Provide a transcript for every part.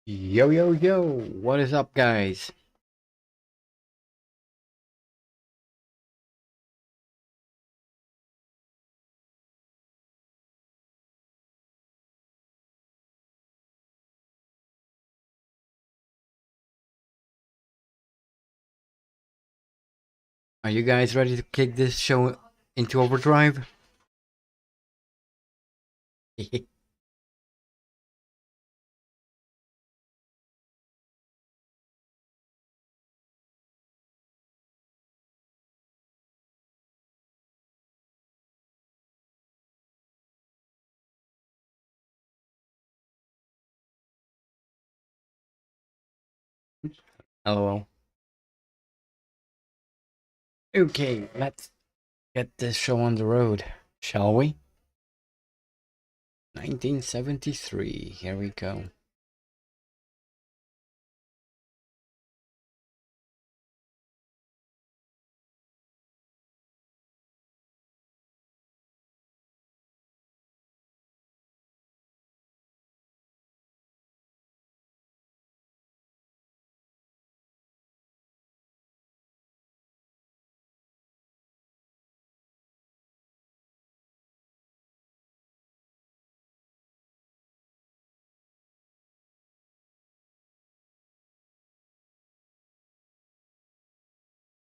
Yo, yo, yo, what is up, guys? Are you guys ready to kick this show into overdrive? LOL. Okay, let's get this show on the road, shall we? 1973, here we go.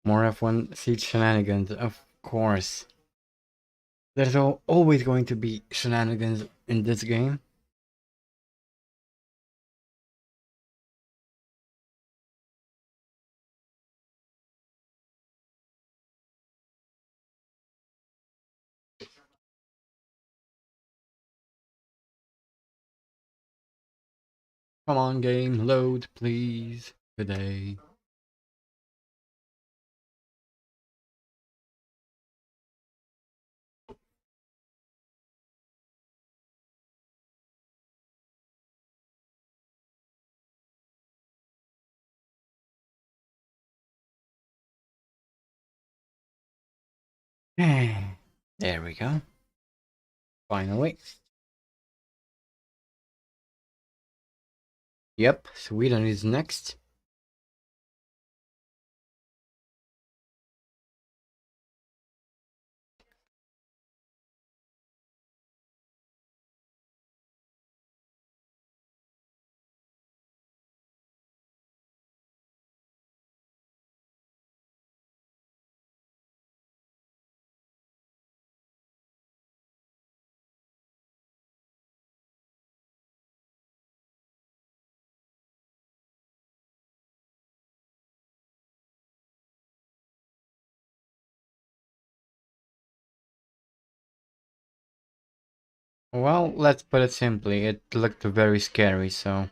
More F1 seat shenanigans, of course. There's always going to be shenanigans in this game. Come on, game, load, please, today. There we go. Finally. Yep, Sweden is next. Well, let's put it simply, it looked very scary, so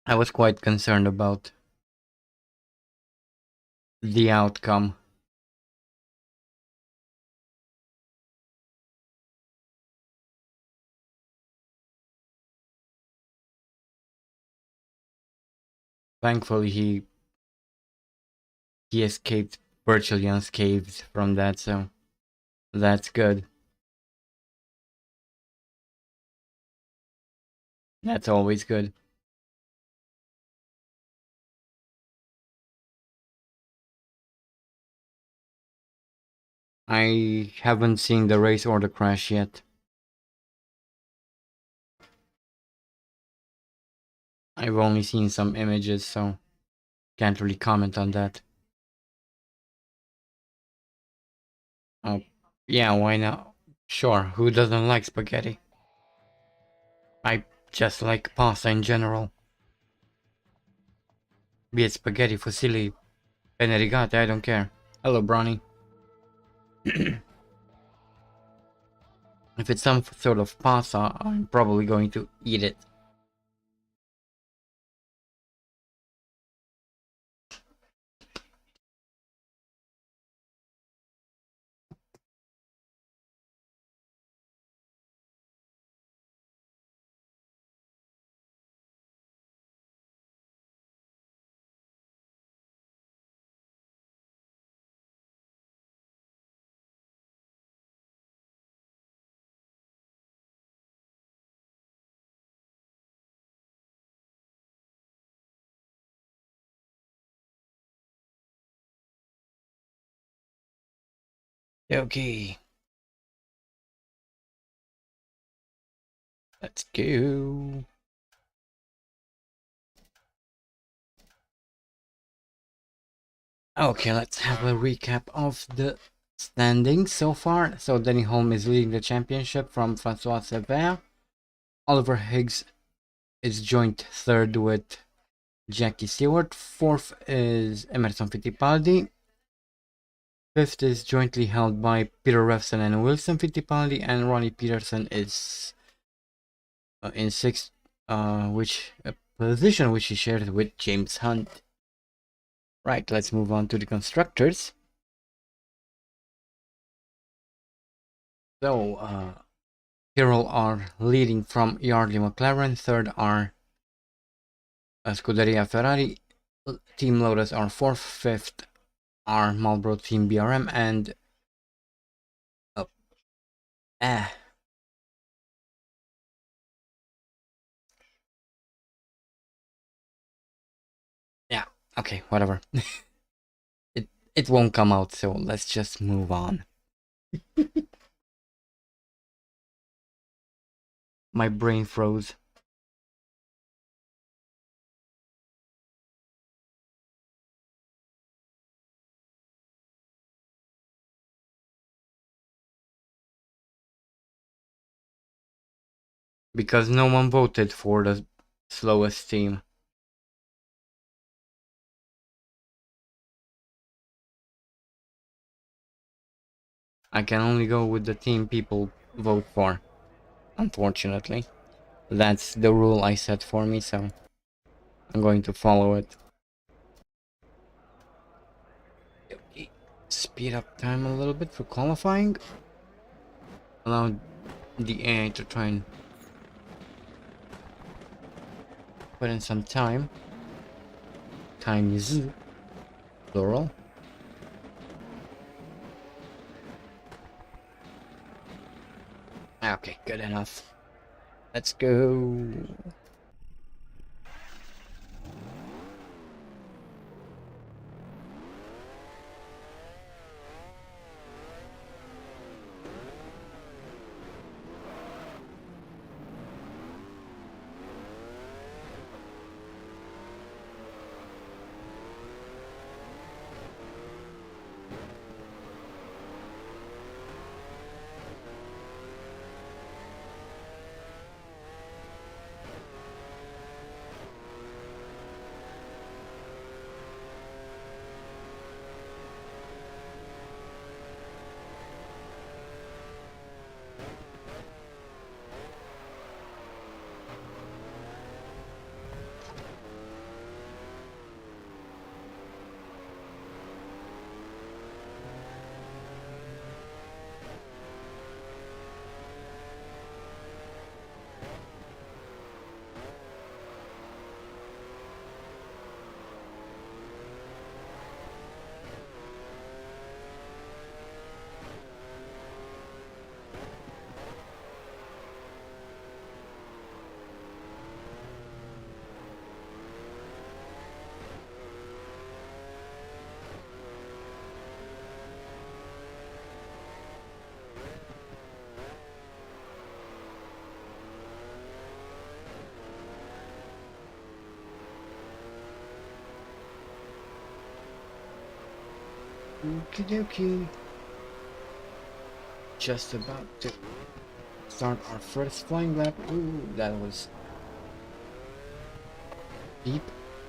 I was quite concerned about the outcome. Thankfully, he escaped virtually unscathed from that, so that's good. That's always good. I haven't seen the race or the crash yet. I've only seen some images, so can't really comment on that. Oh, yeah, why not? Sure, who doesn't like spaghetti? I just like pasta in general. Be it spaghetti, fusilli, penne rigate, I don't care. Hello, Bronny. If it's some sort of pasta, I'm probably going to eat it. Okay. Let's go. Okay, let's have a recap of the standings so far. So Danny Holm is leading the championship from Francois Sever. Oliver Higgs is joint third with Jackie Stewart. Fourth is Emerson Fittipaldi. Fifth is jointly held by Peter Revson and Wilson Fittipaldi, and Ronnie Peterson is in sixth, which position which he shared with James Hunt. Right, let's move on to the constructors. So, Tyrrell are leading from Yardley McLaren. Third are Scuderia Ferrari. Team Lotus are fourth. Fifth are Marlboro Team BRM, and yeah, okay, whatever. it won't come out, so let's just move on. My brain froze. Because no one voted for the slowest team. I can only go with the team people vote for. Unfortunately. That's the rule I set for me, so I'm going to follow it. Okay. Speed up time a little bit for qualifying. Allow the AI to try and put in some time. Time is plural. Okay, good enough. Let's go. Okie dokie. Just about to start our first flying lap. Ooh, that was deep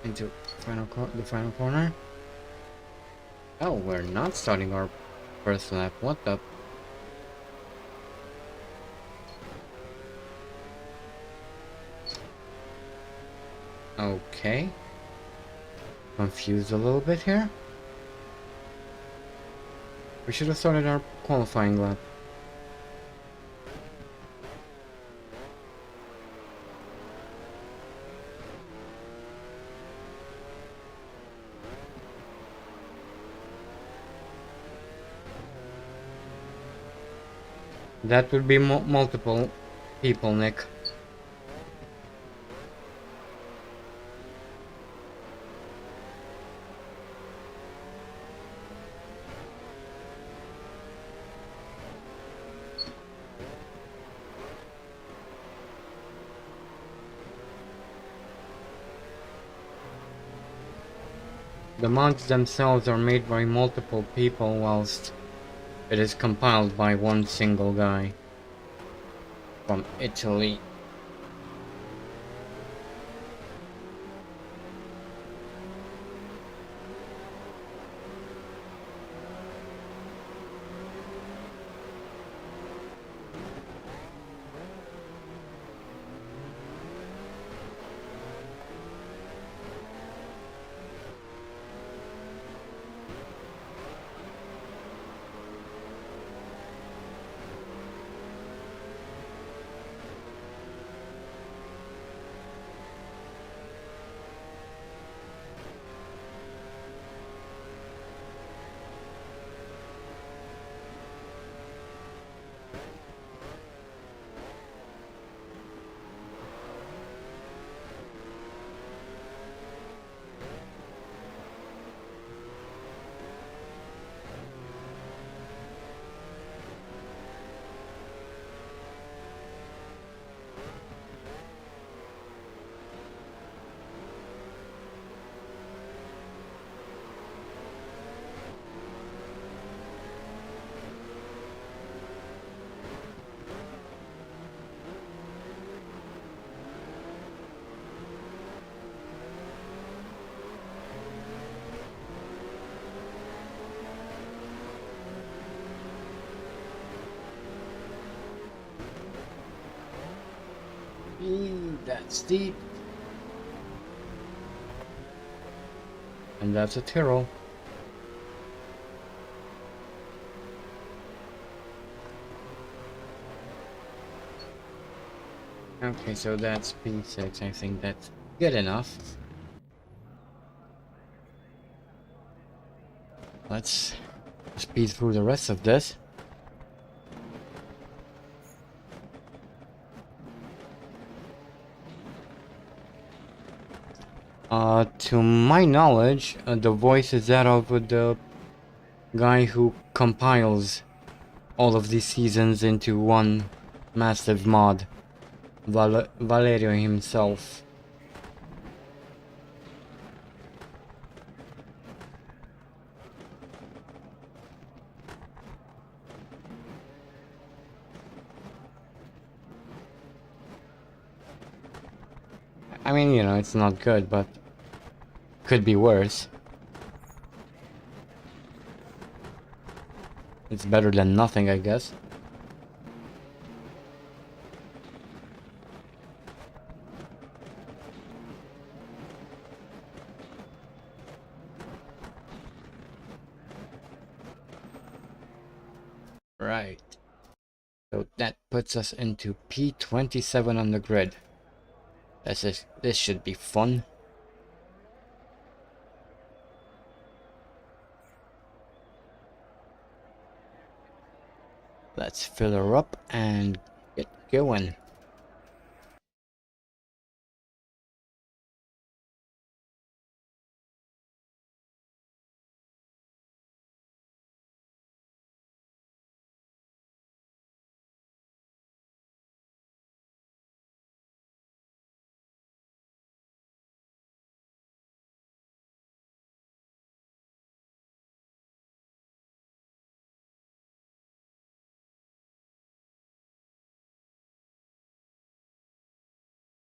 into the final corner. Oh, we're not starting our first lap. What the? Okay. Confused a little bit here. We should have started our qualifying lap. That would be multiple people, Nick. The mods themselves are made by multiple people whilst it is compiled by one single guy from Italy. That's deep. And that's a Tyrrell. Okay, so that's P6. I think that's good enough. Let's speed through the rest of this. To my knowledge, the voice is that of the guy who compiles all of these seasons into one massive mod, Valerio himself. I mean, you know, it's not good, but could be worse. It's better than nothing, I guess. Right. So that puts us into P27 on the grid. This should be fun. Let's fill her up and get going.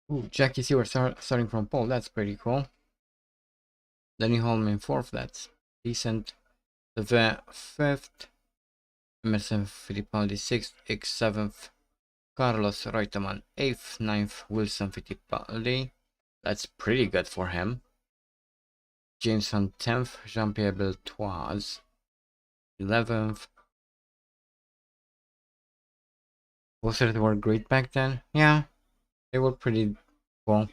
Ooh, Jackie C, we're starting from pole. That's pretty cool. Danny Holm in 4th. That's decent. The 5th. Emerson Fittipaldi 6th. X 7th. Carlos Reutemann 8th. 9th. Wilson Fittipaldi. That's pretty good for him. James on 10th. Jean-Pierre Beltoise 11th. Was it were great back then? Yeah, they were pretty cool.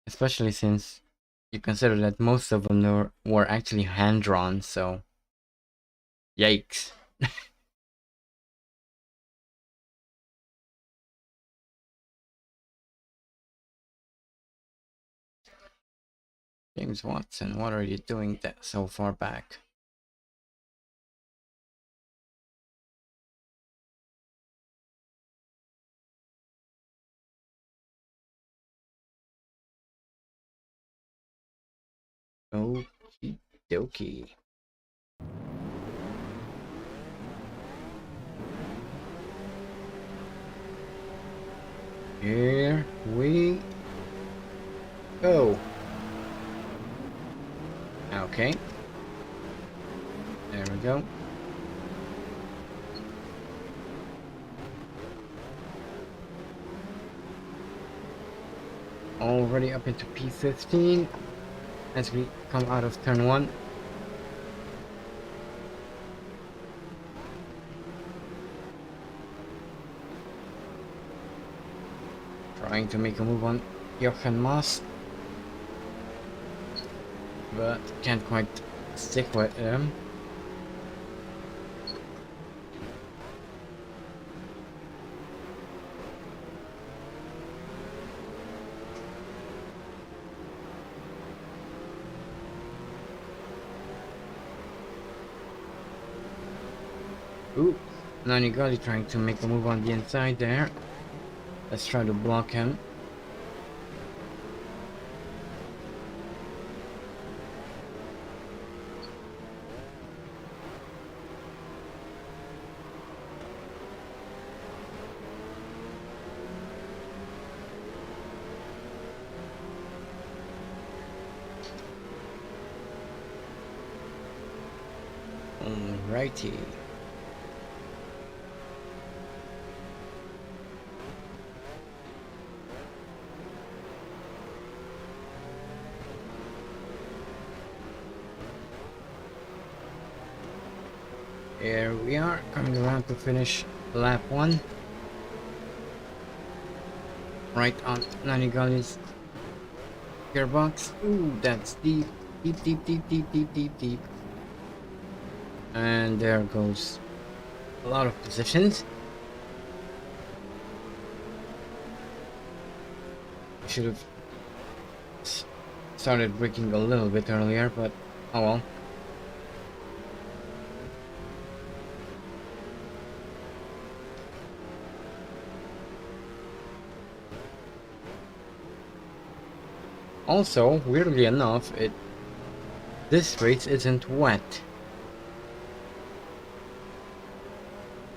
Especially since you consider that most of them were actually hand-drawn, so yikes. James Watson, what are you doing that so far back? Okie dokie. Here we go. Okay. There we go. Already up into P15 as we come out of turn 1. Trying to make a move on Jochen Maas, but can't quite stick with him. Ooh, Nanigali trying to make a move on the inside there. Let's try to block him. Alrighty. Here we are, coming around to finish lap 1. Right on Nanigali's gearbox. Ooh, that's deep, deep, deep, deep, deep, deep, deep, deep. And there goes a lot of positions. I should have started braking a little bit earlier, but oh well. Also, weirdly enough, this race isn't wet,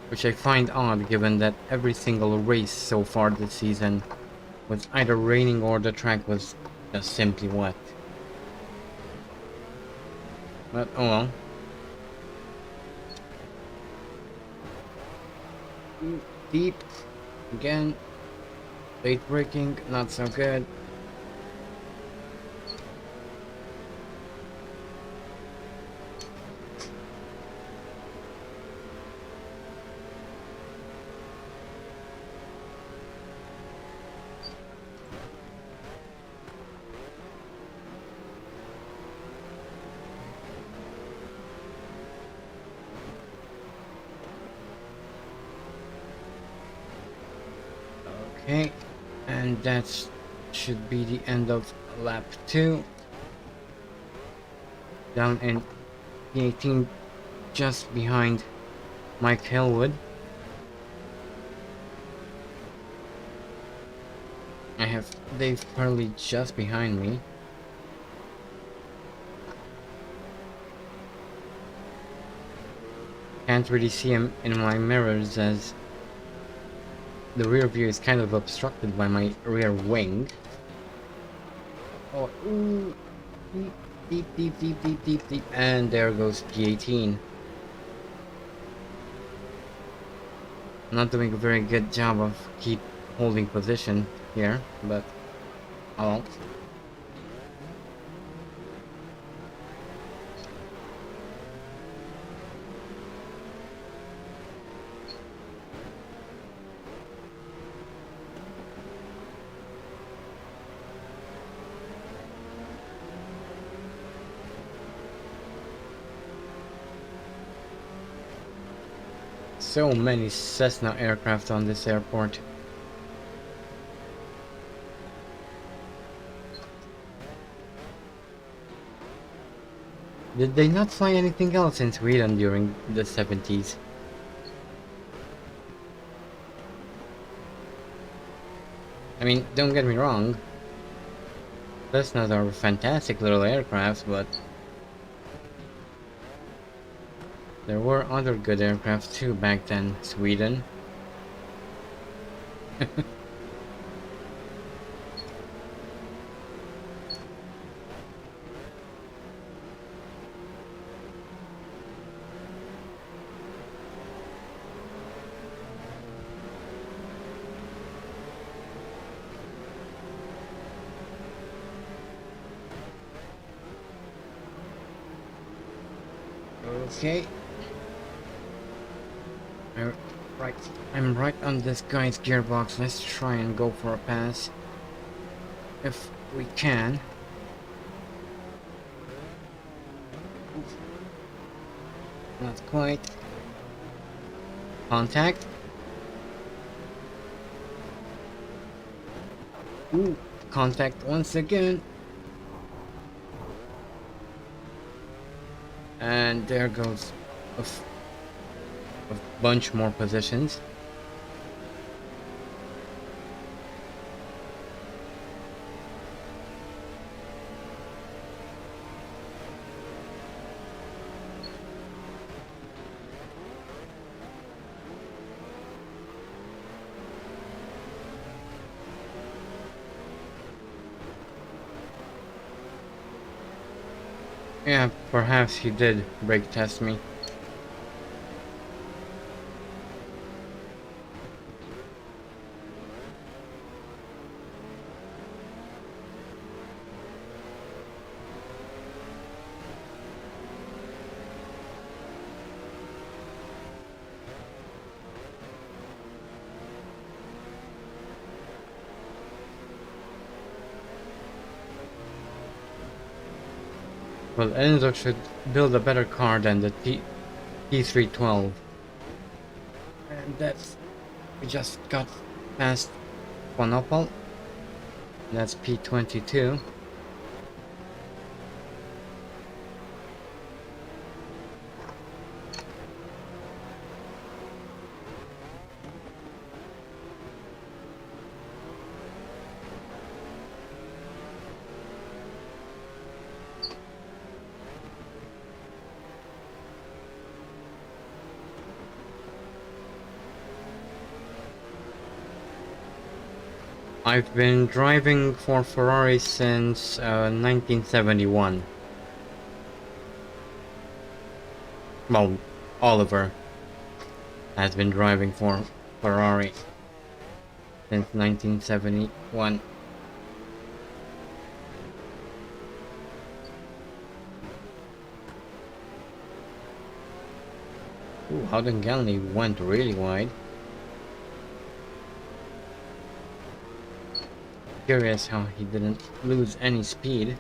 which I find odd given that every single race so far this season was either raining or the track was just simply wet. But oh well. Deep again. Late braking, not so good. Okay, and that should be the end of lap 2. Down in P18, just behind Mike Hillwood. I have Dave Purley just behind me. Can't really see him in my mirrors as the rear view is kind of obstructed by my rear wing. Oh, ooh, deep, deep, deep, deep, deep, deep, deep, and there goes P18. Not doing a very good job of keep holding position here, but oh well. So many Cessna aircraft on this airport. Did they not fly anything else in Sweden during the 70s? I mean, don't get me wrong. Cessnas are fantastic little aircrafts, but there were other good aircrafts too back then, Sweden. Okay. I'm right on this guy's gearbox. Let's try and go for a pass. If we can. Not quite. Contact. Ooh, contact once again. And there goes a bunch more positions. Yeah, perhaps he did brake test me. Well, Enzo should build a better car than the T312. And that's... we just got past Quanopal. That's P22. I've been driving for Ferrari since 1971. Well, Oliver has been driving for Ferrari since 1971. Ooh, Howden Galley went really wide. Curious how he didn't lose any speed.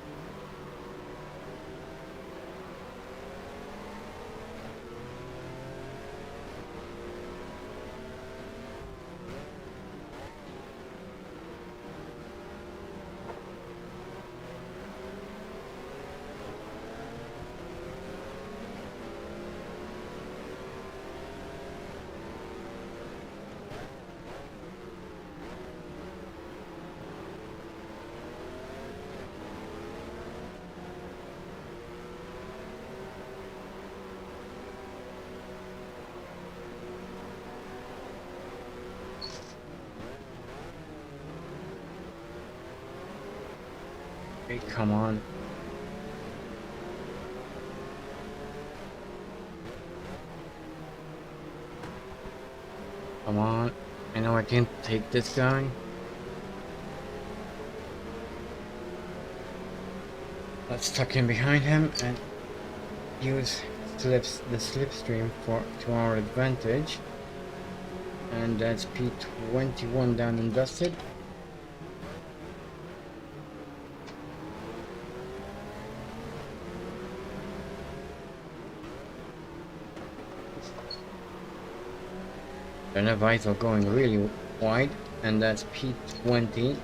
Hey, come on. Come on. I know I can't take this guy. Let's tuck in behind him and use the slipstream to our advantage. And that's P21 down and dusted. The nVidia going really wide, and that's P20.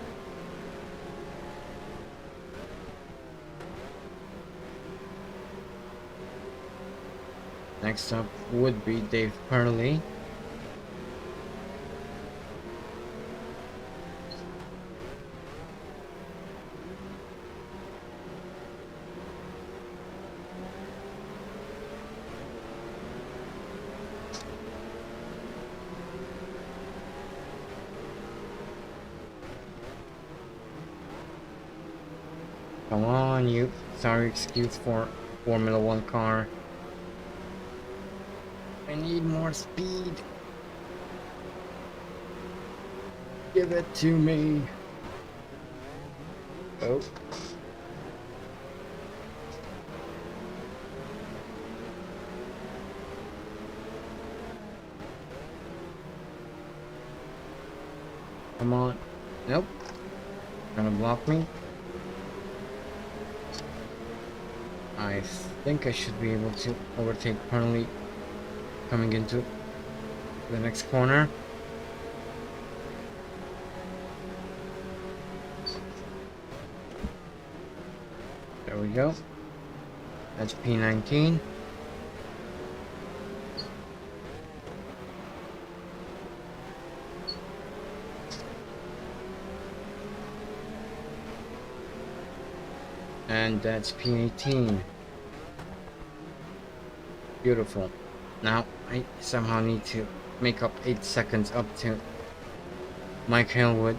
Next up would be Dave Purley. Come on, you. Sorry excuse for Formula 1 car. I need more speed. Give it to me. Oh. Come on. Nope. Gonna block me. I think I should be able to overtake Pernley coming into the next corner. There we go. That's P19. And that's P18. Beautiful. Now I somehow need to make up 8 seconds up to Mike Hillwood,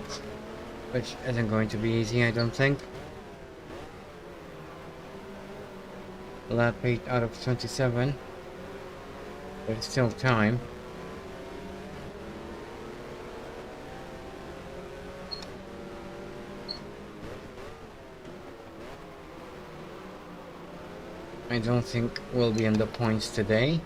which isn't going to be easy, I don't think. Lap 8 out of 27. There's still time. I don't think we'll be in the points today.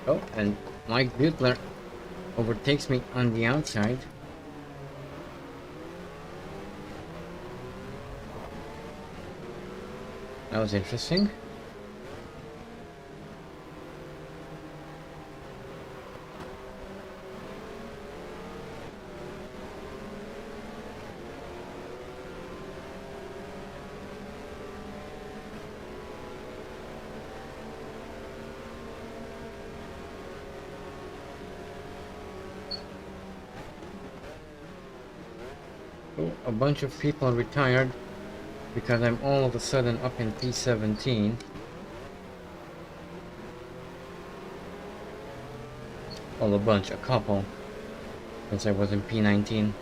Oh, and Mike Butler overtakes me on the outside. That was interesting. Oh, a bunch of people retired because I'm all of a sudden up in P17. Well, a bunch, a couple, since I was in P19.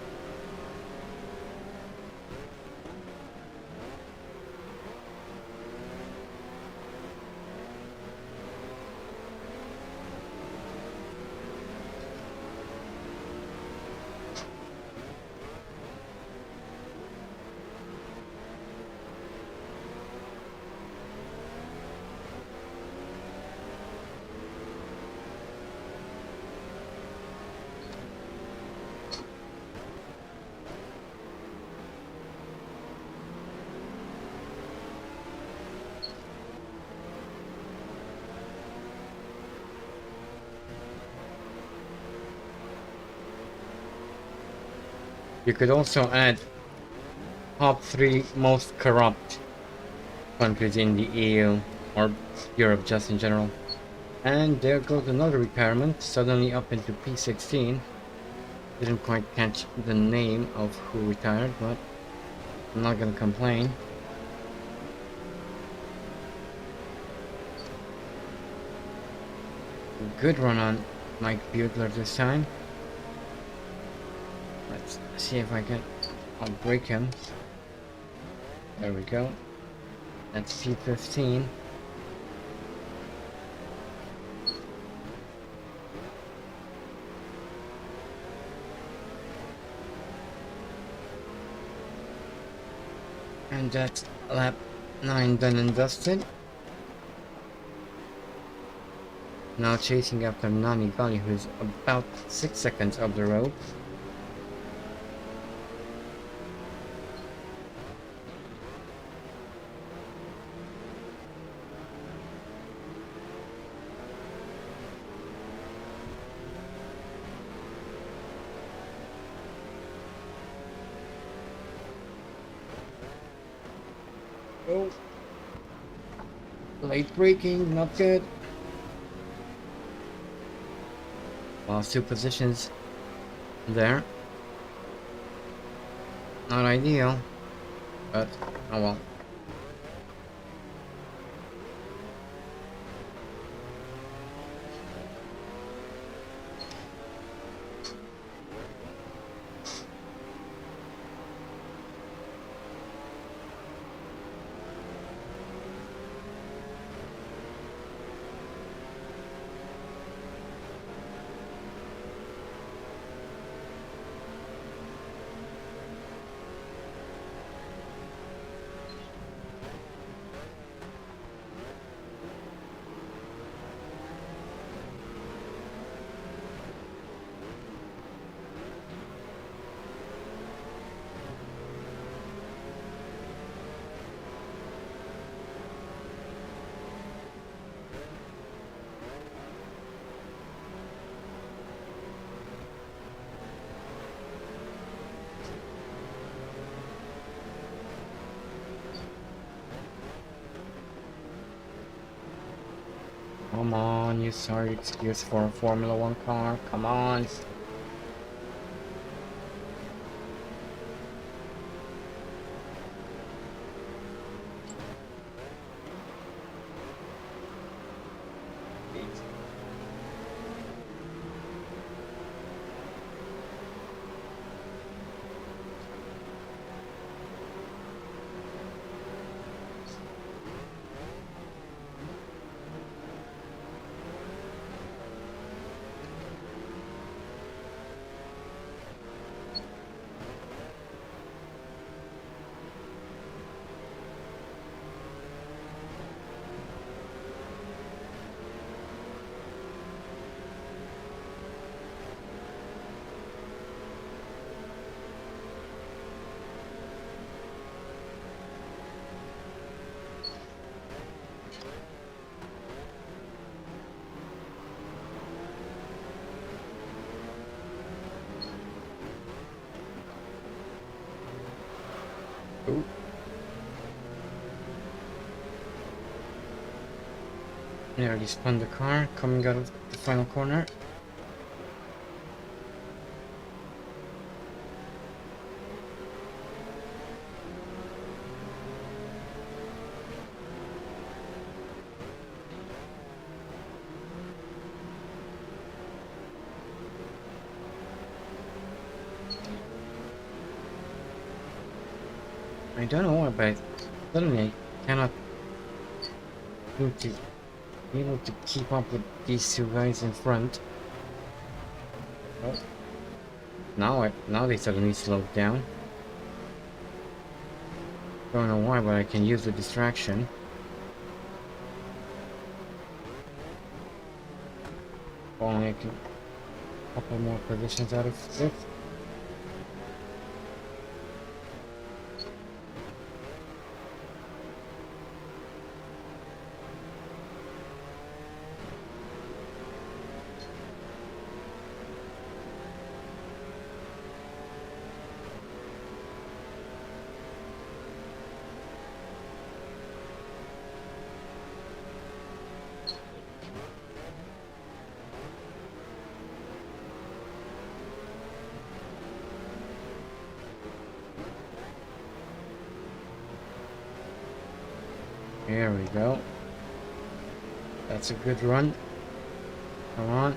You could also add top 3 most corrupt countries in the EU or Europe just in general. And there goes another repairment, suddenly up into P16. Didn't quite catch the name of who retired, but I'm not gonna complain. Good run on Mike Butler this time. Let's see if I'll break him. There we go. That's P15. And that's lap 9 done and dusted. Now chasing after Nani Gali, who's about 6 seconds up the road. Oh, late braking, not good. Lost 2 positions there. Not ideal, but oh well. Come on, you sorry excuse for a Formula 1 car. Come on. Ooh. Nearly spun the car, coming out of the final corner. I don't know why, but suddenly I cannot seem to be able to keep up with these two guys in front. Oh. Now they suddenly slowed down. Don't know why, but I can use the distraction. Only I can a couple more positions out of 6. Here we go. That's a good run. Come on.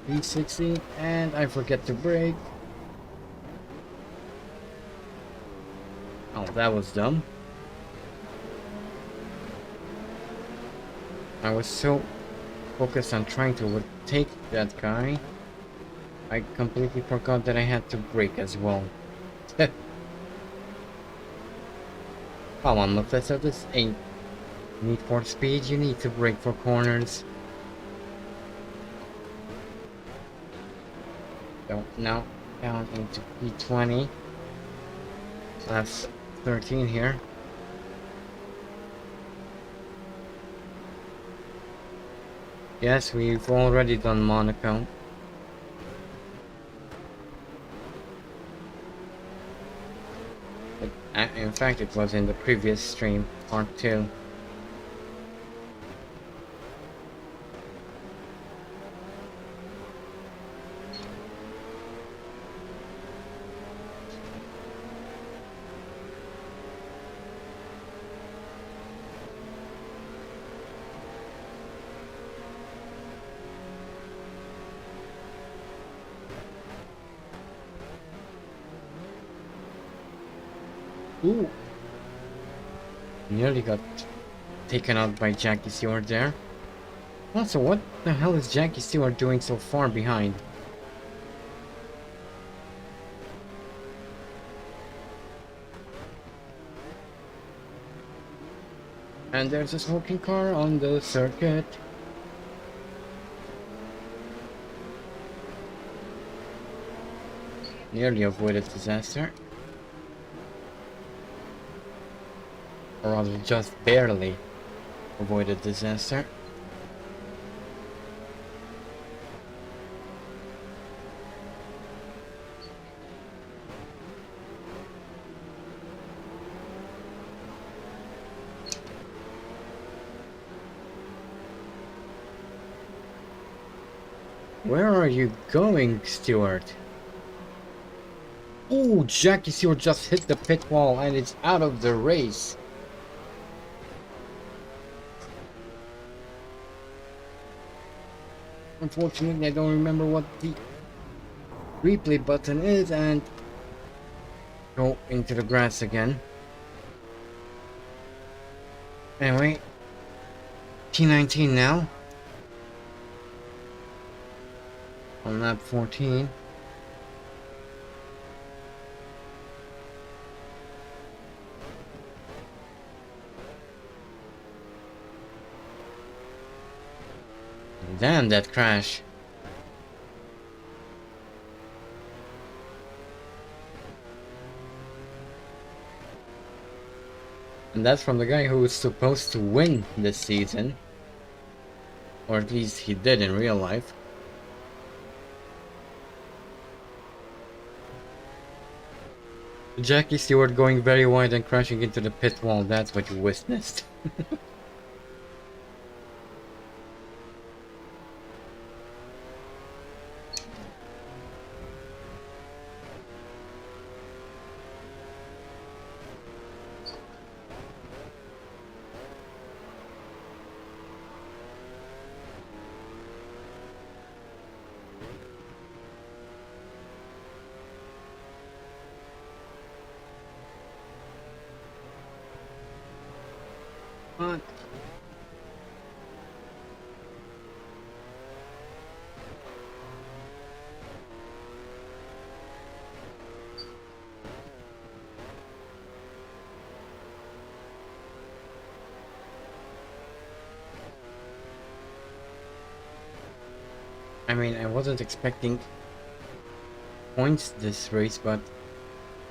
360, and I forget to brake. Oh, that was dumb. I was so focused on trying to overtake that guy, I completely forgot that I had to brake as well. Come on, Professor, this ain't Need for Speed. You need to brake for corners. So now down into P20. That's 13 here. Yes, we've already done Monaco. In fact, it was in the previous stream, part 2. Ooh! Nearly got taken out by Jackie Stewart there. Also, what the hell is Jackie Stewart doing so far behind? And there's a smoking car on the circuit. Nearly avoided disaster. Or rather, just barely avoided disaster. Where are you going, Stewart? Oh, Jackie Stewart just hit the pit wall and it's out of the race. Unfortunately, I don't remember what the replay button is and go into the grass again. Anyway, T19 now. On lap 14. Damn, that crash. And that's from the guy who was supposed to win this season. Or at least he did in real life. Jackie Stewart going very wide and crashing into the pit wall, that's what you witnessed. But I mean, I wasn't expecting points this race, but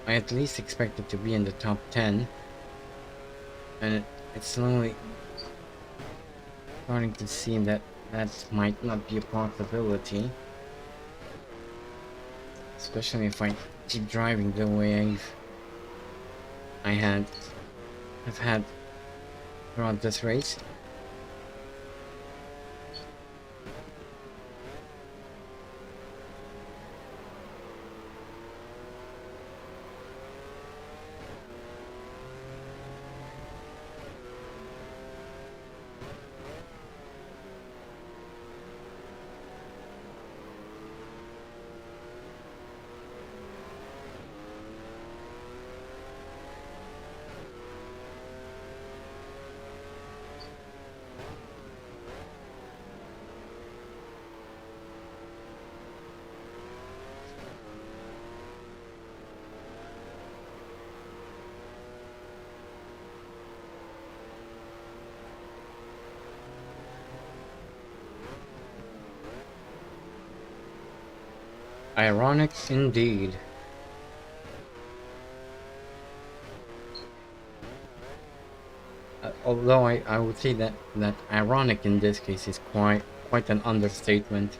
I at least expected to be in the top 10. And it's slowly starting to seem that that might not be a possibility. Especially if I keep driving the way I've had throughout this race. Ironic indeed. Although I would say that ironic in this case is quite an understatement.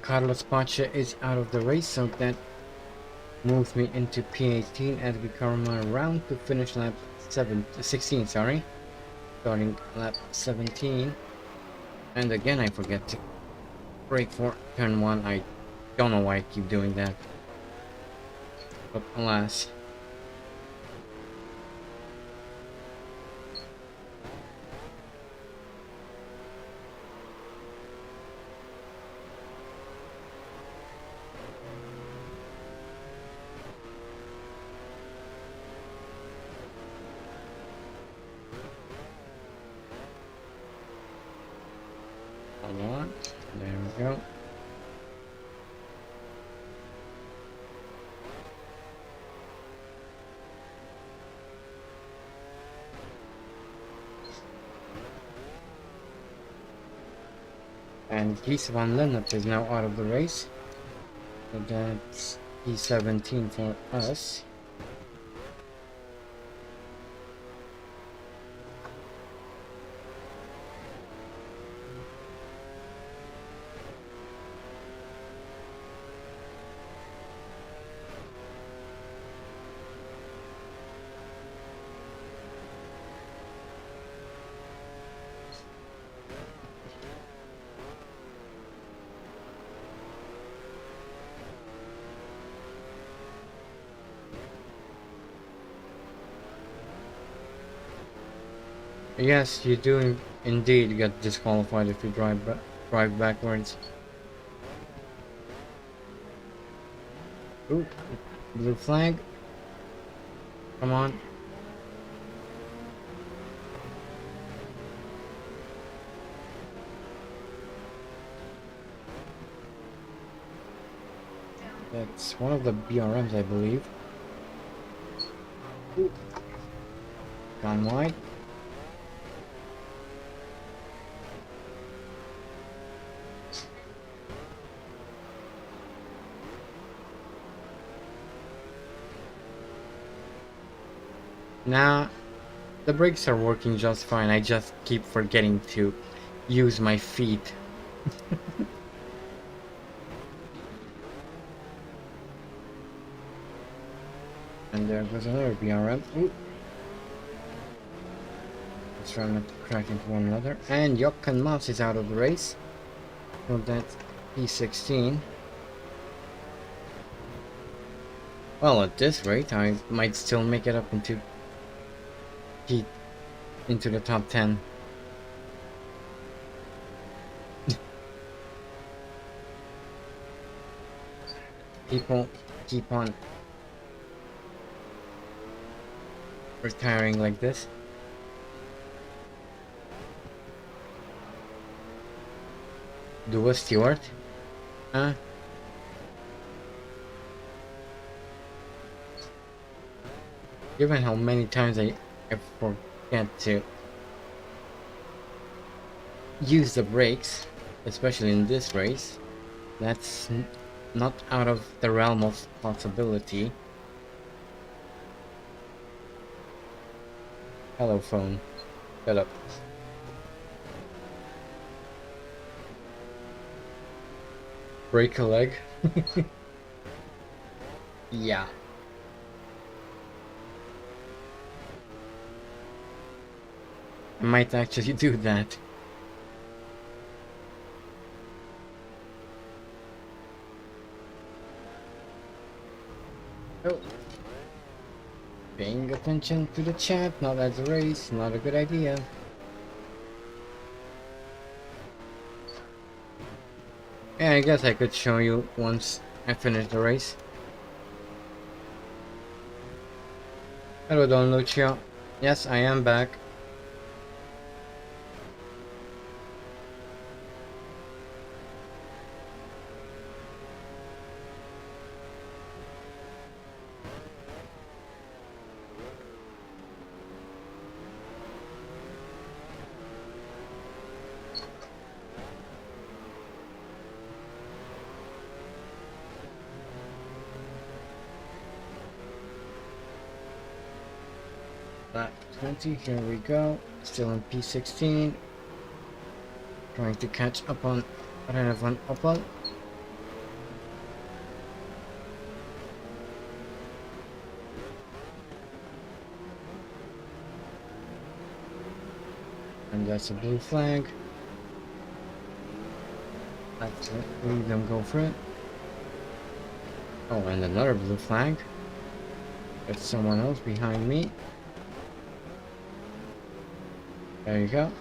Carlos Pache is out of the race, so that moves me into P18 as we come around to finish lap 16, sorry. Starting lap 17. And again I forget to brake for turn 1. I don't know why I keep doing that. But alas. There we go. And Gies van Lennep is now out of the race. So that's P17 for us. Yes, you do indeed get disqualified if you drive backwards. Ooh, blue flag. Come on. That's one of the BRMs, I believe. Ooh. Gone wide. Nah, the brakes are working just fine. I just keep forgetting to use my feet. And there goes another BRM. Ooh. Let's try not to crack into one another. And Yok and Mouse is out of the race. So that's P16. Well, at this rate, I might still make it up into the top 10. People keep on retiring like this. Do a Stewart? Huh? Given how many times I forget to use the brakes, especially in this race, that's not out of the realm of possibility. Hello, phone. Shut up. Break a leg? Yeah. I might actually do that. Oh. Paying attention to the chat, not as a race, not a good idea. Yeah, I guess I could show you once I finish the race. Hello, Don Lucio. Yes, I am back. Lap 20, here we go. Still in P16. Trying to catch up on Arena van Opel. And that's a blue flag. Let's leave them go for it. Oh, and another blue flag. There's someone else behind me. There you go.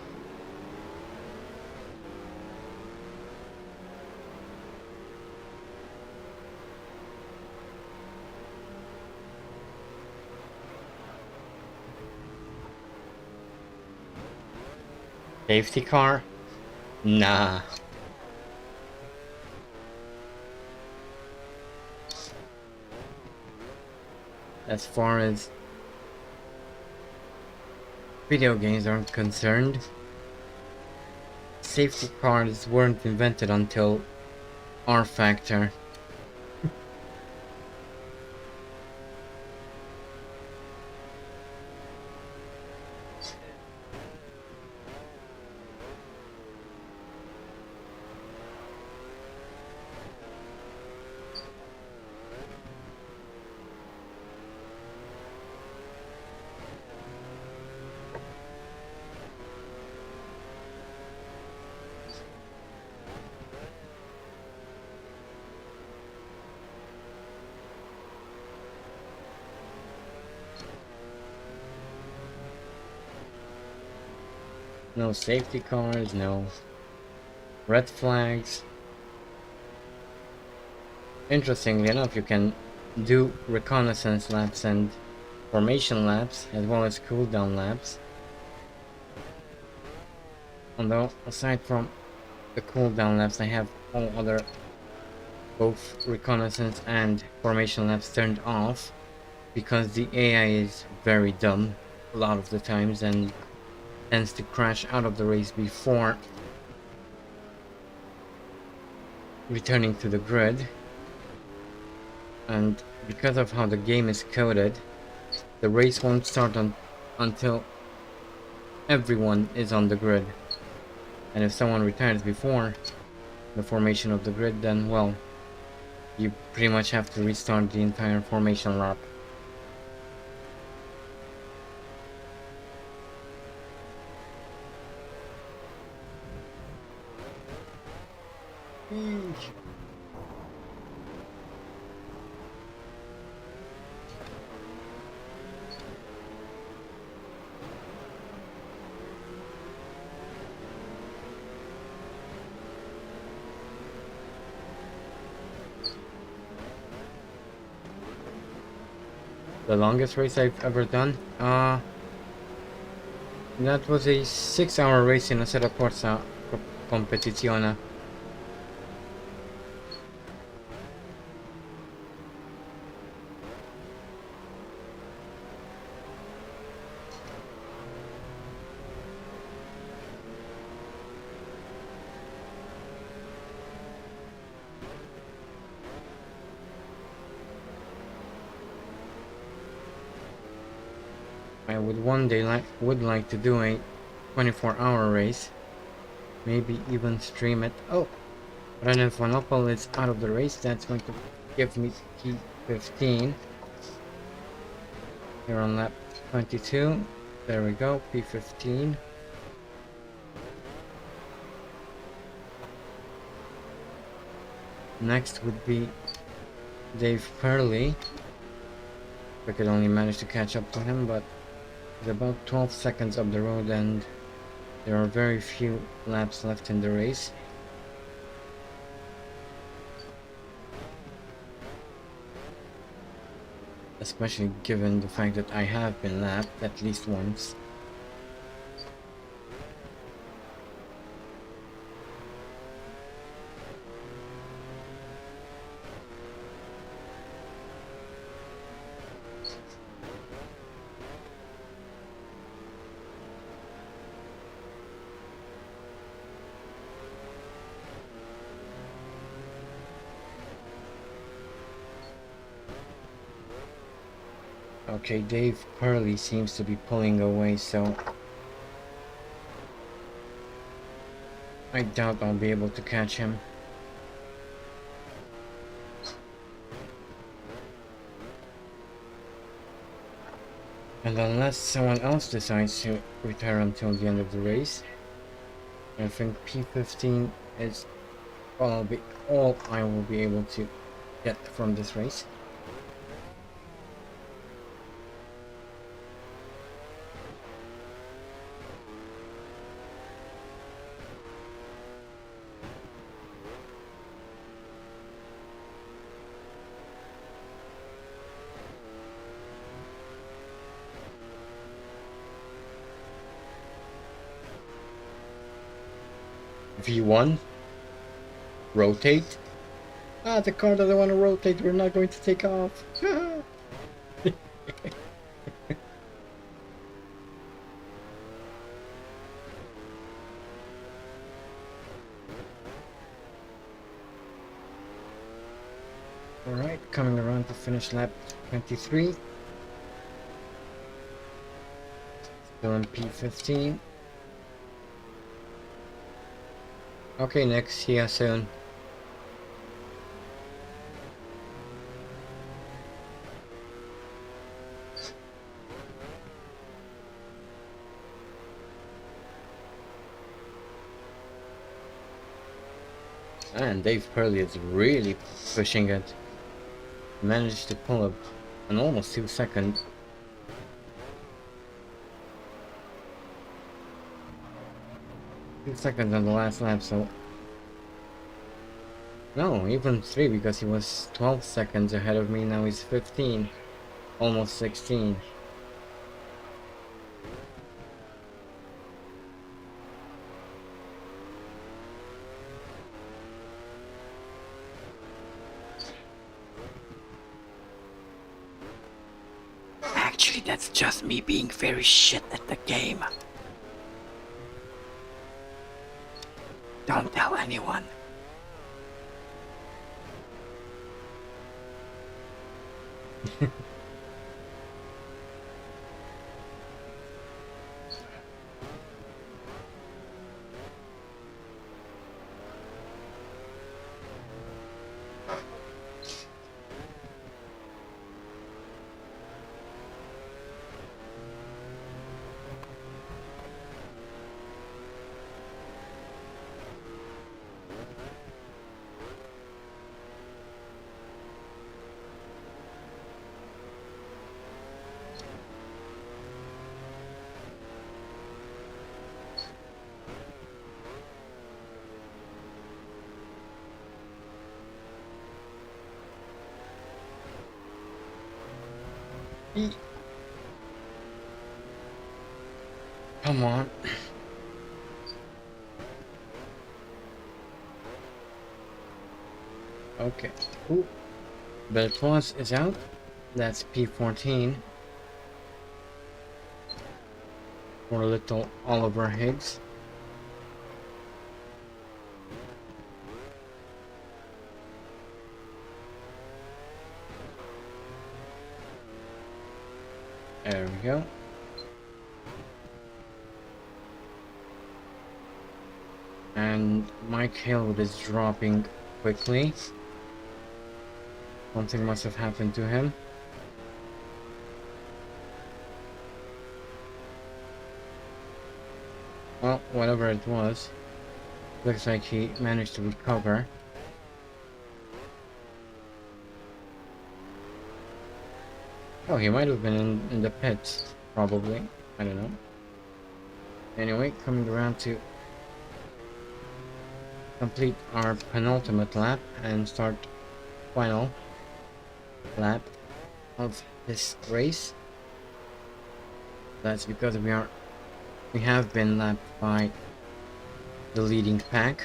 Safety car? Nah. As far as video games are concerned, safety cars weren't invented until R Factor. No safety cars, no red flags. Interestingly enough, you can do reconnaissance laps and formation laps, as well as cooldown laps. Although, aside from the cooldown laps, I have all other, both reconnaissance and formation laps, turned off, because the AI is very dumb a lot of the times and tends to crash out of the race before returning to the grid. And because of how the game is coded, the race won't start until everyone is on the grid. And if someone retires before the formation of the grid, then well, you pretty much have to restart the entire formation lap. The longest race I've ever done, that was a 6-hour race in a set of Corsa competizione. I would one day like to do a 24-hour race, maybe even stream it. Oh, but then if Vanopal is out of the race, that's going to give me P15 here on lap 22. There we go, P15. Next would be Dave Purley. I could only manage to catch up to him, but he's about 12 seconds up the road and there are very few laps left in the race. Especially given the fact that I have been lapped at least once. Okay, Dave Purley seems to be pulling away, so I doubt I'll be able to catch him. And unless someone else decides to retire until the end of the race, I think P15 is all I will be able to get from this race. V1, rotate. Ah, the car doesn't want to rotate, we're not going to take off. Alright, coming around to finish lap 23. Still in P15. Okay, next, see you soon. And Dave Purley is really pushing it. Managed to pull up an almost 2-second. 2 seconds on the last lap, so... No, even 3 because he was 12 seconds ahead of me, now he's 15. Almost 16. Actually, that's just me being very shit at the game. Don't tell anyone. Come on. Okay. Ooh. The plus is out. That's P14. For little Oliver Higgs. There we go. And Mike Hill is dropping quickly. Something must have happened to him. Well, whatever it was, looks like he managed to recover. Oh, he might have been in the pits, probably. I don't know. Anyway, coming around to complete our penultimate lap and start final lap of this race. That's because we have been lapped by the leading pack.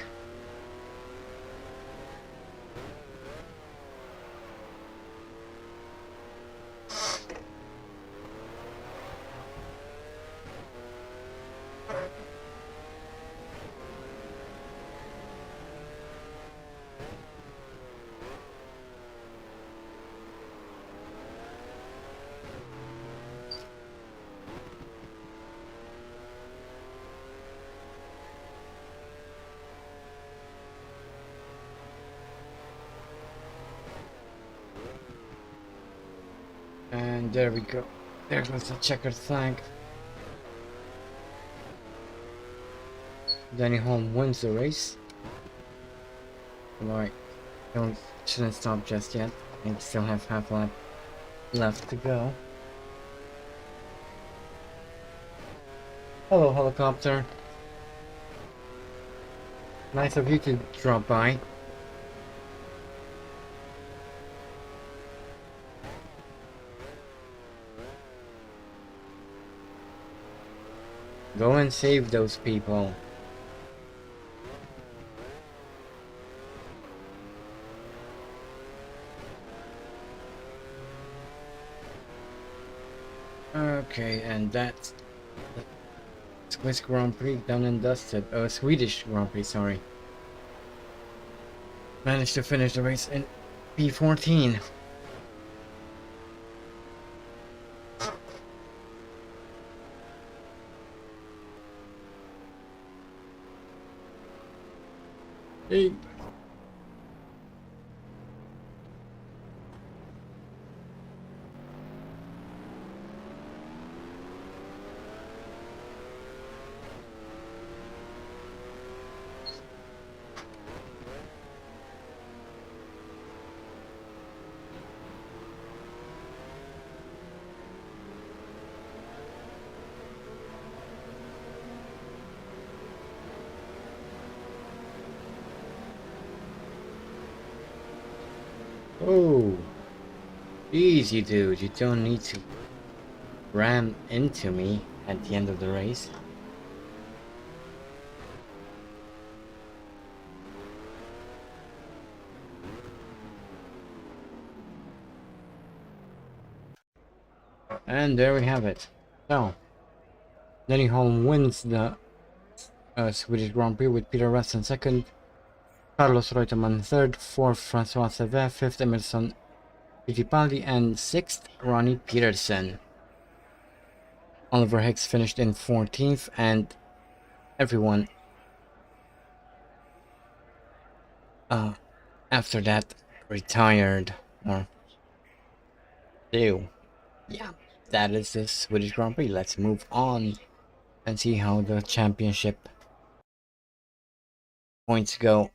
And there we go. There goes the checkered flag. Danny Holm wins the race. Right. Shouldn't stop just yet. I still have half lap left to go. Hello, helicopter. Nice of you to drop by. Go and save those people. Okay, and that's the Swiss Grand Prix done and dusted. Oh, Swedish Grand Prix, sorry. Managed to finish the race in P14. Hey. Oh, easy dude, you don't need to ram into me at the end of the race. And there we have it. So, Denny Holm wins the Swedish Grand Prix with Peter Rest in second, Carlos Reutemann third, fourth Francois Sever, fifth Emerson Fittipaldi, and sixth Ronnie Peterson. Oliver Higgs finished in 14th, and everyone after that retired, or do. Yeah, that is the Swedish Grand Prix. Let's move on and see how the championship points go.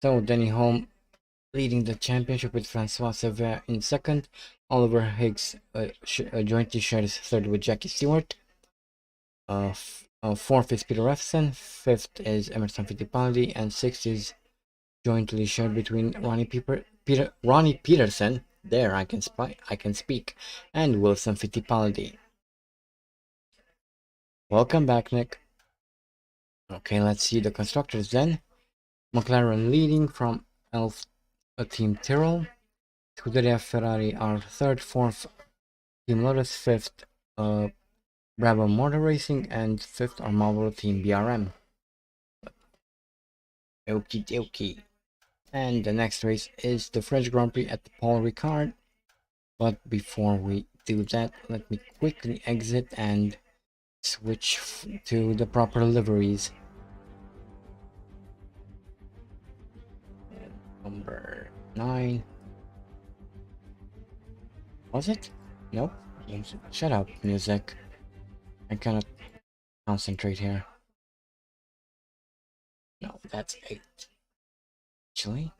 So Denny Holm leading the championship with Francois Sever in second. Oliver Higgs jointly shares third with Jackie Stewart. Fourth is Peter Refson. Fifth is Emerson Fittipaldi, and sixth is jointly shared between Ronnie Peterson. There, I can speak, and Wilson Fittipaldi. Welcome back, Nick. Okay, let's see the constructors then. McLaren leading from Team Tyrrell. Scuderia Ferrari are third, fourth Team Lotus, fifth Brabham Motor Racing, and fifth are Marlboro Team BRM. Okie dokie. And the next race is the French Grand Prix at the Paul Ricard. But before we do that, let me quickly exit and switch to the proper liveries. Number 9. Was it? Nope. Shut up, music. I cannot concentrate here. No, that's 8. Actually.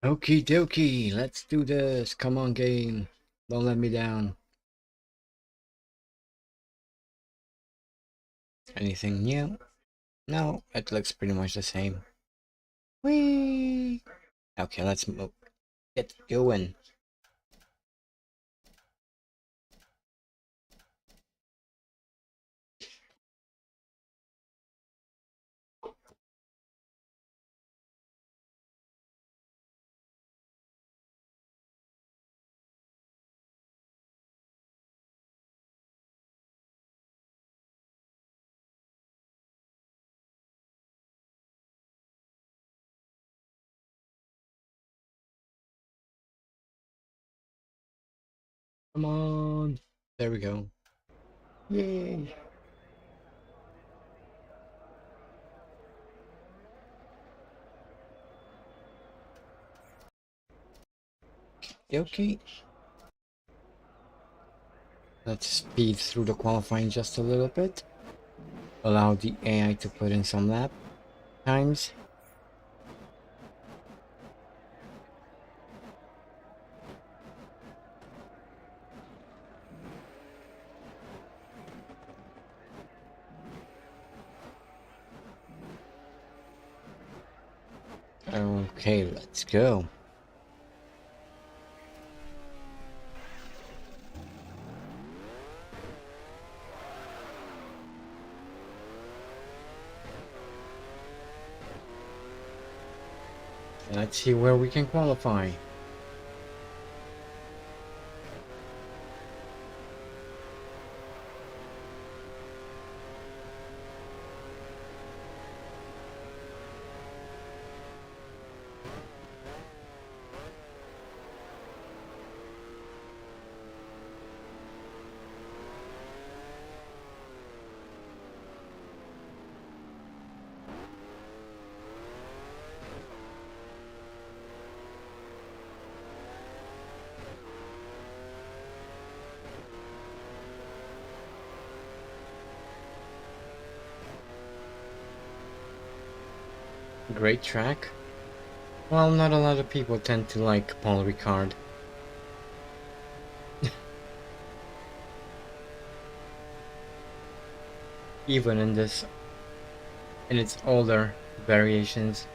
Okie dokie, let's do this. Come on, game. Don't let me down. Anything new? No, it looks pretty much the same. Whee! Okay, let's move. Get going. Come on. There we go. Yay. Okay. Let's speed through the qualifying just a little bit. Allow the AI to put in some lap times. Okay, let's go. Let's see where we can qualify. great track. Well, not a lot of people tend to like Paul Ricard. Even in its older variations.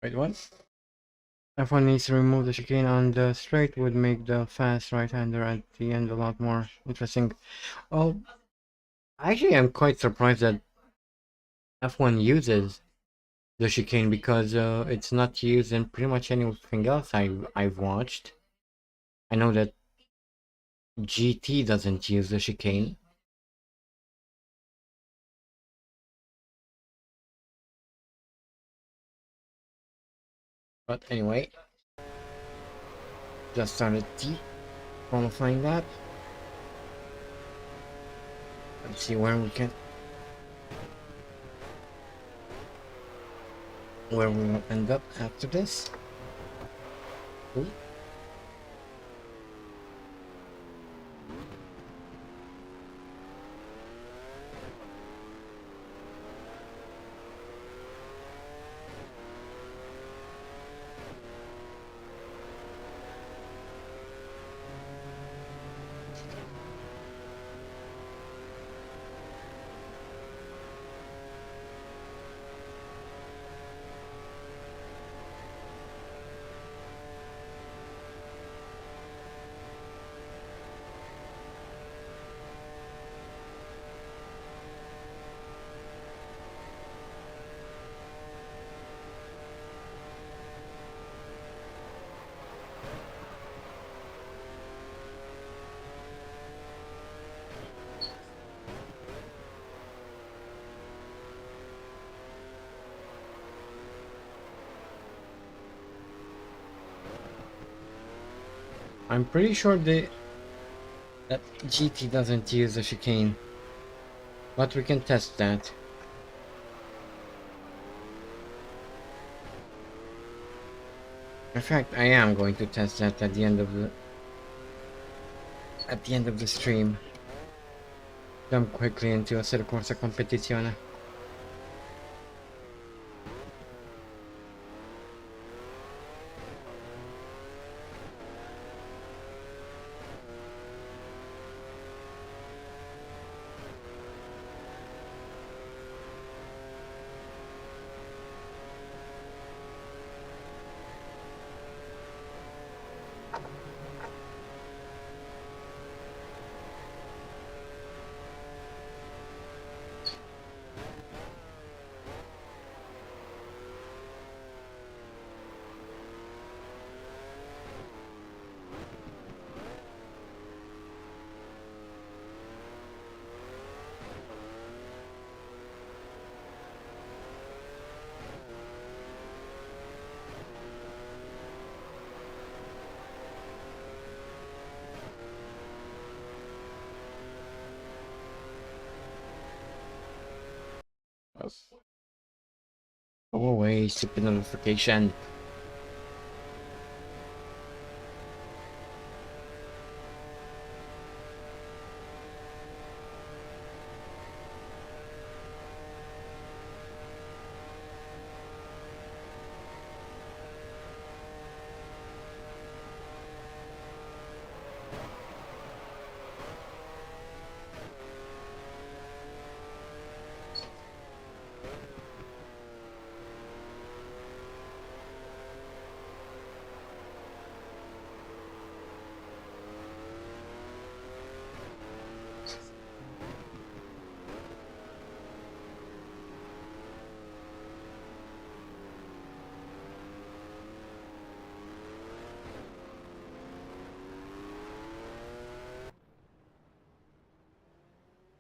Wait, what? F1 needs to remove the chicane on the straight, would make the fast right-hander at the end a lot more interesting. Well, actually I'm quite surprised that F1 uses the chicane because it's not used in pretty much anything else I've watched. I know that GT doesn't use the chicane. But anyway, just started qualifying that. Let's see where we will end up after this. Ooh. I'm pretty sure that GT doesn't use the chicane, but we can test that. In fact, I am going to test that at the end of the stream. Jump quickly into a Corsa competizione. Go away, stupid notification.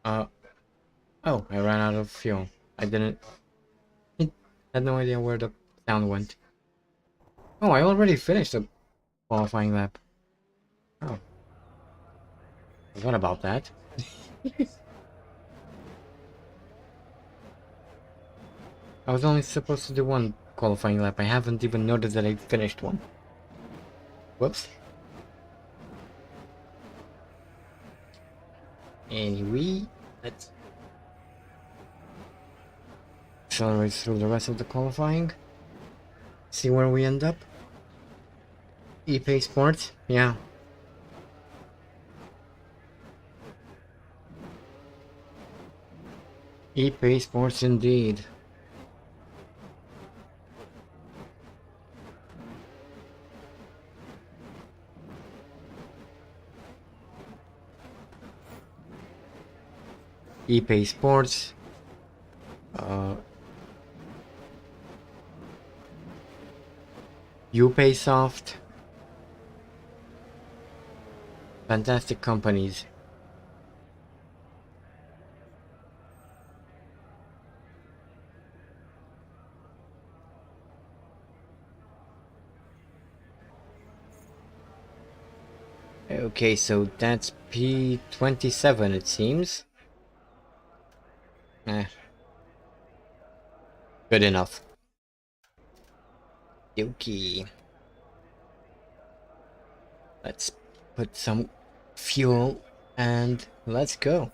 Uh, oh, I ran out of fuel. I didn't... I had no idea where the sound went. Oh, I already finished the qualifying lap. Oh, forgot about that. I was only supposed to do one qualifying lap. I haven't even noticed that I finished one. Whoops. Anyway, let's accelerate through the rest of the qualifying. See where we end up. ePay Sports, yeah. ePay Sports indeed. ePay Sports. UPaySoft. Fantastic companies. Okay, so that's P27 it seems. Good enough. Okay. Let's put some fuel and let's go.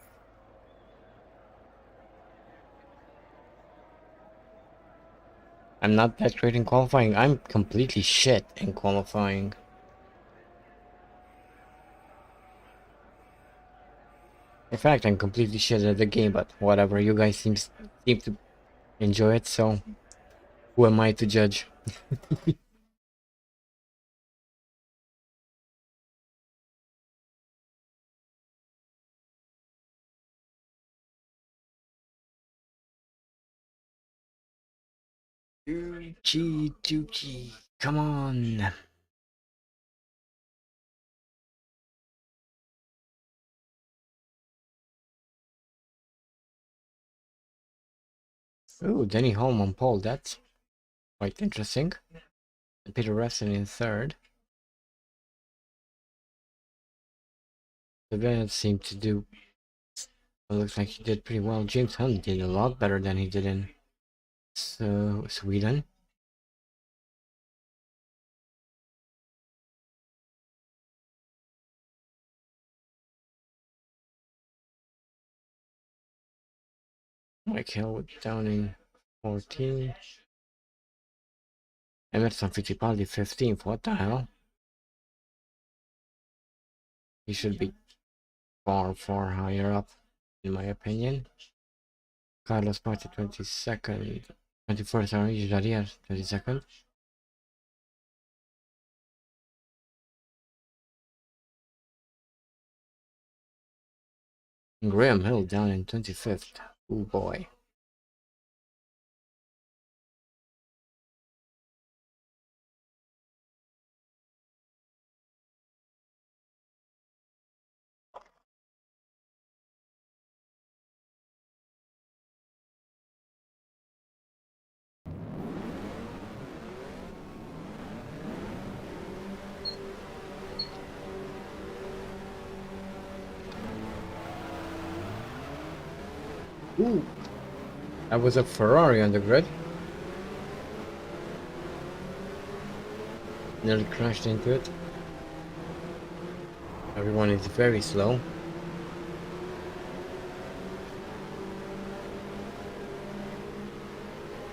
I'm not that great in qualifying. I'm completely shit in qualifying. In fact, I'm completely shit at the game, but whatever. You guys seem to enjoy it, so who am I to judge? Dookie, come on. Ooh, Denny Holm on pole. That's quite interesting. And Peter Reston in third. The Bennett seemed to do. It looks like he did pretty well. James Hunt did a lot better than he did in Sweden. Mike Hill down in 14. Emerson Fittipaldi 15th. What the hell? He should be far higher up, in my opinion. Carlos Party 22nd. 21st, sorry. Javier 22nd. Graham Hill down in 25th. Oh boy. Ooh, that was a Ferrari on the grid. Nearly crashed into it. Everyone is very slow.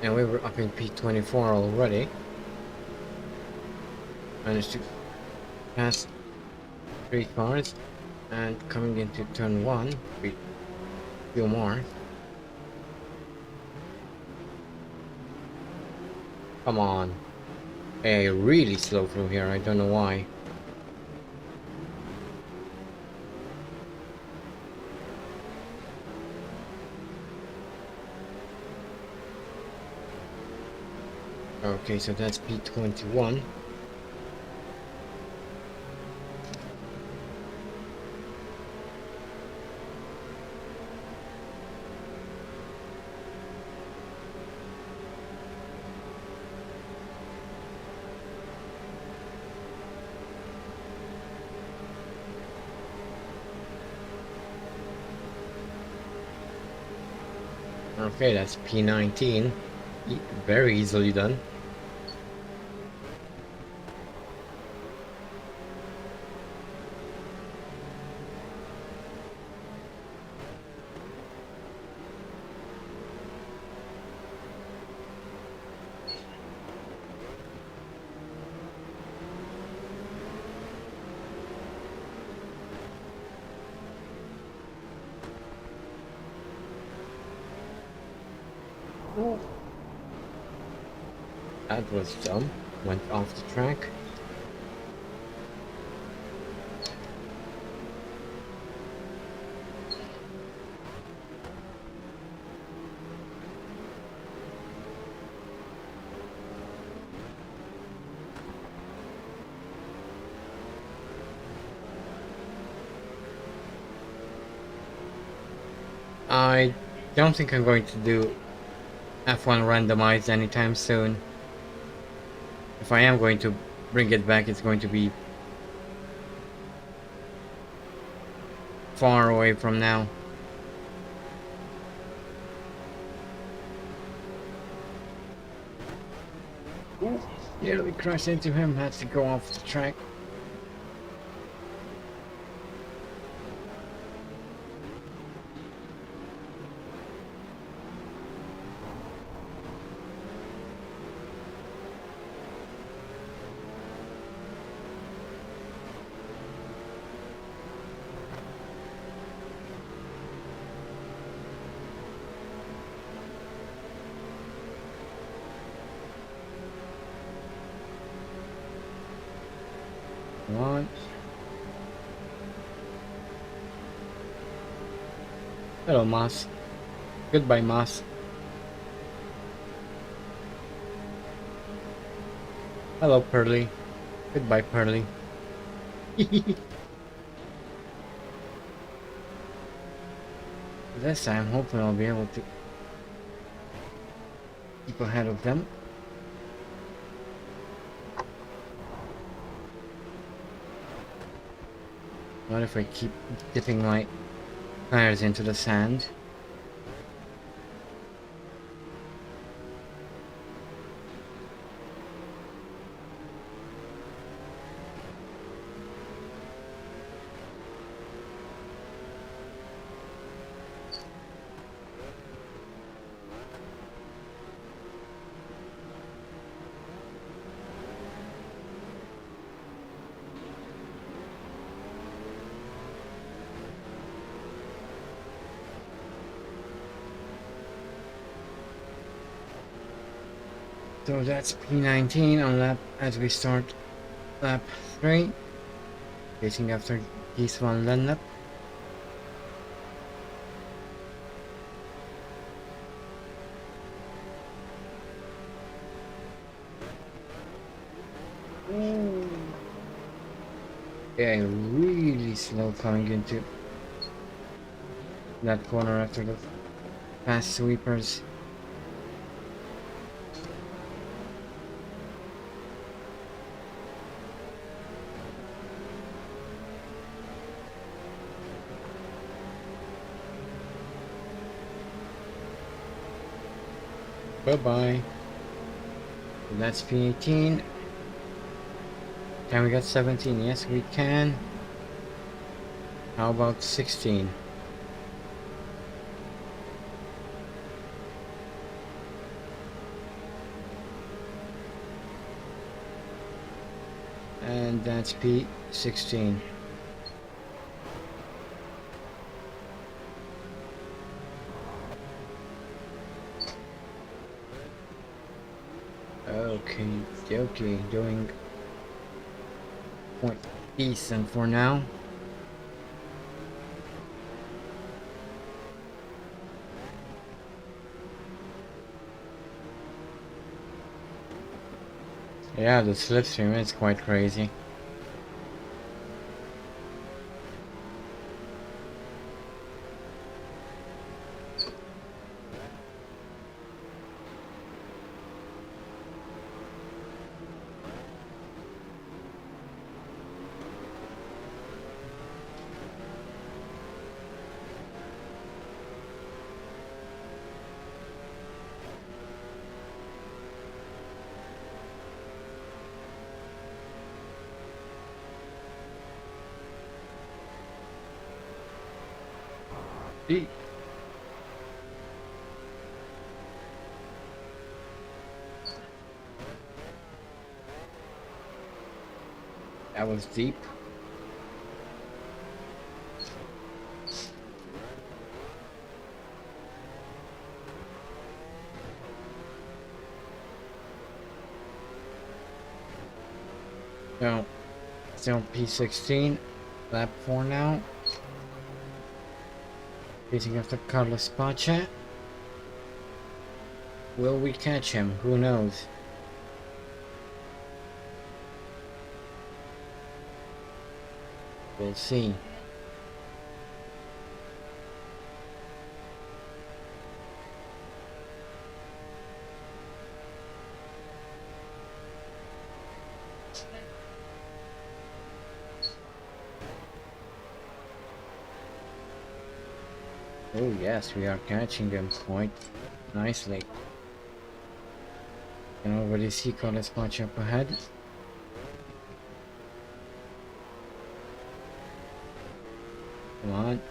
And we were up in P24 already. Managed to pass 3 cars. And coming into turn 1, a few more. Come on. Hey, really slow through here, I don't know why. Okay, so that's P21. Okay, that's P19. Very easily done. That was dumb. Went off the track. I don't think I'm going to do F1 randomized anytime soon. If I am going to bring it back, it's going to be far away from now. Nearly crashed into him, had to go off the track. What? Hello, Moss. Goodbye, Moss. Hello, Pearly. Goodbye, Pearly. This time, hopefully I'll be able to keep ahead of them. What if I keep dipping my tires into the sand? So that's P19 on lap as we start lap 3. Facing after this one lap. Yeah, really slow coming into that corner after the fast sweepers. Bye-bye. That's P18. Can we get 17? Yes, we can. How about 16? And that's P16. Okay, doing quite decent for now. Yeah, the slipstream is quite crazy. Eek. That was deep. So, still P16, lap 4 now. Facing after Carlos Pacha. Will we catch him? Who knows? We'll see. Oh yes, we are catching them quite nicely. Can already see Carlos Pacha up ahead. Come on.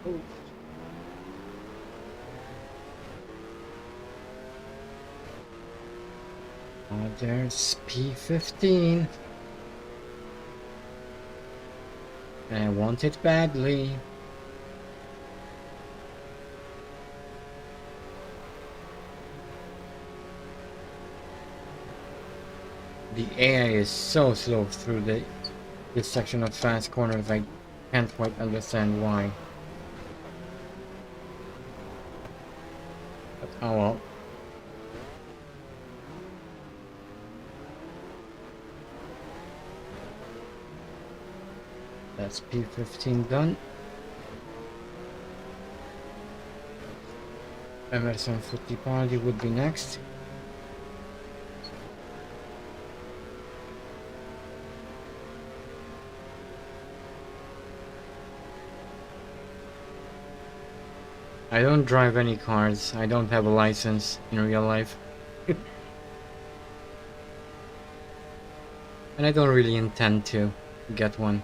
Oh. There's P15. I want it badly. The AI is so slow through this section of fast corners. I can't quite understand why. But oh well. That's P15 done. Emerson Fittipaldi would be next. I don't drive any cars. I don't have a license in real life. And I don't really intend to get one.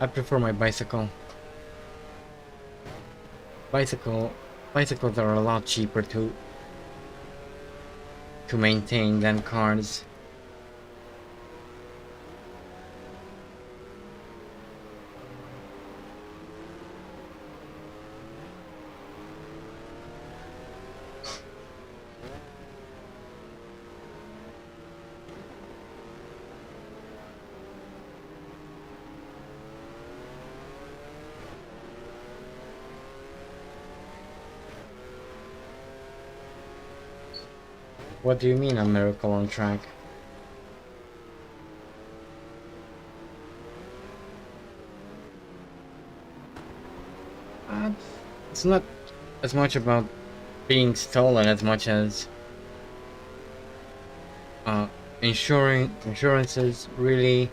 I prefer my bicycle. Bicycles are a lot cheaper to maintain than cars. What do you mean a miracle on track? It's not as much about being stolen as much as insurance is really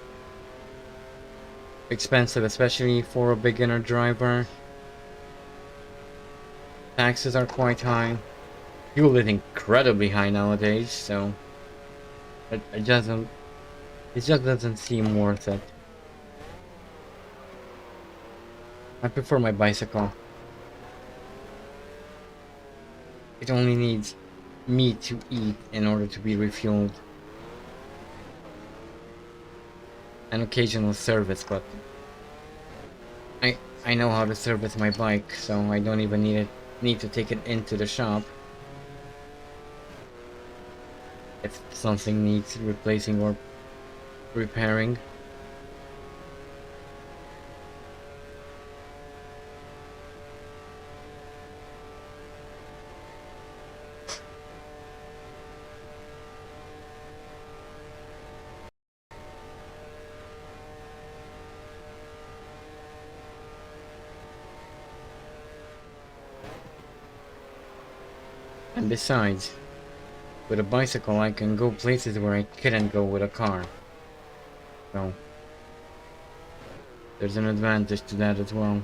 expensive, especially for a beginner driver. Taxes are quite high. Fuel is incredibly high nowadays, so it just doesn't seem worth it. I prefer my bicycle. It only needs meat to eat in order to be refueled. An occasional service, but I know how to service my bike, so I don't even need to take it into the shop. If something needs replacing or repairing. And besides, with a bicycle I can go places where I couldn't go with a car. So there's an advantage to that as well.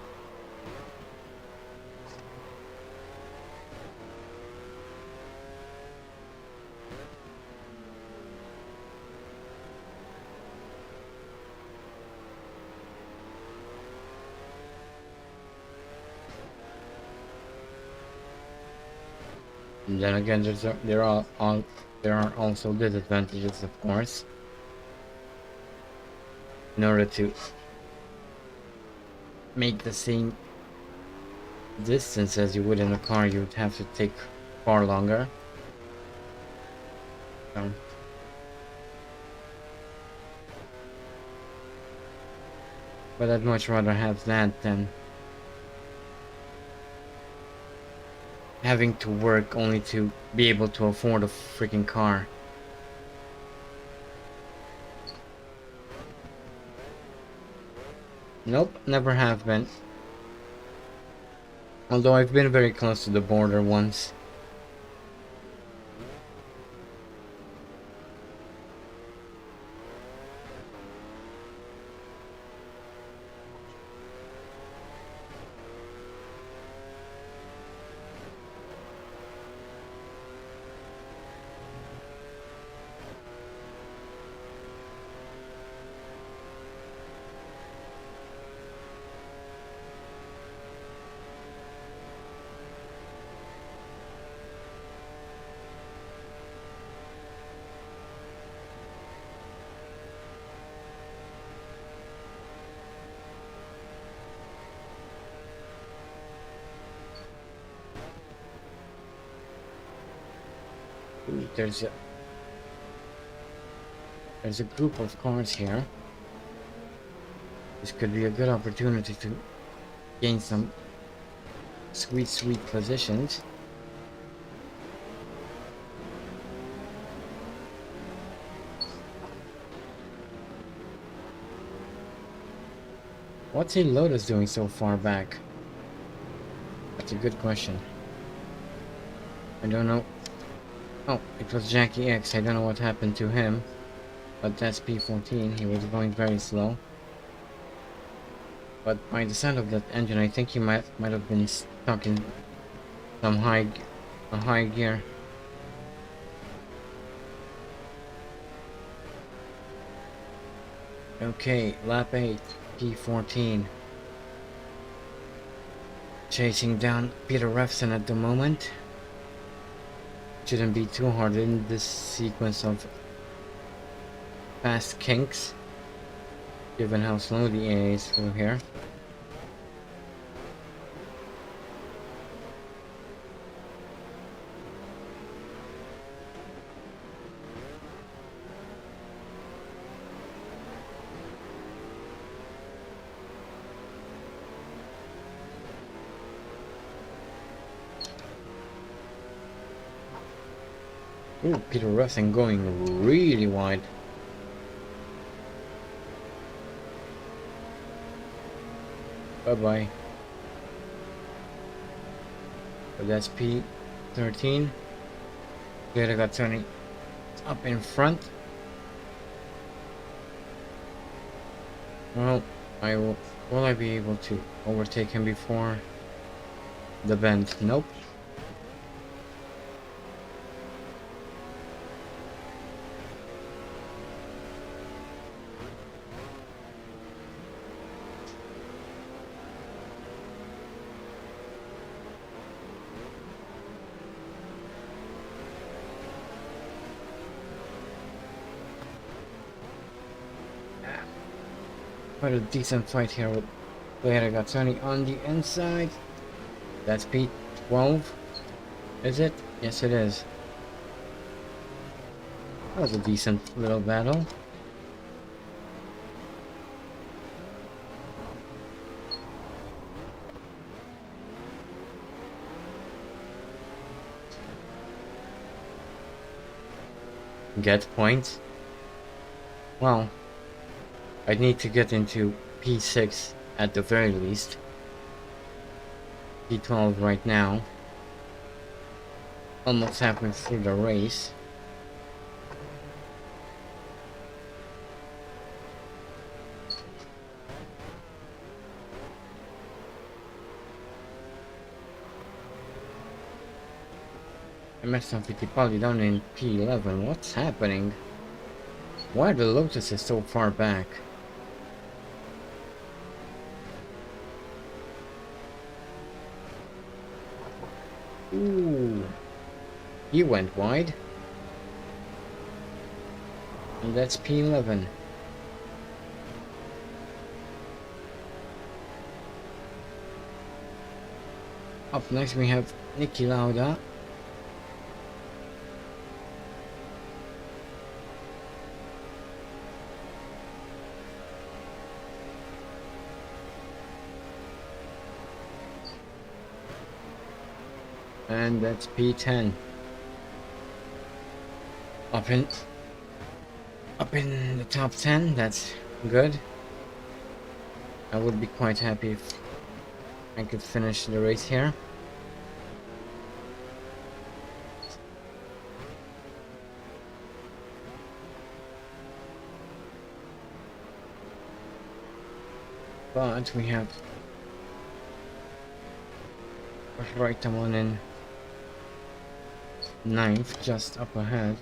And then again, there are also disadvantages, of course. In order to make the same distance as you would in a car, you would have to take far longer. So, but I'd much rather have that than having to work only to be able to afford a freaking car. Nope, never have been. Although I've been very close to the border once. There's a group of cars here. This could be a good opportunity to gain some sweet positions. What's a Lotus doing so far back? That's a good question. I don't know. Oh, it was Jackie X. I don't know what happened to him. But that's P14. He was going very slow. But by the sound of that engine, I think he might have been stuck in some a high gear. Okay, lap 8, P14. Chasing down Peter Refson at the moment. Shouldn't be too hard in this sequence of fast kinks, given how slow the AA is through here. Ooh, Peter Refson going really wide. Bye-bye. But that's P13. Later got Tony up in front. Well, will I be able to overtake him before the bend? Nope. Quite a decent fight here with Later got Tony on the inside. That's P12. Is it? Yes, it is. That was a decent little battle. Get points? Well, I need to get into P6 at the very least. P12 right now. Almost halfway through the race. MS Fittipaldi down in P11. What's happening? Why are the Lotuses so far back? Ooh. He went wide. And that's P11. Up next we have Niki Lauda. And that's P10. Up in the top 10, that's good. I would be quite happy if I could finish the race here. But we have Reutemann in 9th, just up ahead.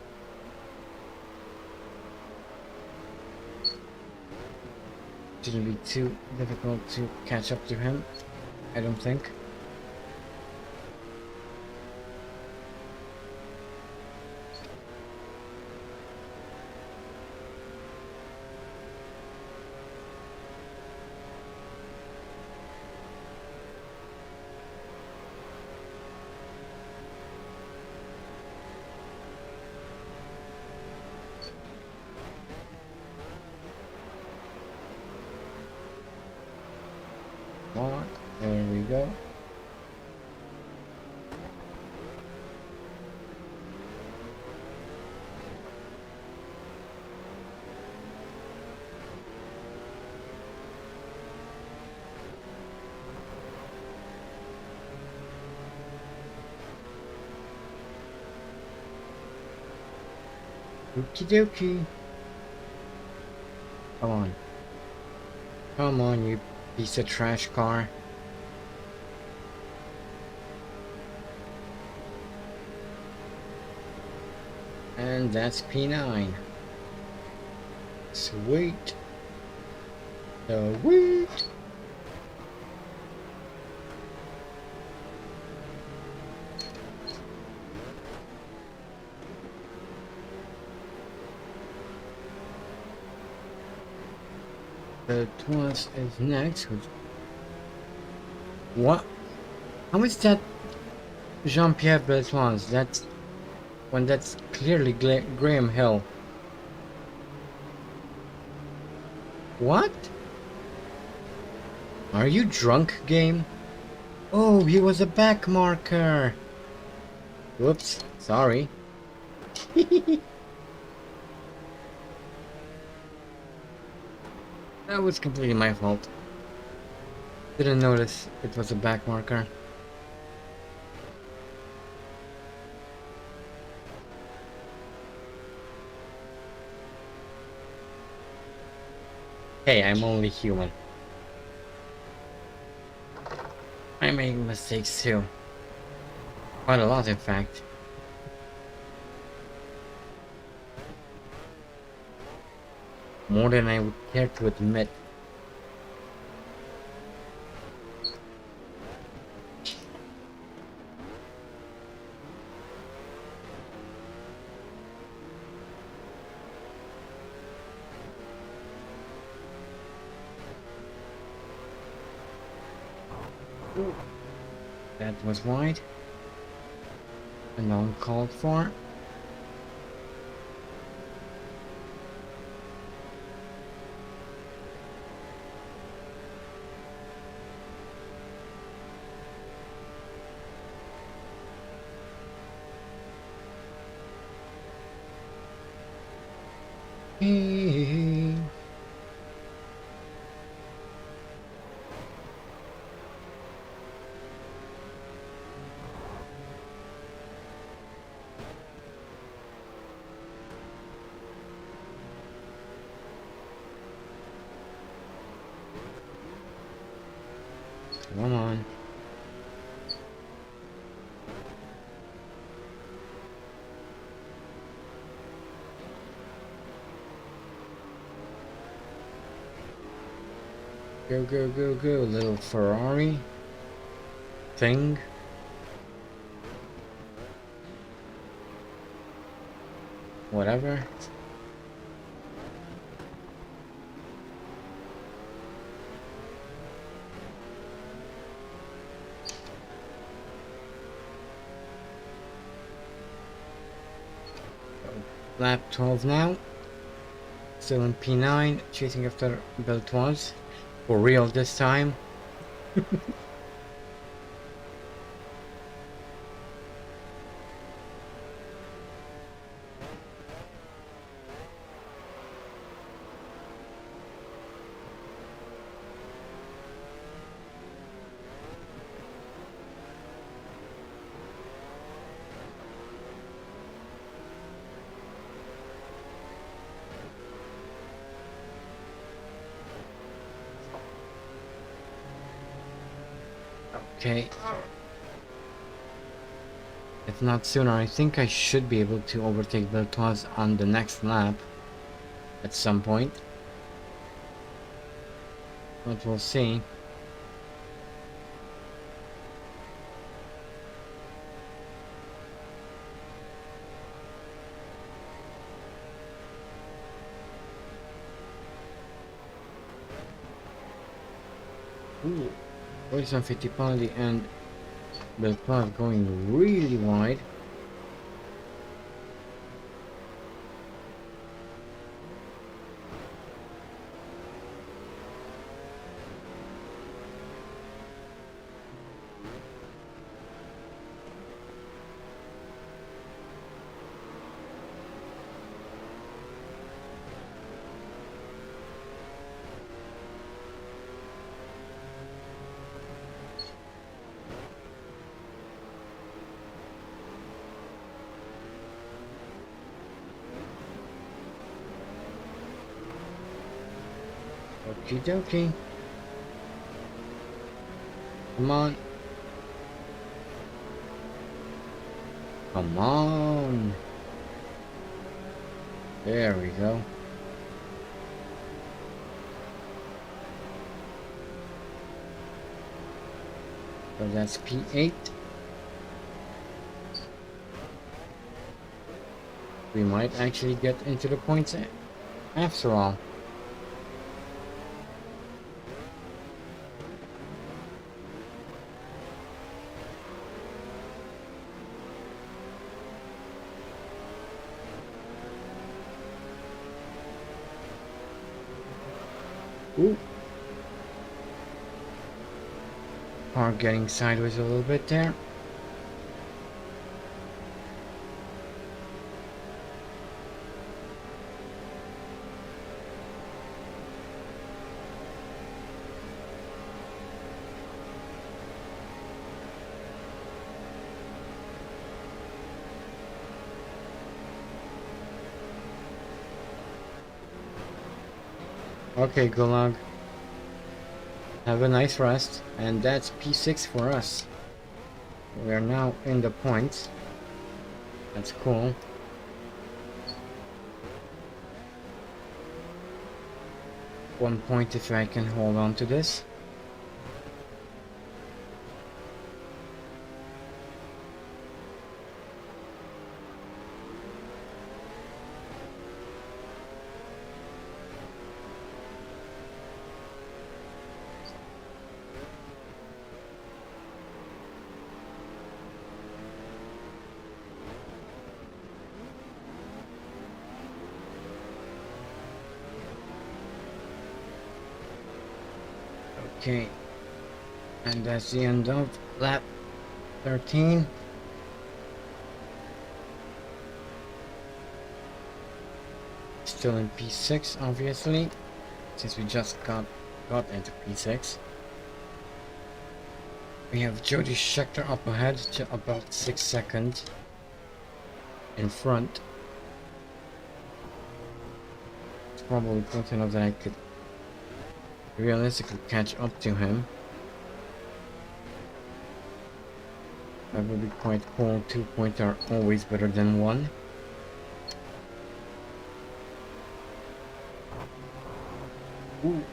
Shouldn't be too difficult to catch up to him, I don't think. There we go. Okie dokie. Come on. Come on, you piece of trash car. And that's P9. Sweet. Sweet. The Tuas is next. What? How is that Jean-Pierre Beltoise? That's when that's clearly Graham Hill. What? Are you drunk, game? Oh, he was a back marker. Whoops, sorry. That was completely my fault. Didn't notice it was a back marker. Hey, I'm only human. I make mistakes too. Quite a lot, in fact. More than I would care to admit. That was wide and uncalled for. Come on. Go, go, go, go, little Ferrari thing. Whatever. Lap 12 now. Still in P9, chasing after Belt was. For real this time. Okay. If not sooner, I think I should be able to overtake Beltoise on the next lap at some point. But we'll see. Ooh. Poison Fittipaldi and Beltoise going really wide. Okie dokie. Come on. Come on. There we go. So that's P8. We might actually get into the points after all. Ooh. Car getting sideways a little bit there. Okay, Gulag. Have a nice rest, and that's P6 for us. We are now in the points. That's cool. One point if I can hold on to this. Okay, and that's the end of lap 13. Still in P6, obviously, since we just got into P6. We have Jody Scheckter up ahead to about 6 seconds in front. It's probably close enough that I could realistically catch up to him. That would be quite cool. 2 points are always better than 1. Ooh.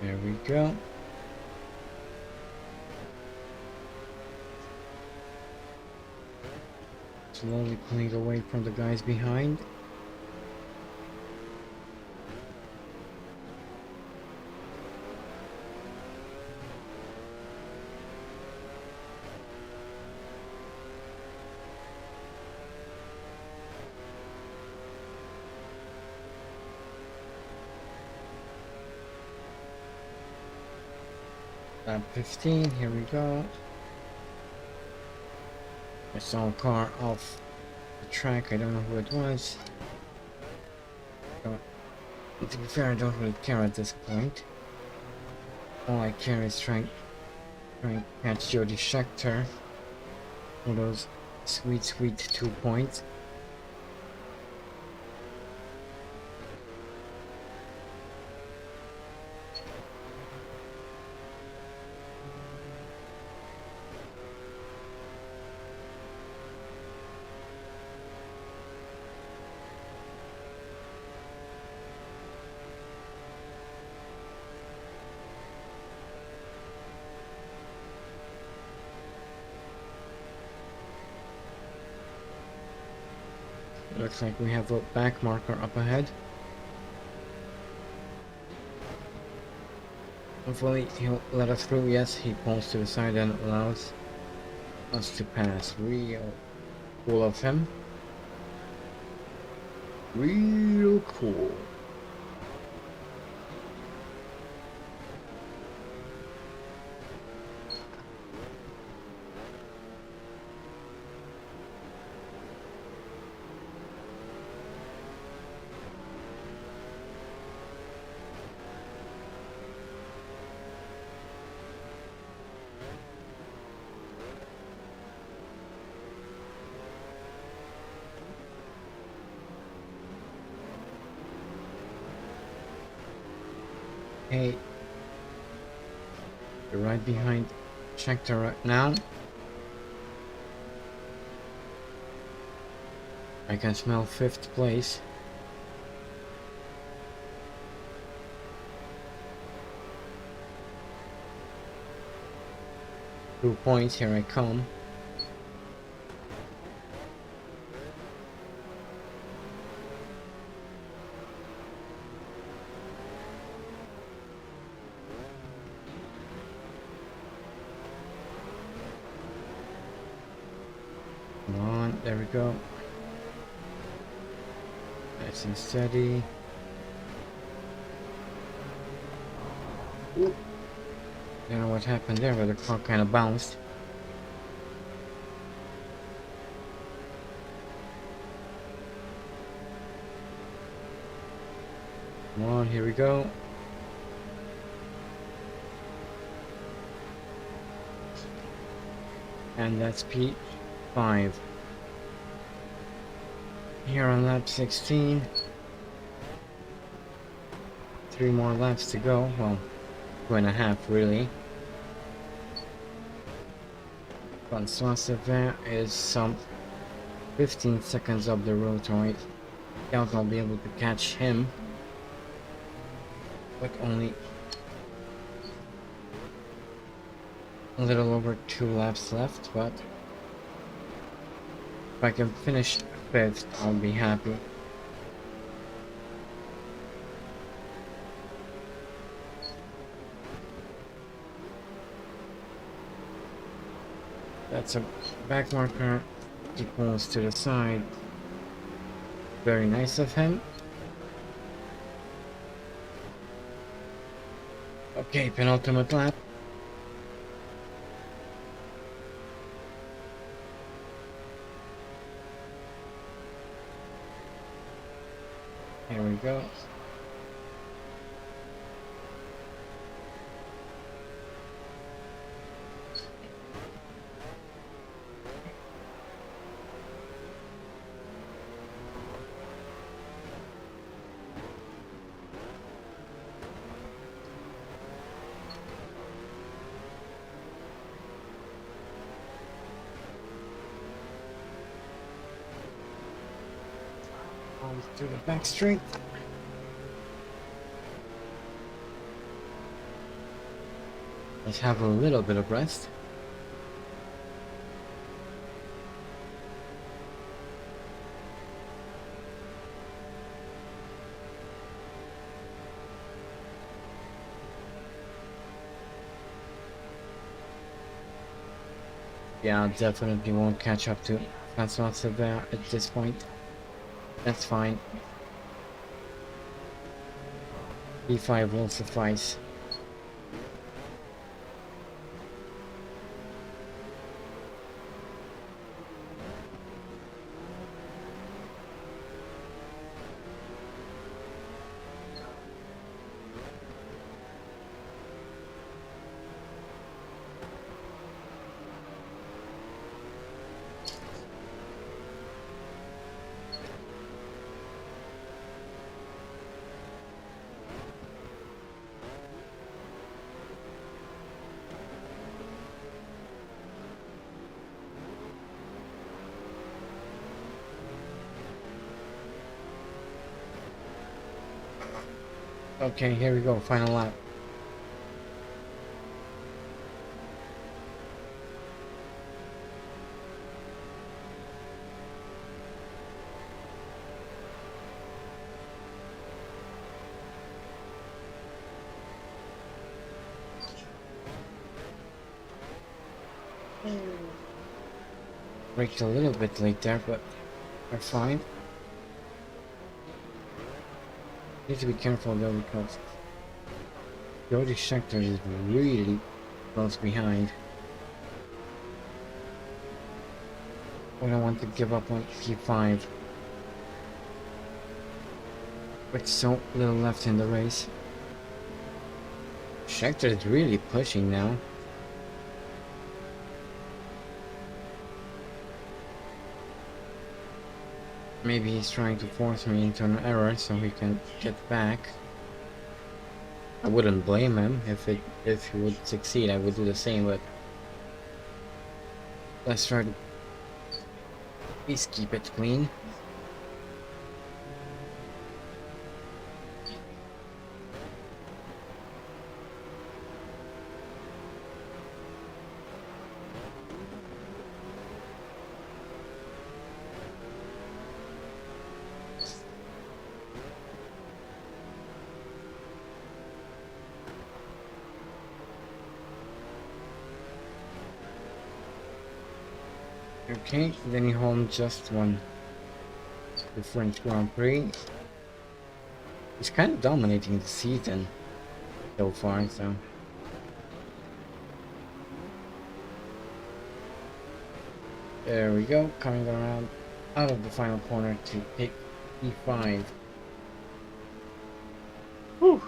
There we go. Slowly pulling away from the guys behind. Lap 15, here we go. I saw a car off the track, I don't know who it was. But to be fair, I don't really care at this point. All I care is trying to catch Jody Scheckter for those sweet 2 points. Looks like we have a back marker up ahead. Hopefully he'll let us through. Yes, he pulls to the side and allows us to pass. Real cool of him. Real cool. Hey, you're right behind Scheckter right now. I can smell 5th place. Two points, here I come. Come on, there we go. Nice and steady. Ooh. Don't know what happened there, but the car kind of bounced. Come on, here we go. And that's P5. Here on lap 16. 3 more laps to go. Well, 2.5 really. Thrustmaster is some 15 seconds up the road, right? Doubt I'll be able to catch him. With only a little over 2 laps left, but if I can finish 5th, I'll be happy. That's a back marker. He pulls to the side. Very nice of him. Okay, penultimate lap. Here we go. To the back straight. Let's have a little bit of rest. Yeah, definitely won't catch up to Thrustmaster there at this point. That's fine. B5 will suffice. Okay, here we go, final lap. Braked a little bit late there, but we're fine. Need to be careful though, because the sector is really close behind. I don't want to give up on P5 with so little left in the race. Schecter is really pushing now. Maybe he's trying to force me into an error so he can get back. I wouldn't blame him if he would succeed. I would do the same, but let's try to at least keep it clean. Okay, Denny Holm just won the French Grand Prix. He's kind of dominating the season so far, so. There we go, coming around out of the final corner to pick E5. Whew.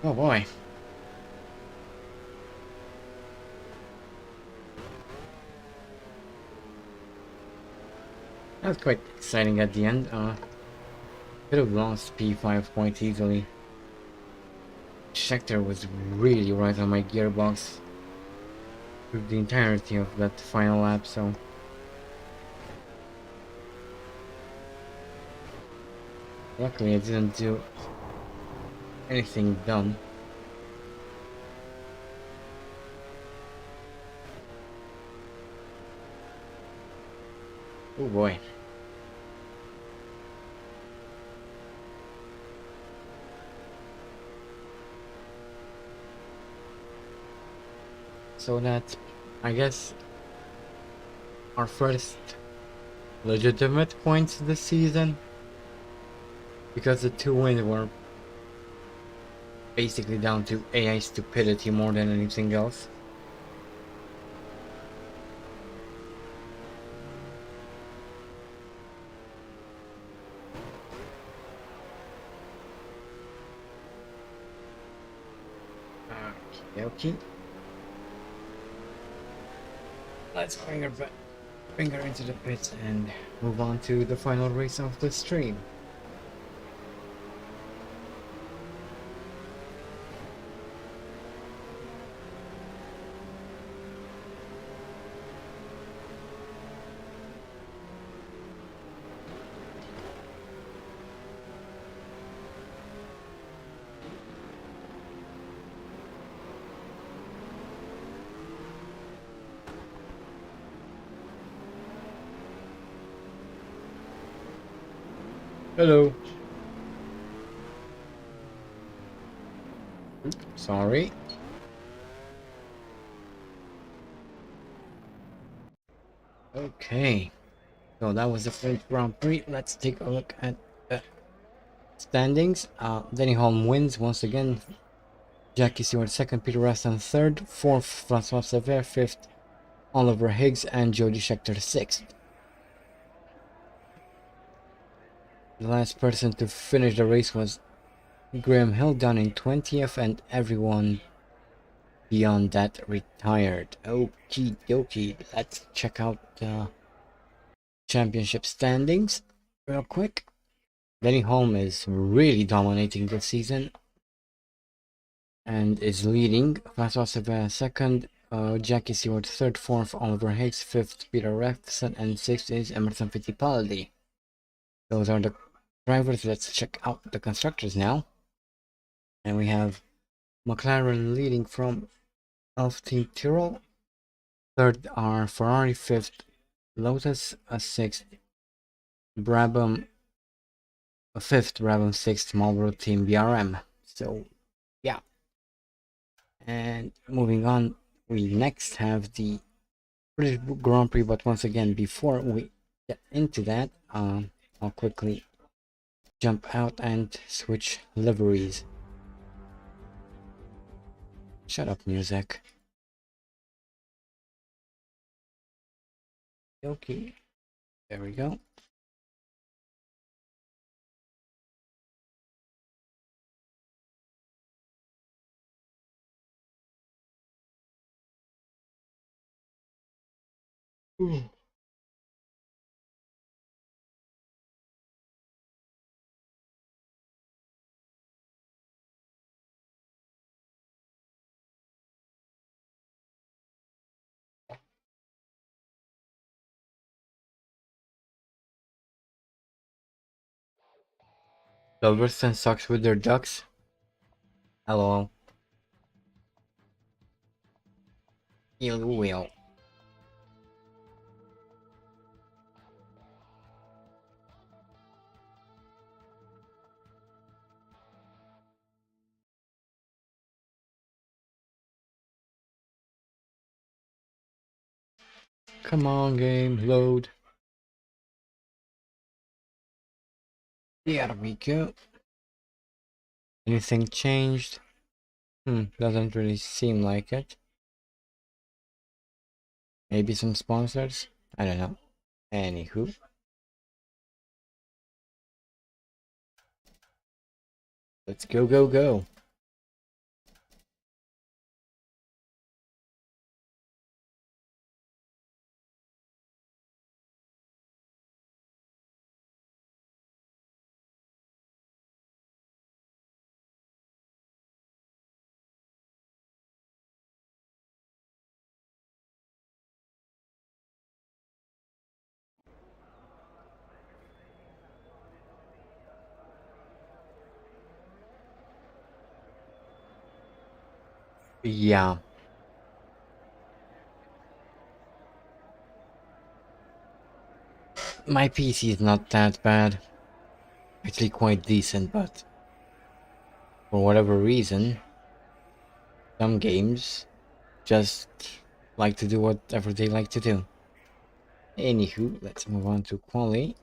Oh boy. That was quite exciting at the end. Could have lost P5 quite easily. Schecter was really right on my gearbox through the entirety of that final lap, so. Luckily I didn't do anything dumb. Oh boy. So that's, I guess, our first legitimate points this season, because the two wins were basically down to AI stupidity more than anything else. Okay. Let's bring her into the pits and move on to the final race of the stream. Hello. Sorry. Okay. So that was the French Grand Prix. Let's take a look at the standings. Denny Holm wins once again. Jackie Stewart second, Peter Raston third, fourth Francois Sever, fifth Oliver Higgs, and Jody Scheckter sixth. The last person to finish the race was Graham Hill down in 20th, and everyone beyond that retired. Okie dokie, let's check out the championship standings real quick. Denny Holm is really dominating this season and is leading. Francois Sever second, Jackie Stewart third, fourth Oliver Higgs, fifth Peter Revson, and sixth is Emerson Fittipaldi. Those are the drivers. Let's check out the constructors now. And we have McLaren leading from Elf Team Tyrrell. Third are Ferrari, fifth Lotus, sixth Brabham, fifth Brabham, sixth Marlboro Team BRM. So yeah. And moving on, we next have the British Grand Prix, but once again, before we get into that, I'll quickly jump out and switch liveries. Shut up, music. Okay, there we go. Ooh. Silverstone sucks with their ducks. Hello. Ill will. Come on, game, load. There we go. Anything changed? Doesn't really seem like it. Maybe some sponsors? I don't know. Anywho. Let's go, go, go. Yeah. My PC is not that bad. Actually quite decent, but for whatever reason, some games just like to do whatever they like to do. Anywho, let's move on to quali.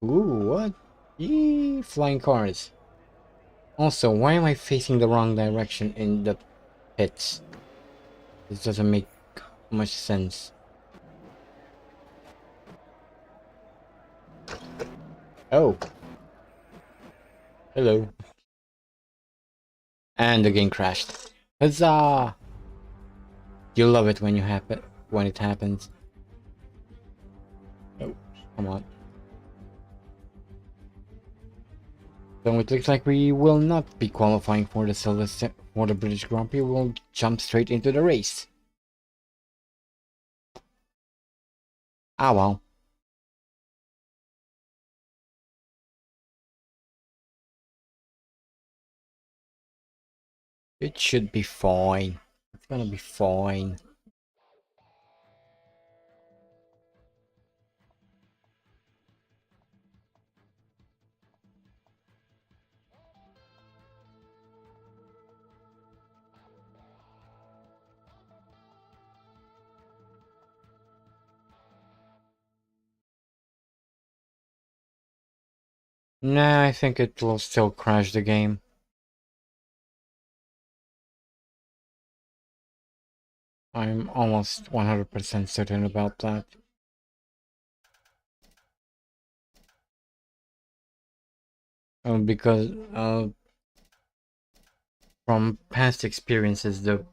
Ooh, what? Yee, flying cars. Also, why am I facing the wrong direction in the pits? This doesn't make much sense. Oh. Hello. And the game crashed. Huzzah! You love it when it happens. Oh, come on. So it looks like we will not be qualifying for the British Grand Prix. We'll jump straight into the race. Ah well. It should be fine. It's gonna be fine. Nah, I think it will still crash the game. I'm almost 100% certain about that. Because from past experiences, the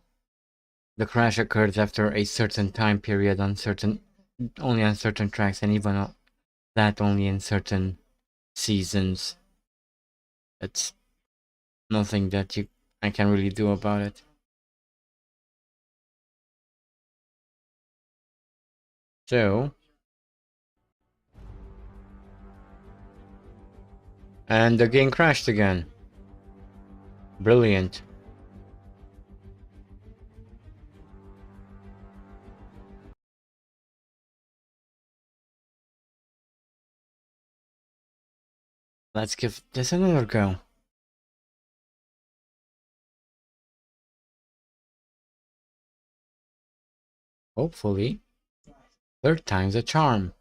crash occurs after a certain time period on only on certain tracks, and even that only in certain seasons. It's nothing that I can really do about it. So, and the game crashed again. Brilliant. Let's give this another go. Hopefully, third time's a charm.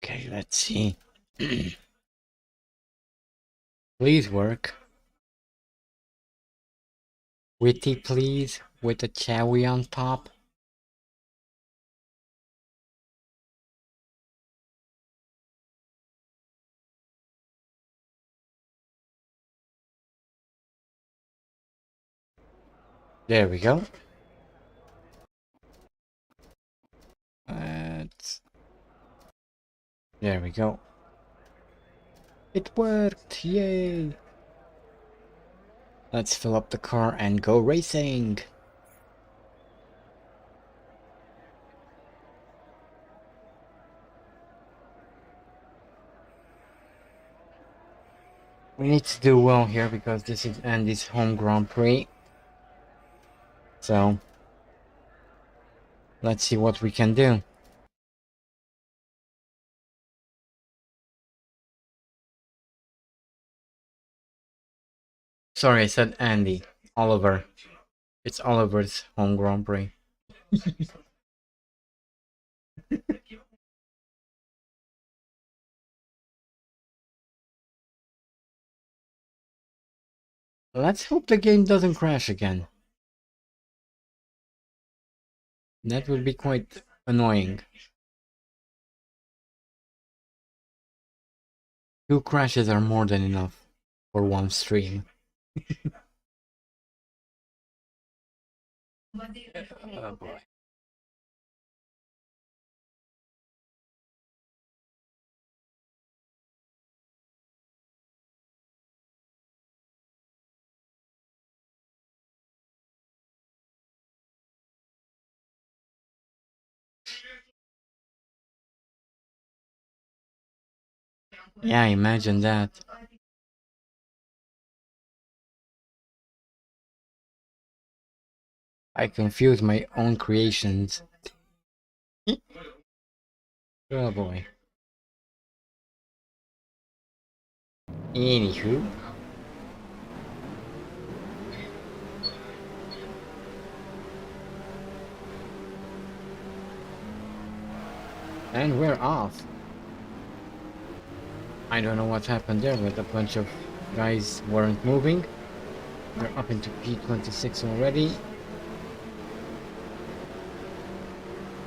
Okay, let's see. Please work. Witty, please, with a cherry on top. There we go. There we go. It worked! Yay! Let's fill up the car and go racing! We need to do well here because this is Andy's home Grand Prix. So, let's see what we can do. Sorry, I said Andy. Oliver. It's Oliver's home Grand Prix. Let's hope the game doesn't crash again. That would be quite annoying. 2 crashes are more than enough for one stream. Oh boy. Yeah, imagine that. I confuse my own creations. Oh boy. Anywho. And we're off. I don't know what happened there, but a bunch of guys weren't moving. We're up into P26 already.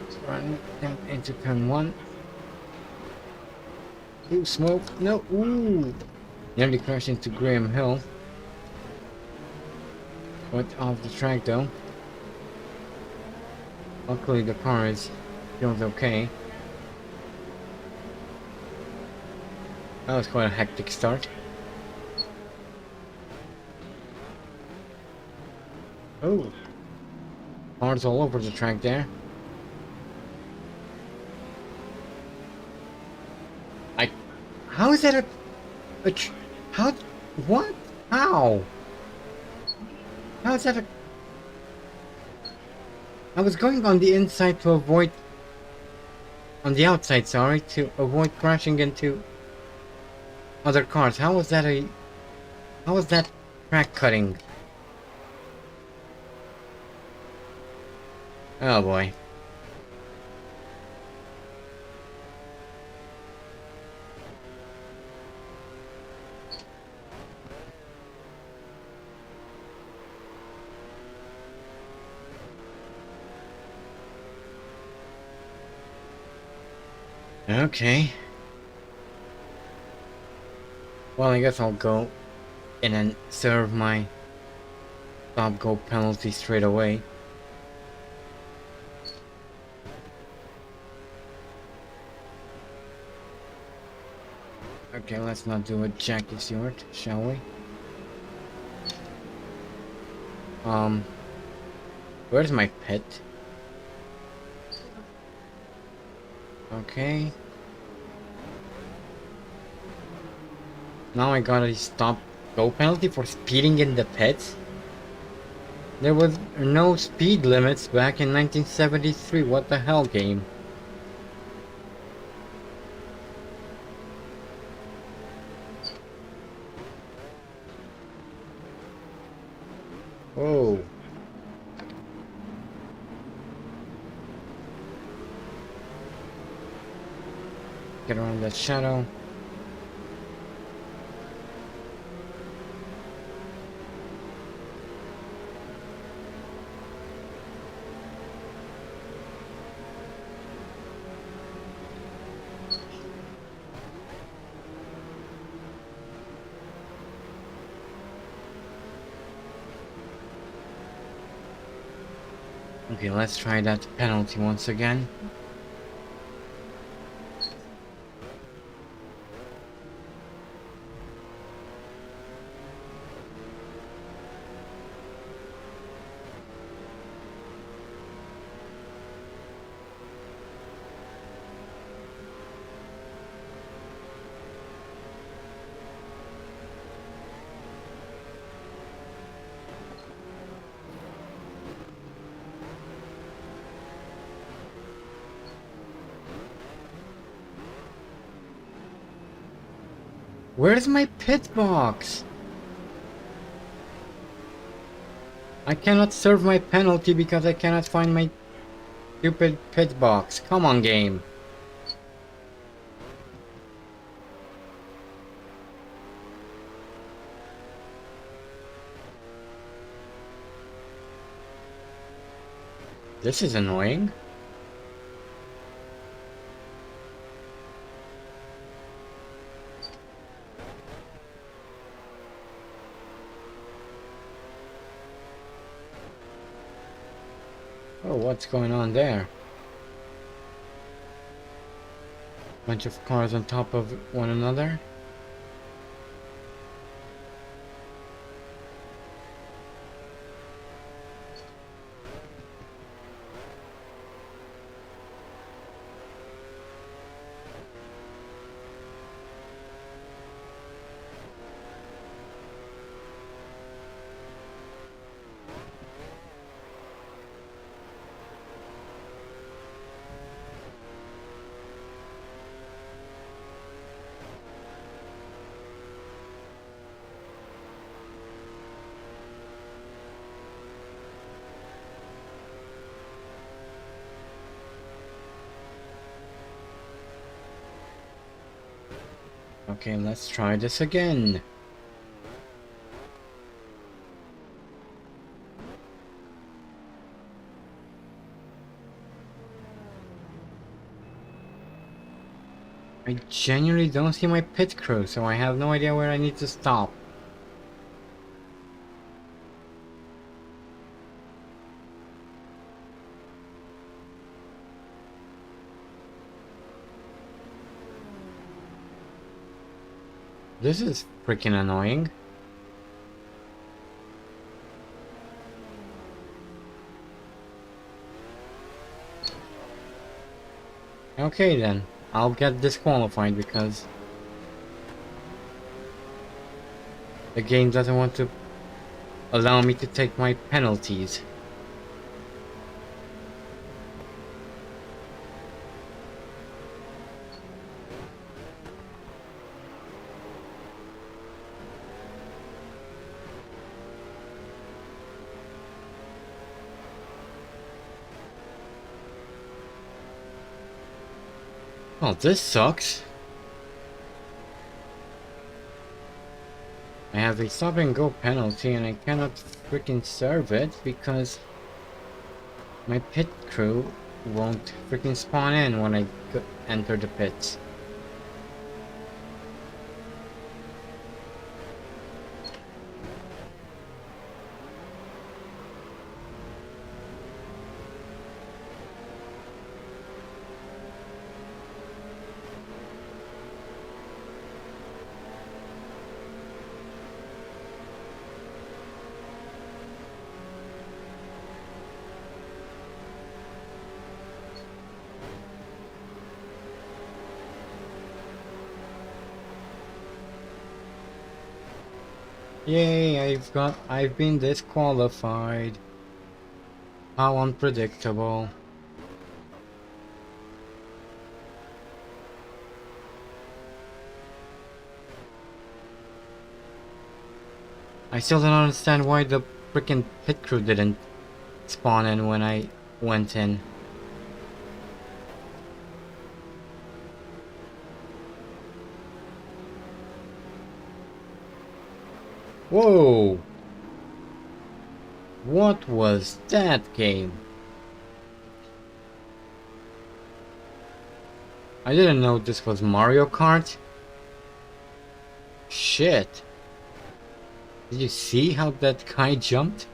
Let's run down into turn 1. Ooh, smoke. No, ooh. Nearly crashed into Graham Hill. Went off the track though. Luckily the car is feels okay. That was quite a hectic start. Oh, cars all over the track there. How is that how? What? How? How is that a... I was going on the inside to avoid... On the outside, sorry, to avoid crashing into other cars. How was that a... How was that track cutting? Oh boy. Okay. Well, I guess I'll go in and serve my stop go penalty straight away. Okay, let's not do a Jackie Stewart, shall we? Where's my pit? Okay. Now I got a stop go penalty for speeding in the pits. There was no speed limits back in 1973. What the hell, game? Whoa. Get around that shadow. Okay, let's try that penalty once again. Where's my pit box? I cannot serve my penalty because I cannot find my stupid pit box. Come on, game. This is annoying. Oh, what's going on there? Bunch of cars on top of one another. Okay, let's try this again. I genuinely don't see my pit crew, so I have no idea where I need to stop. This is freaking annoying. Okay then, I'll get disqualified because The game doesn't want to allow me to take my penalties. Well, this sucks. I have a stop and go penalty and I cannot freaking serve it because my pit crew won't freaking spawn in when I enter the pits. Yay, I've been disqualified. How unpredictable. I still don't understand why the freaking pit crew didn't spawn in when I went in. Whoa! What was that game? I didn't know this was Mario Kart. Shit. Did you see how that guy jumped?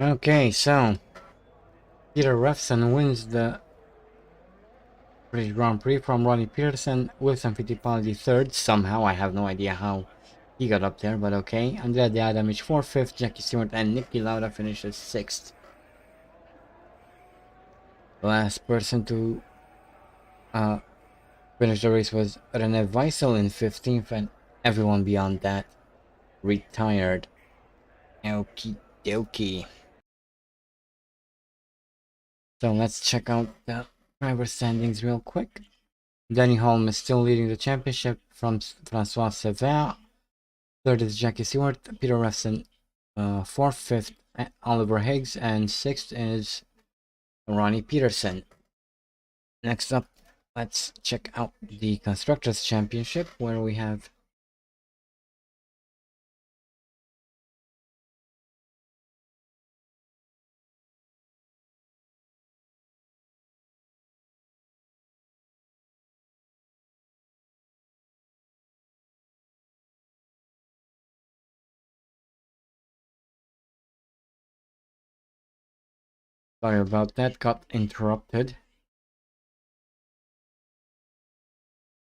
Okay, so Peter Refson wins the British Grand Prix from Ronnie Peterson, Wilson Fittipaldi third. Somehow, I have no idea how he got up there, but okay. Andrea De Adamic 4th, 5th, Jackie Stewart and Nicky Lauda finishes 6th. The last person to finish the race was Rene Weissel in 15th, and everyone beyond that retired. Okie dokie. So let's check out the driver standings real quick. Danny Holm is still leading the championship from Francois Sever. Third is Jackie Stewart, Peter Refson 4th, 5th Oliver Higgs, and 6th is Ronnie Peterson. Next up, let's check out the Constructors Championship, where we have sorry about that, got interrupted.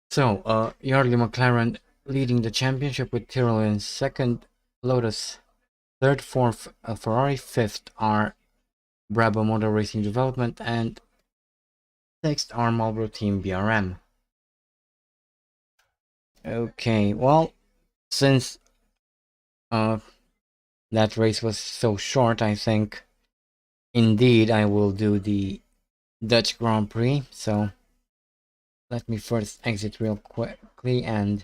So, Yarly McLaren leading the championship with Tyrrell in 2nd, Lotus 3rd, 4th, Ferrari 5th are Brabham Motor Racing Development, and 6th are Marlboro Team BRM. Okay, well, since that race was so short, I think indeed I will do the Dutch Grand Prix. So let me first exit real quickly and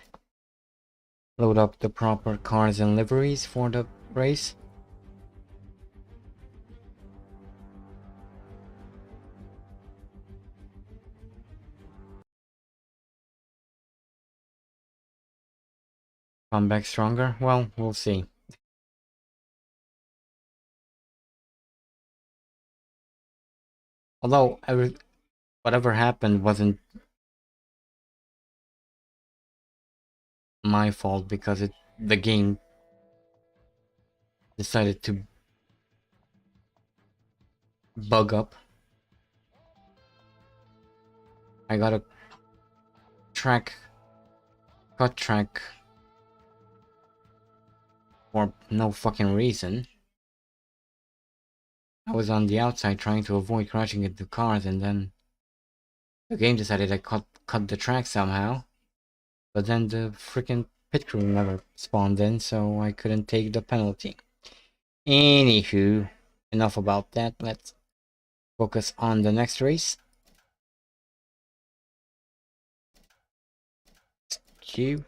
load up the proper cars and liveries for the race. Come back stronger? Well, we'll see. Although whatever happened wasn't my fault because the game decided to bug up. I got a cut track for no fucking reason. I was on the outside trying to avoid crashing into cars, and then the game decided I cut the track somehow. But then the freaking pit crew never spawned in, so I couldn't take the penalty. Anywho, enough about that. Let's focus on the next race. Q.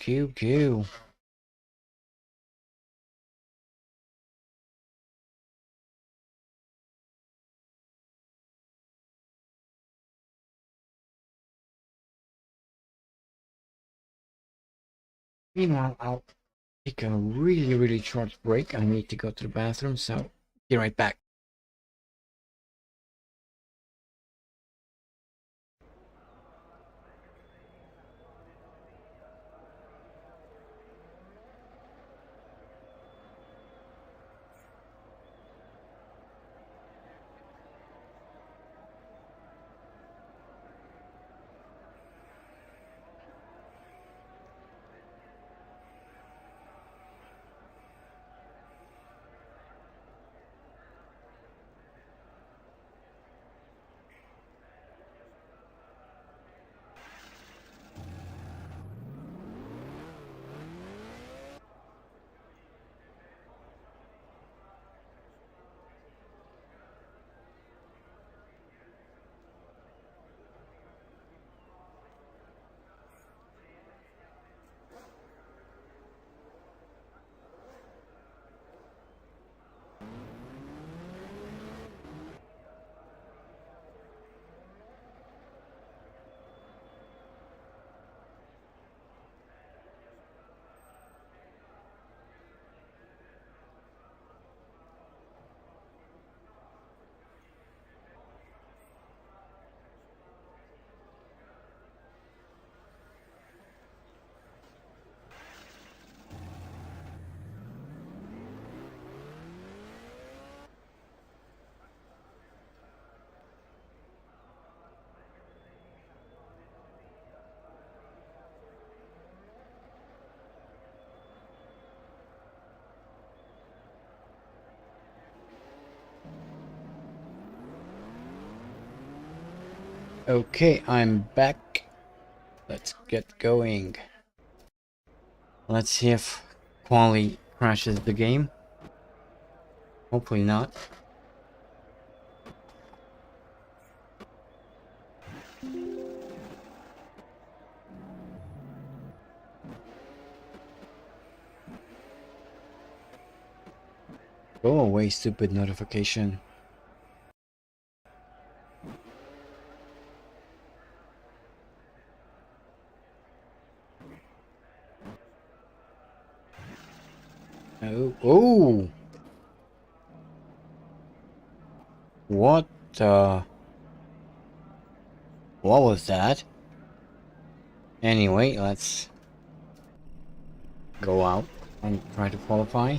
Meanwhile, I'll take a really short break. I need to go to the bathroom, so be right back. Okay, I'm back. Let's get going. Let's see if Quali crashes the game. Hopefully not. Go away, stupid notification. Oh! What what was that? Anyway, let's go out and try to qualify.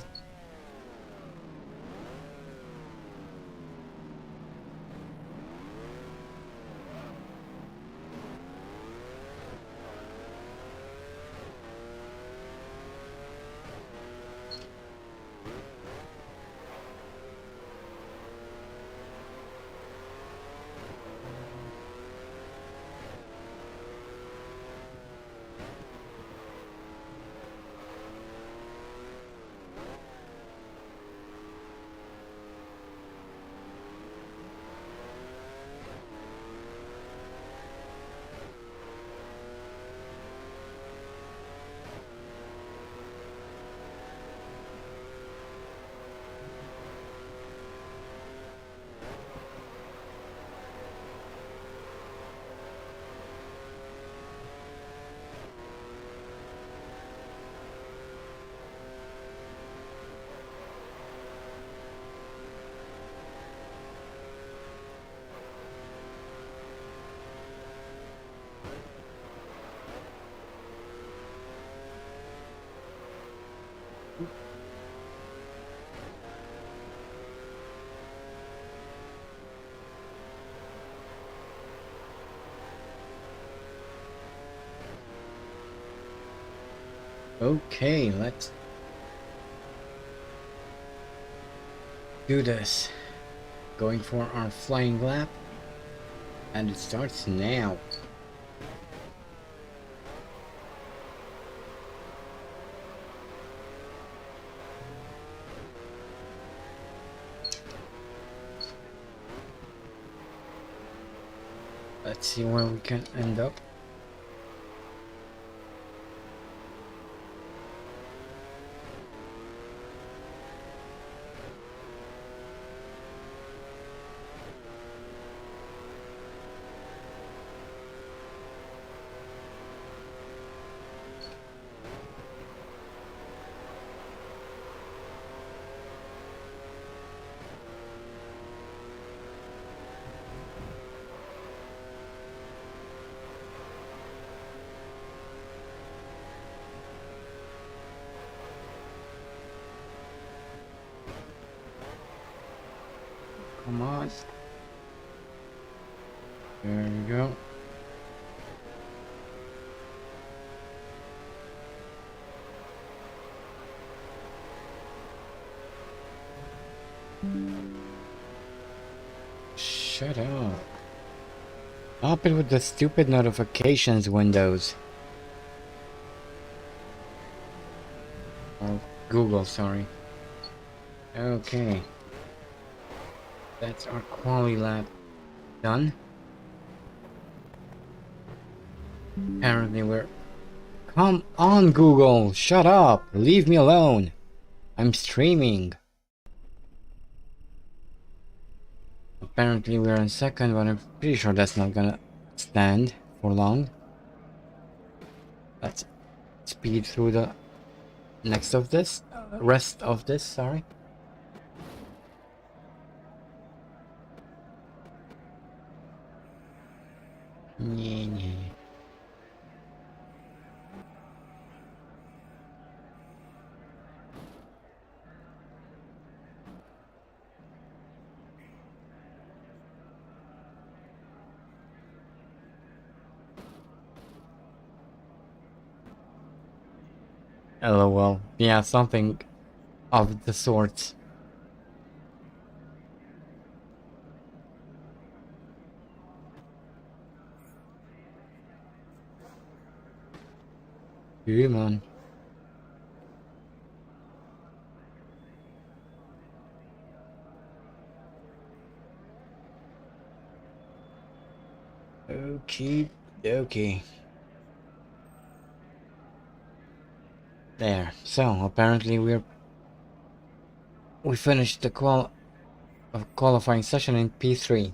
Okay, let's do this. Going for our flying lap, and it starts now. Let's see where we can end up. Come on. There we go. Shut up. Stop it with the stupid notifications windows. Or Google, sorry. Okay. That's our quali lap done. Apparently we're... Come on, Google! Shut up! Leave me alone! I'm streaming. Apparently we're in second, but I'm pretty sure that's not gonna stand for long. Let's speed through the rest of this, sorry. Yeah. LOL. Yeah, something of the sort. Come on. Okay, okay. There. So apparently we finished the qualifying session in P3.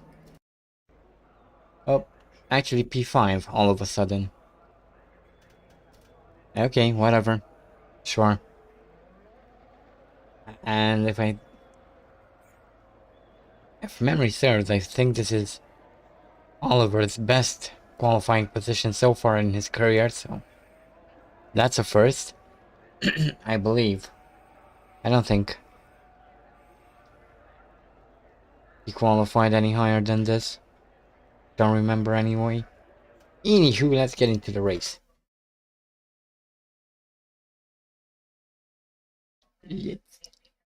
Oh, actually P5 all of a sudden. Okay, whatever. Sure. And if memory serves, I think this is Oliver's best qualifying position so far in his career, so that's a first. I believe. I don't think he qualified any higher than this. Don't remember anyway. Anywho, let's get into the race.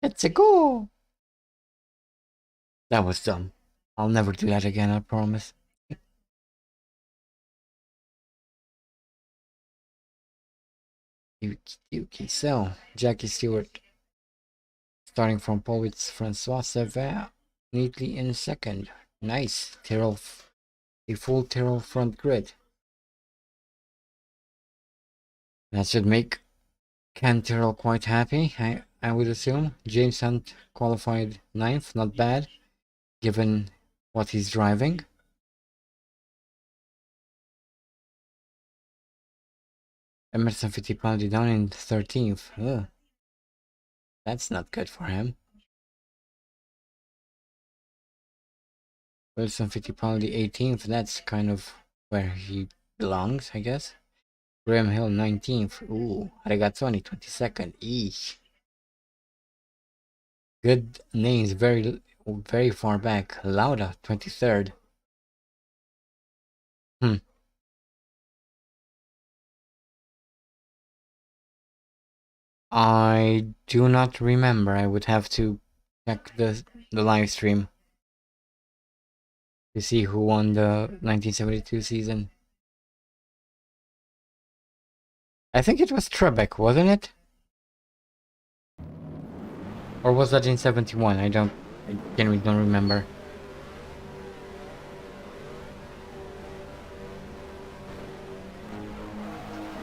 Let's go! That was dumb. I'll never do that again, I promise. Okay, so Jackie Stewart starting from pole with Francois Servet neatly in second. Nice. A full Tyrrell front grid. That should make Ken Tyrrell quite happy, I would assume. James Hunt qualified 9th, not bad, given what he's driving. Emerson Fittipaldi down in 13th. Ugh. That's not good for him. Wilson Fittipaldi 18th, that's kind of where he belongs, I guess. Graham Hill 19th. Ooh, Regazzoni 22nd. Eesh. Good names, very far back. Lauda 23rd. I do not remember. I would have to check the live stream to see who won the 1972 season. I think it was Trebek, wasn't it? Or was that in 71? I genuinely don't remember.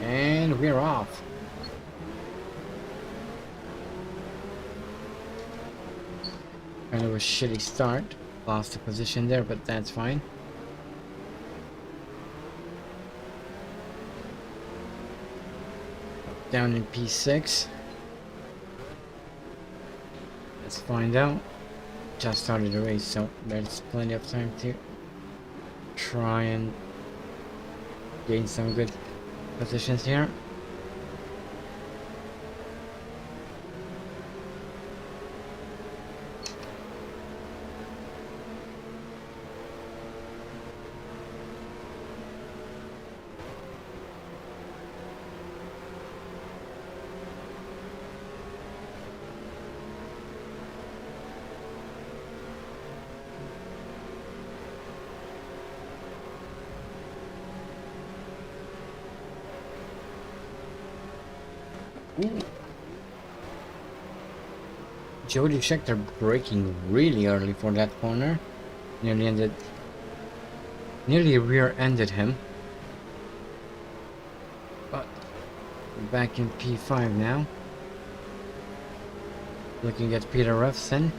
And we're off. Kind of a shitty start. Lost the position there, but that's fine. Down in P6. Let's find out. Just started the race, so there's plenty of time to try and gain some good positions here. Ooh. Joystick are braking really early for that corner. Nearly rear-ended him. But we're back in P5 now. Looking at Peter Refson.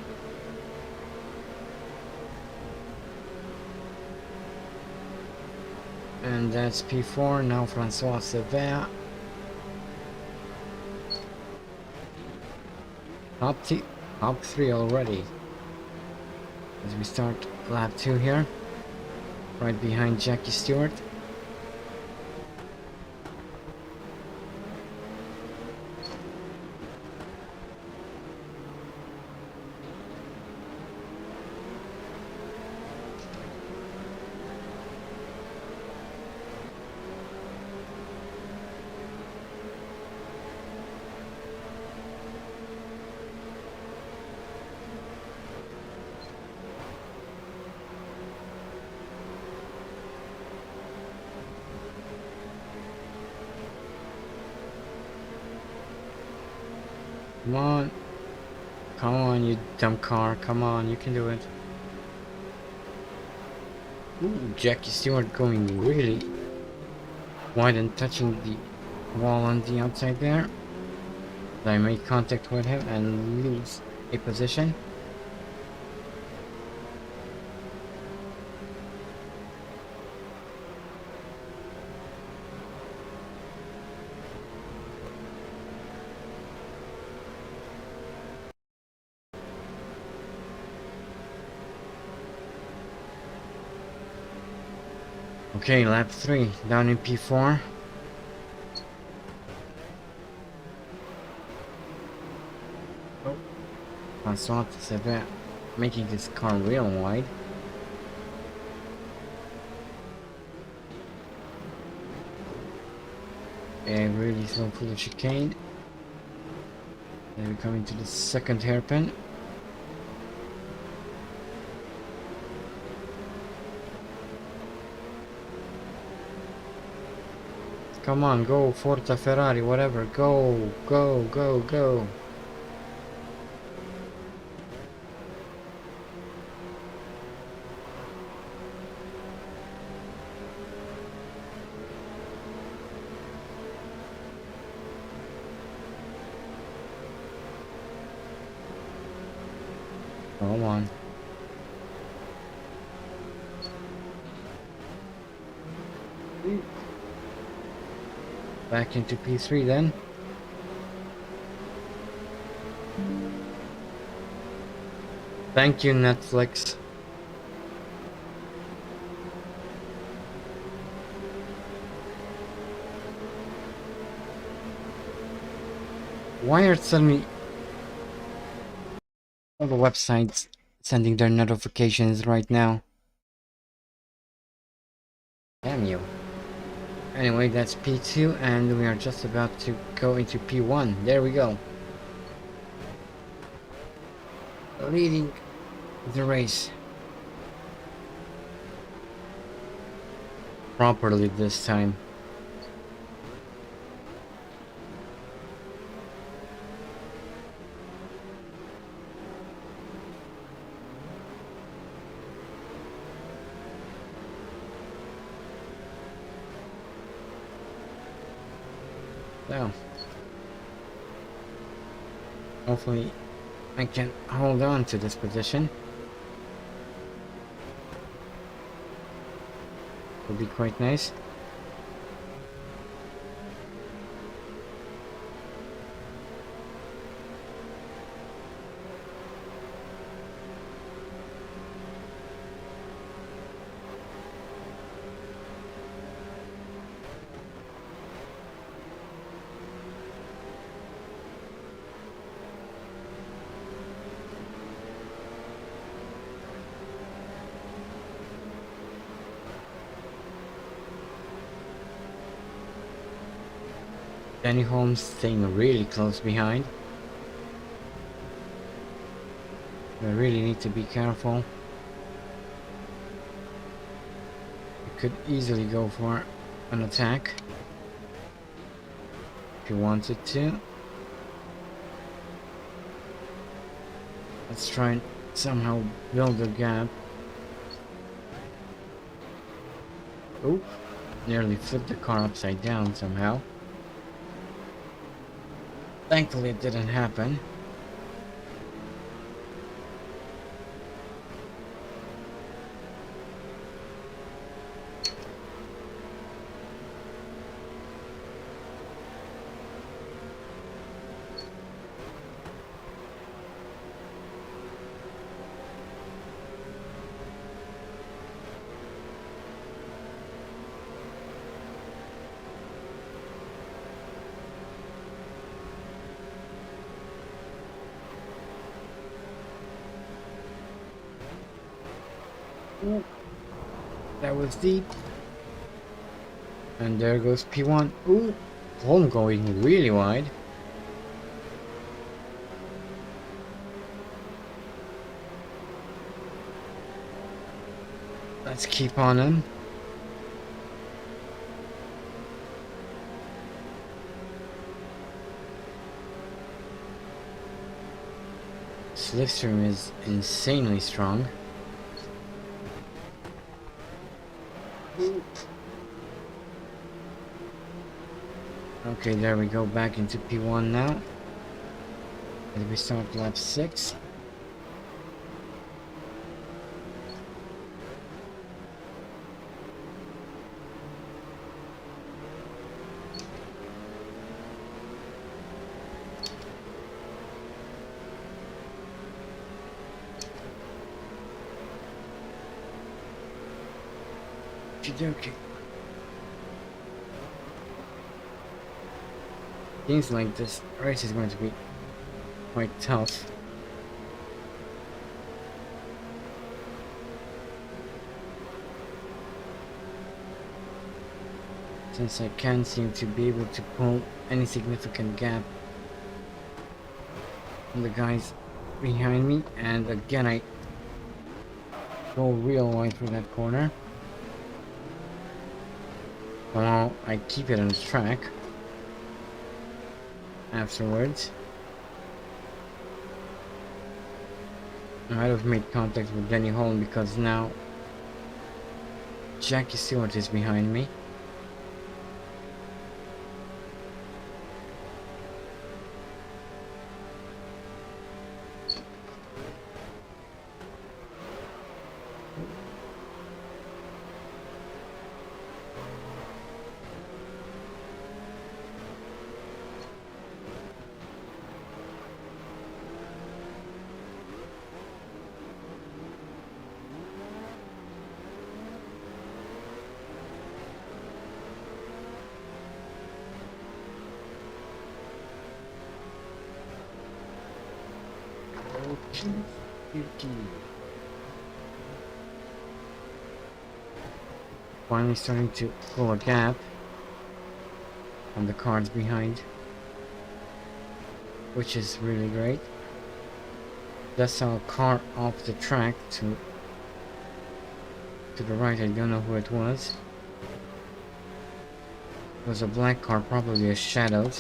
And that's P4, now Francois Sever. Top 3 already. As we start lap 2 here. Right behind Jackie Stewart. Come on. Come on, you dumb car. Come on, you can do it. Ooh, Jackie Stewart going really wide and touching the wall on the outside there. I make contact with him and lose a position. Okay, lap 3, down in P4. Oh, Francois Sever making this car real wide. And really slow full of chicane. Then we come into the second hairpin. Come on, go, Forza Ferrari, whatever, go, go, go, go. Come on. Back into P3 then. Thank you, Netflix. Why are suddenly all the websites sending their notifications right now? Damn you. Anyway, that's P2, and we are just about to go into P1. There we go. Leading the race. Properly this time. So, hopefully I can hold on to this position. Would be quite nice. Danny Holmes staying really close behind. We really need to be careful. You could easily go for an attack if you wanted to. Let's try and somehow build a gap. Oop, nearly flipped the car upside down somehow. Thankfully it didn't happen. Ooh, that was deep. And there goes P1. Ooh, home going really wide. Let's keep on him. Slipstream is insanely strong. Okay, there we go, back into P1 now. As we start lap 6. Okay. Seems like this race is going to be quite tough. Since I can't seem to be able to pull any significant gap from the guys behind me, and again I go real wide through that corner. Somehow I keep it on the track afterwards. I might have made contact with Denny Holm because now Jackie Stewart is behind me. Finally starting to pull a gap. on the cars behind, which is really great. Just saw a car off the track to the right. I don't know who it was. It was a black car, probably a shadow.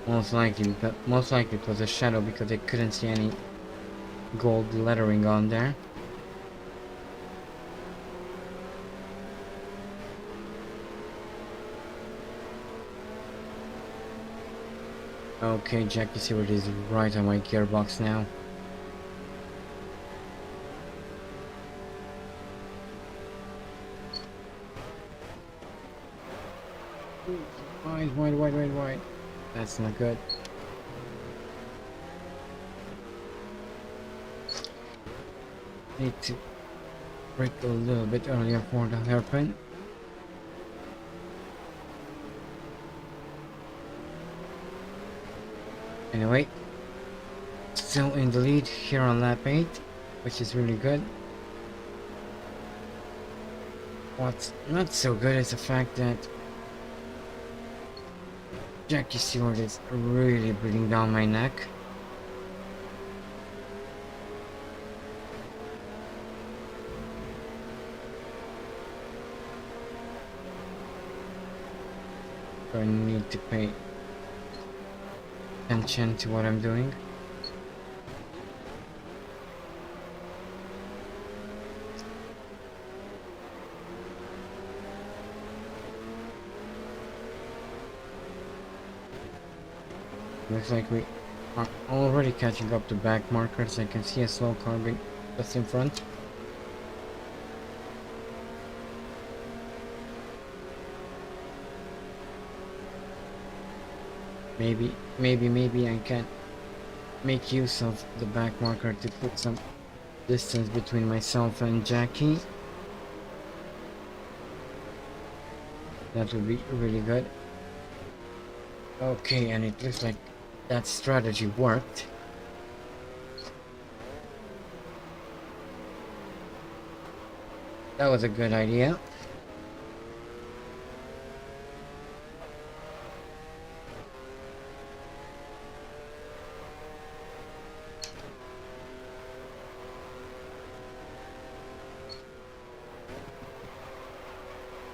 Most likely it was a shadow because I couldn't see any gold lettering on there. Okay, Jackie Stewart is right on my gearbox now. Wide. That's not good. Need to brake a little bit earlier for the hairpin. Anyway, still in the lead here on lap 8, which is really good. What's not so good is the fact that Jackie Stewart is really breathing down my neck. So I need to pay attention to what I'm doing. Looks like we are already catching up to back markers. I can see a slow car just in front. Maybe I can make use of the back marker to put some distance between myself and Jackie. That would be really good. Okay, and it looks like that strategy worked. That was a good idea.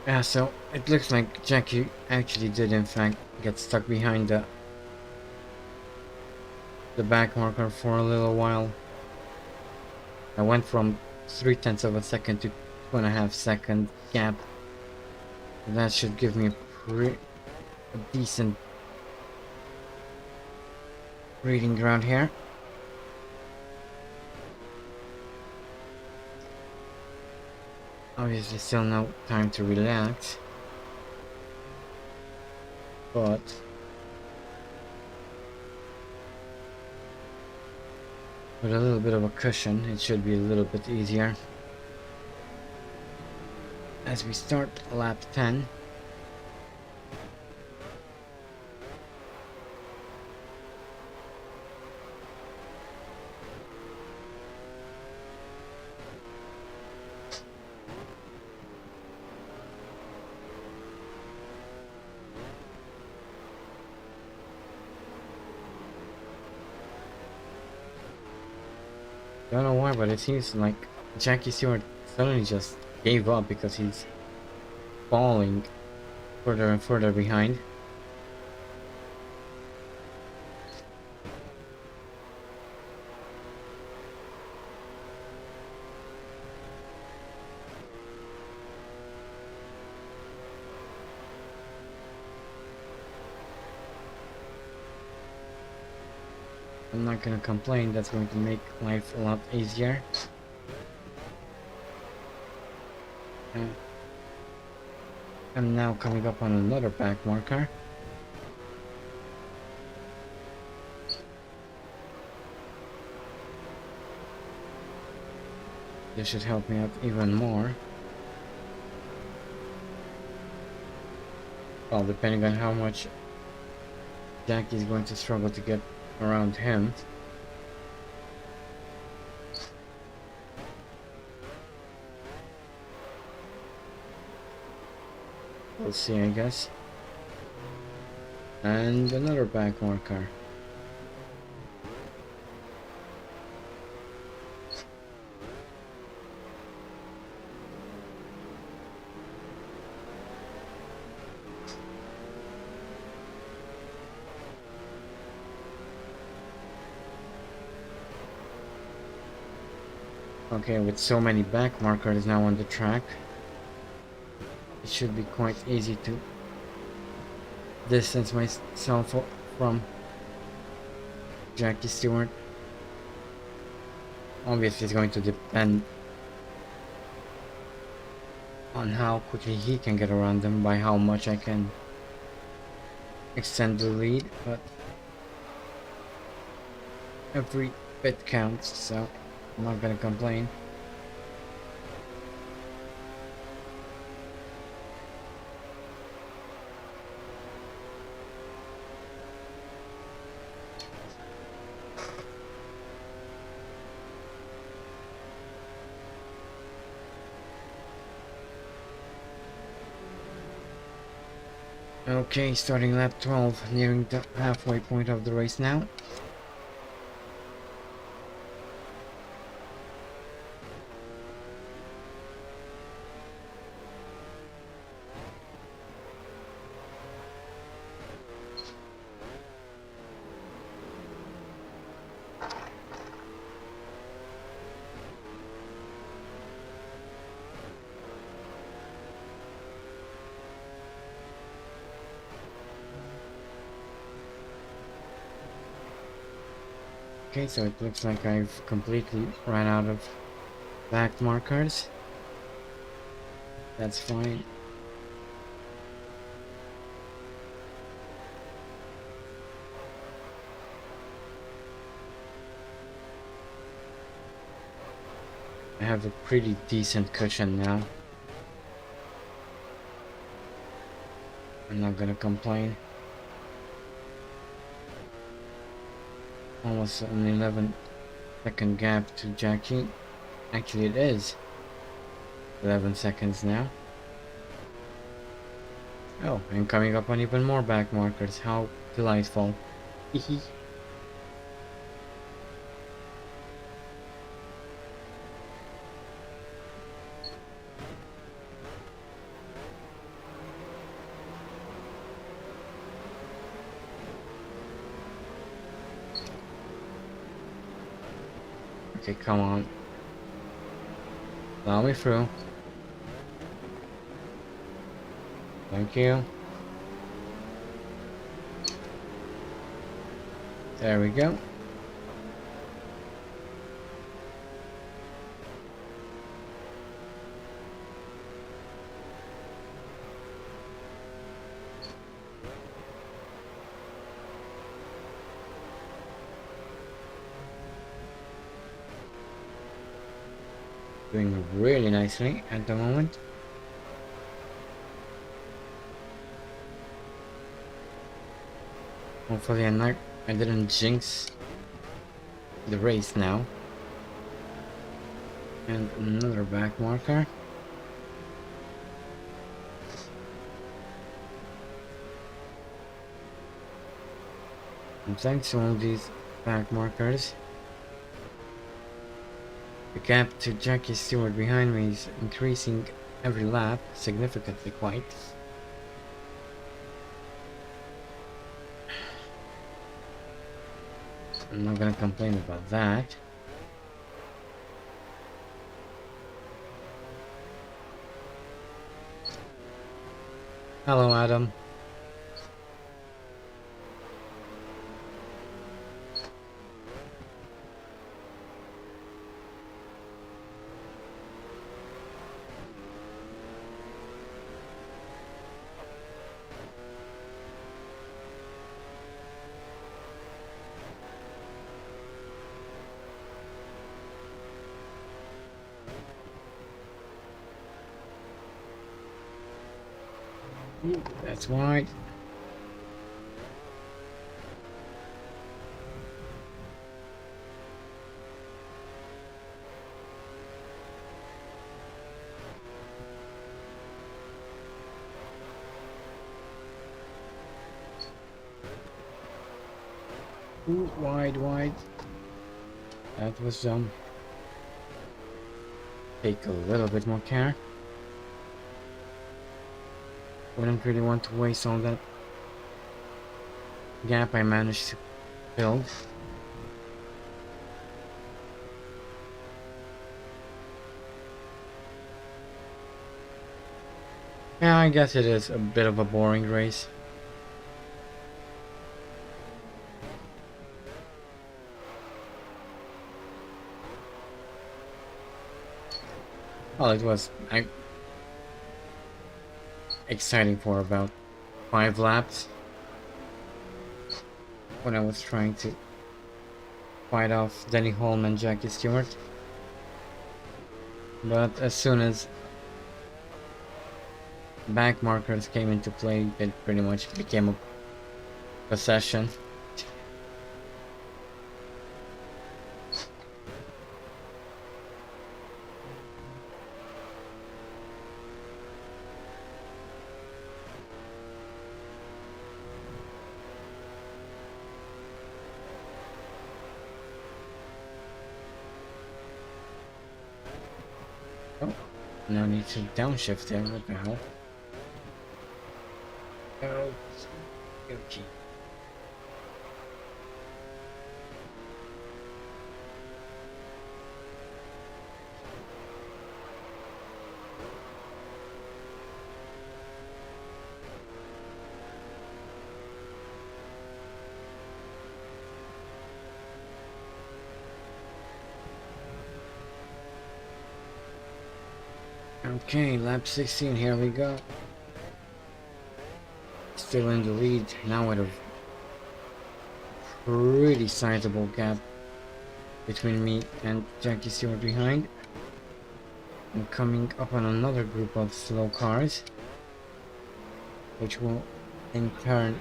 Yeah, so it looks like Jackie actually did in fact get stuck behind the back marker for a little while. I went from 0.3 of a second to 2.5 second gap. That should give me a decent reading ground here. Obviously still no time to relax, but with a little bit of a cushion it should be a little bit easier. As we start lap 10. Don't know why, but it seems like Jackie Stewart suddenly just gave up because he's falling further and further behind. I'm not gonna complain, that's going to make life a lot easier. I'm now coming up on another back marker. This should help me out even more. Well, depending on how much Jackie's going to struggle to get around him. We'll see, I guess. And another back marker. Okay, with so many back markers now on the track, it should be quite easy to distance myself from Jackie Stewart. Obviously, it's going to depend on how quickly he can get around them, by how much I can extend the lead, but every bit counts, so I'm not gonna complain. Okay, starting lap 12, nearing the halfway point of the race now. Okay, so it looks like I've completely ran out of back markers. That's fine. I have a pretty decent cushion now. I'm not gonna complain. Almost an 11-second gap to Jackie. Actually, it is 11 seconds now. Oh, and coming up on even more back markers. How delightful. Hehe. Okay, come on. Allow me through. Thank you. There we go. Doing really nicely at the moment. Hopefully I didn't jinx the race now. And another back marker. And thanks to all these back markers, the gap to Jackie Stewart behind me is increasing every lap, significantly quite. I'm not gonna complain about that. Hello, Adam. That's why. Ooh, wide. That was dumb. Take a little bit more care. Wouldn't really want to waste all that gap I managed to build. Yeah, I guess it is a bit of a boring race. Well, it was exciting for about 5 laps when I was trying to fight off Denny Holm and Jackie Stewart. But as soon as back markers came into play, it pretty much became a possession. Oh, no need to downshift there, what the hell? Oh, okay. Okay, lap 16, here we go. Still in the lead, now with a pretty sizable gap between me and Jackie Stewart behind. I'm coming up on another group of slow cars, which will in turn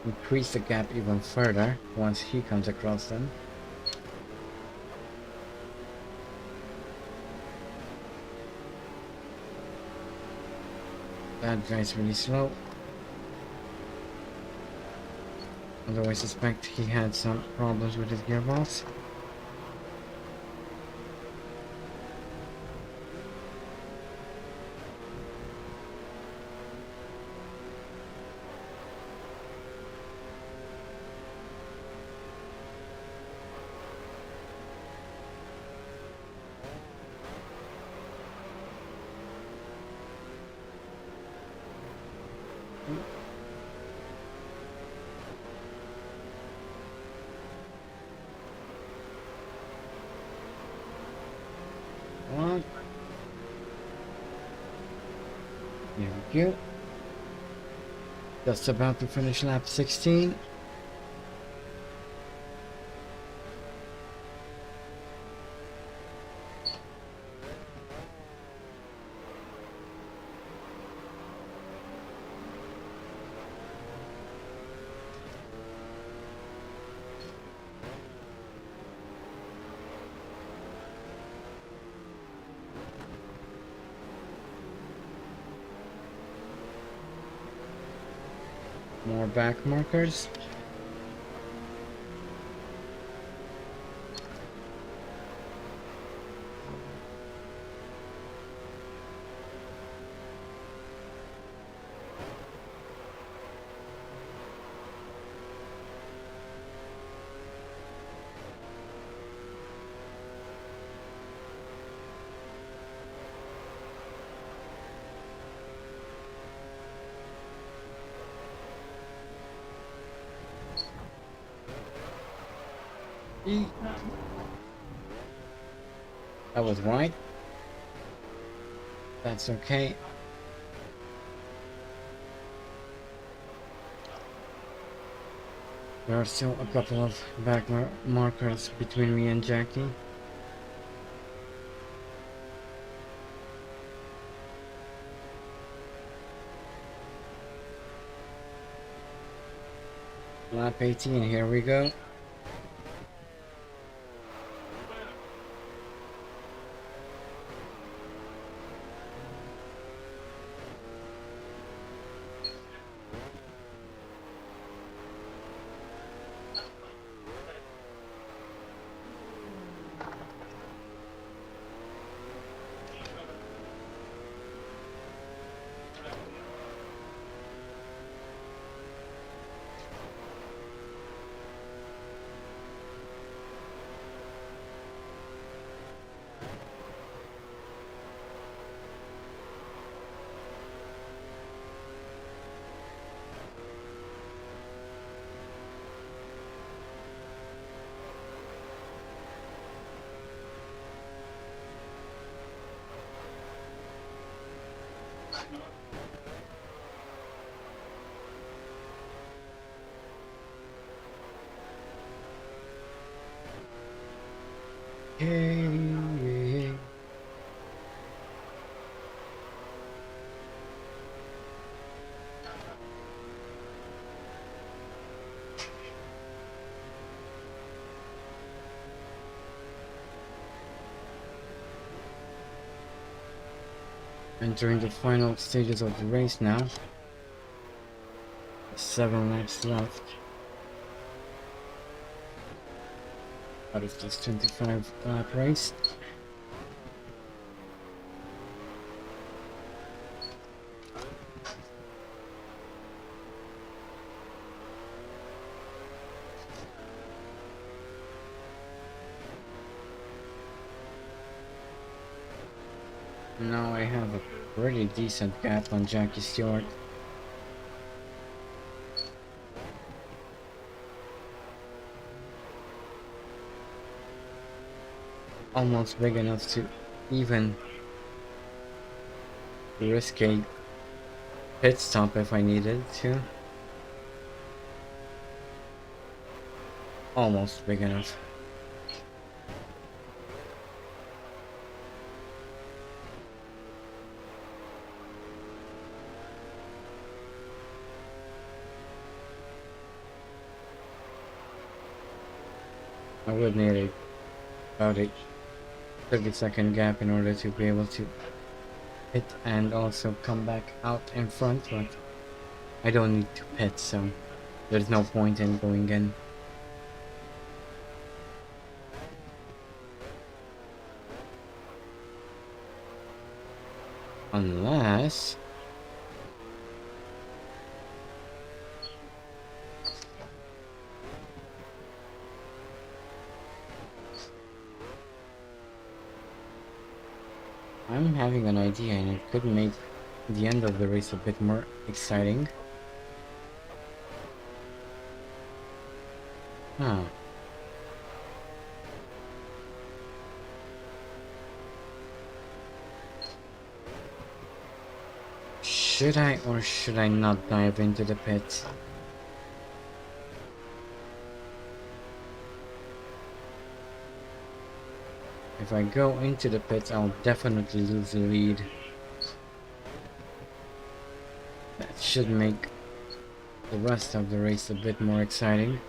increase the gap even further once he comes across them. That guy's really slow. Although I suspect he had some problems with his gearbox. What? There we go. Just about to finish lap 16. More back markers. That was wide. That's okay. There are still a couple of back markers between me and Jackie. Lap 18, here we go. Hey. Entering the final stages of the race now. 7 laps left. Out of this 25 lap race. Now I have a pretty decent gap on Jackie Stewart. Almost big enough to even risk a pit stop if I needed to. Almost big enough. I would need about a 30-second gap in order to be able to pit and also come back out in front, but I don't need to pit, so there's no point in going in. Unless I'm having an idea, and it could make the end of the race a bit more exciting. Huh. Should I or should I not dive into the pit? If I go into the pits, I'll definitely lose the lead. That should make the rest of the race a bit more exciting.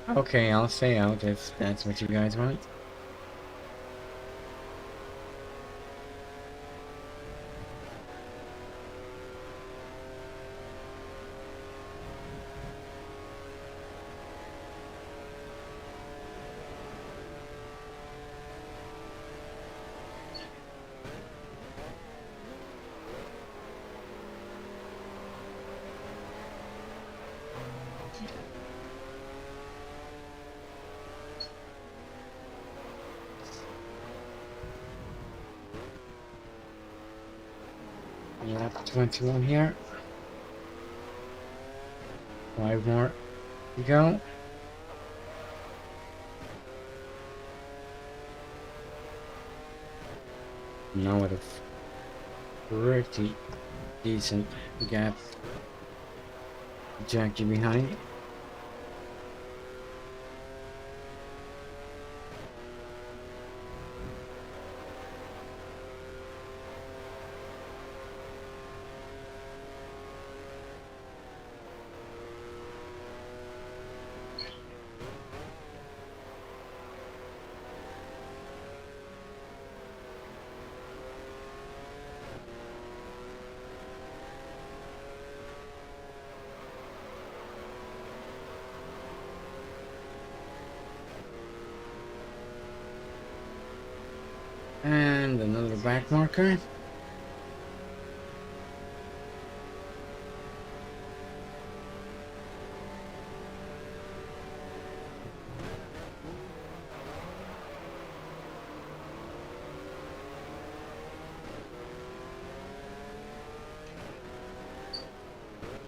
Okay, I'll stay out if that's what you guys want. Lap 21 here. 5 more to go. Now with a pretty decent gap. Jackie behind. And another back marker.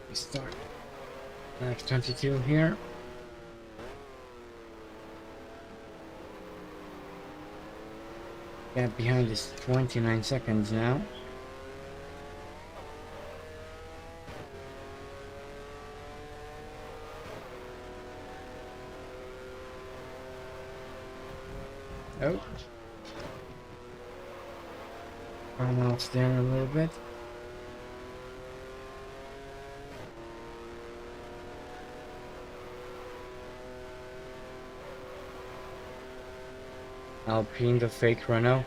We start lap 22 here. Gap behind is 29 seconds now. Oh. Almost there a little bit. Alpine, the fake Renault.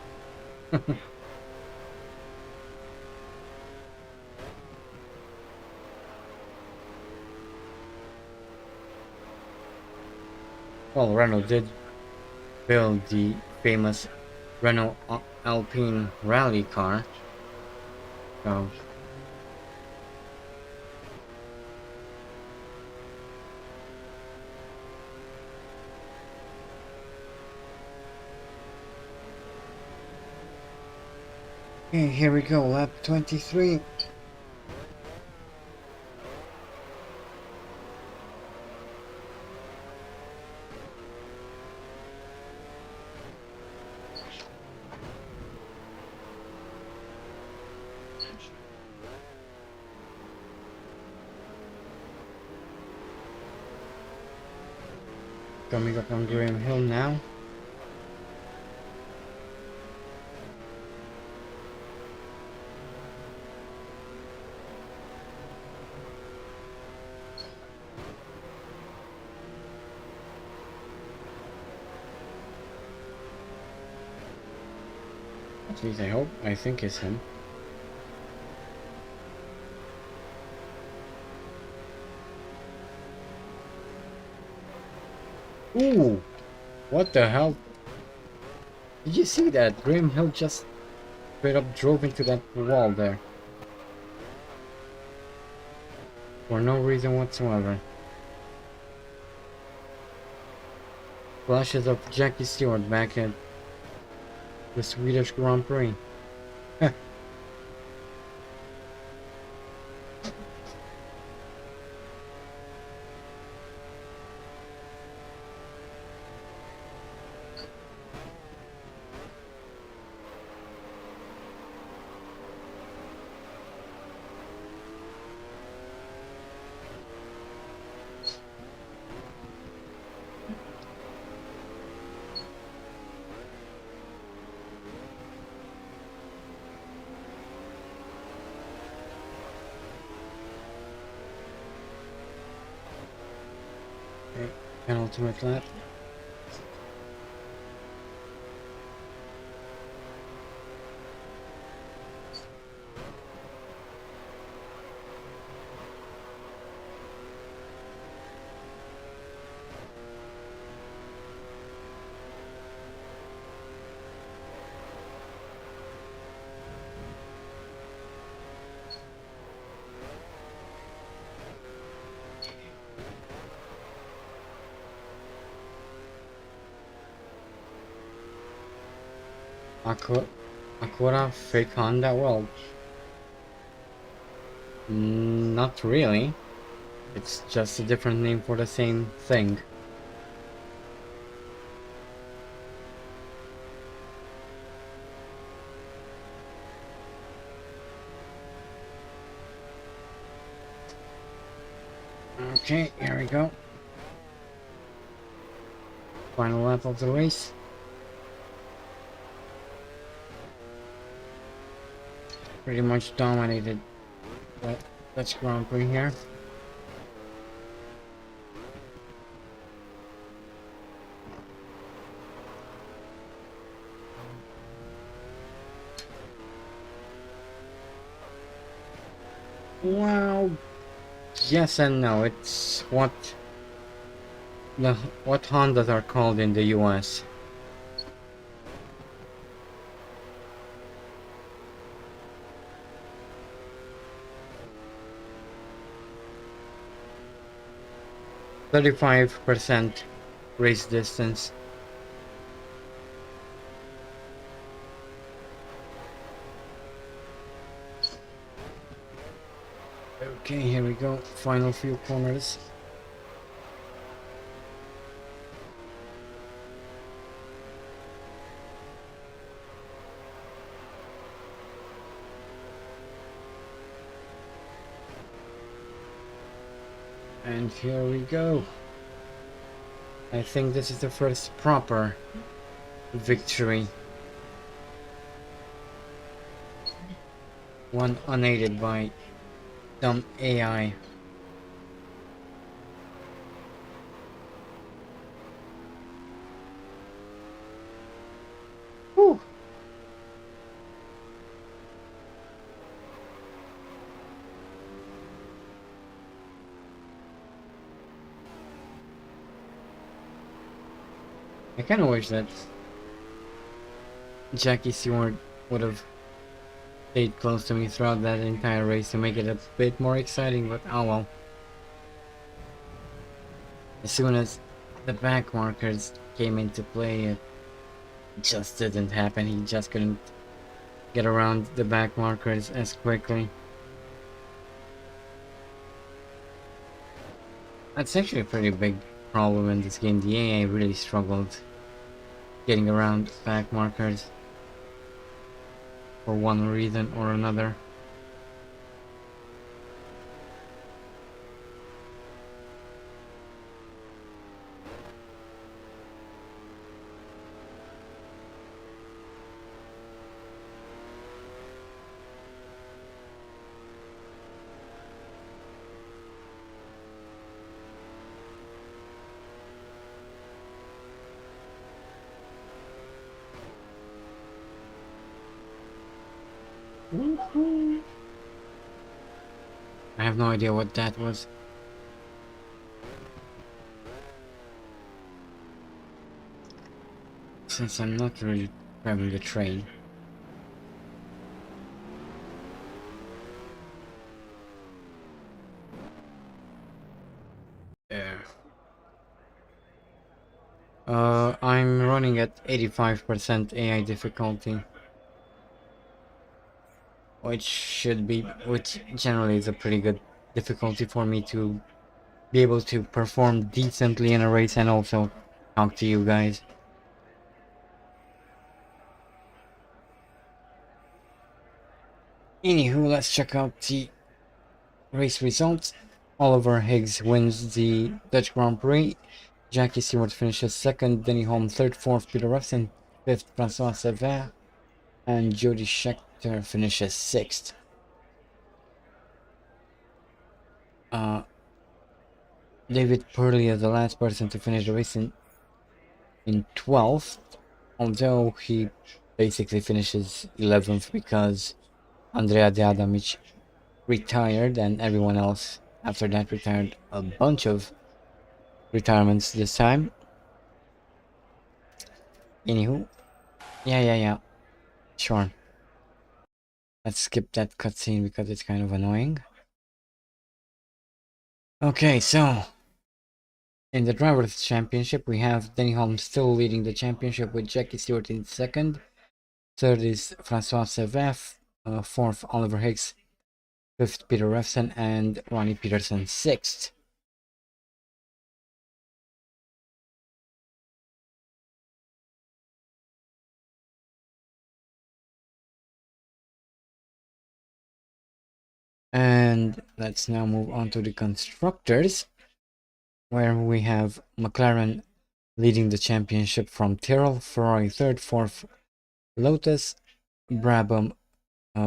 Well, Renault did build the famous Renault Alpine rally car. So okay, here we go, lap 23. Coming up on Graham Hill now. At least I think it's him. Ooh! What the hell? Did you see that? Graham Hill just straight up drove into that wall there. For no reason whatsoever. Flashes of Jackie Stewart back at the Swedish Grand Prix. Penultimate lap. Acura fake Honda? Well, not really. It's just a different name for the same thing. Okay, here we go. Final lap of the race. Pretty much dominated that Dutch Grand Prix here. Well, yes and no. It's what Hondas are called in the US. %35 race distance. Okay, here we go. Final few corners. And here we go. I think this is the first proper victory. One unaided by some AI. Whew. I kinda wish that Jackie Stewart would have stayed close to me throughout that entire race to make it a bit more exciting, but oh well. As soon as the back markers came into play, it just didn't happen. He just couldn't get around the back markers as quickly. That's actually a pretty big problem in this game. The AI really struggled getting around back markers for one reason or another. I have no idea what that was. Since I'm not really driving the train. There. I'm running at 85% AI difficulty. Which generally is a pretty good difficulty for me to be able to perform decently in a race and also talk to you guys. Anywho, let's check out the race results. Oliver Higgs wins the Dutch Grand Prix. Jackie Stewart finishes second. Denny Holm third. Fourth, Peter Revson. Fifth, Francois Sever. And Jody Scheckter finishes sixth. David Purley is the last person to finish the race in 12th. Although he basically finishes 11th because Andrea De Adamic retired and everyone else after that retired. A bunch of retirements this time. Anywho, yeah, sure. Let's skip that cutscene because it's kind of annoying. Okay, so in the Drivers' Championship, we have Denny Holm still leading the championship with Jackie Stewart in second. Third is Francois Sever. Fourth, Oliver Higgs. Fifth, Peter Revson. And Ronnie Peterson sixth. And let's now move on to the constructors, where we have McLaren leading the championship from Tyrrell, Ferrari third, fourth, Lotus, Brabham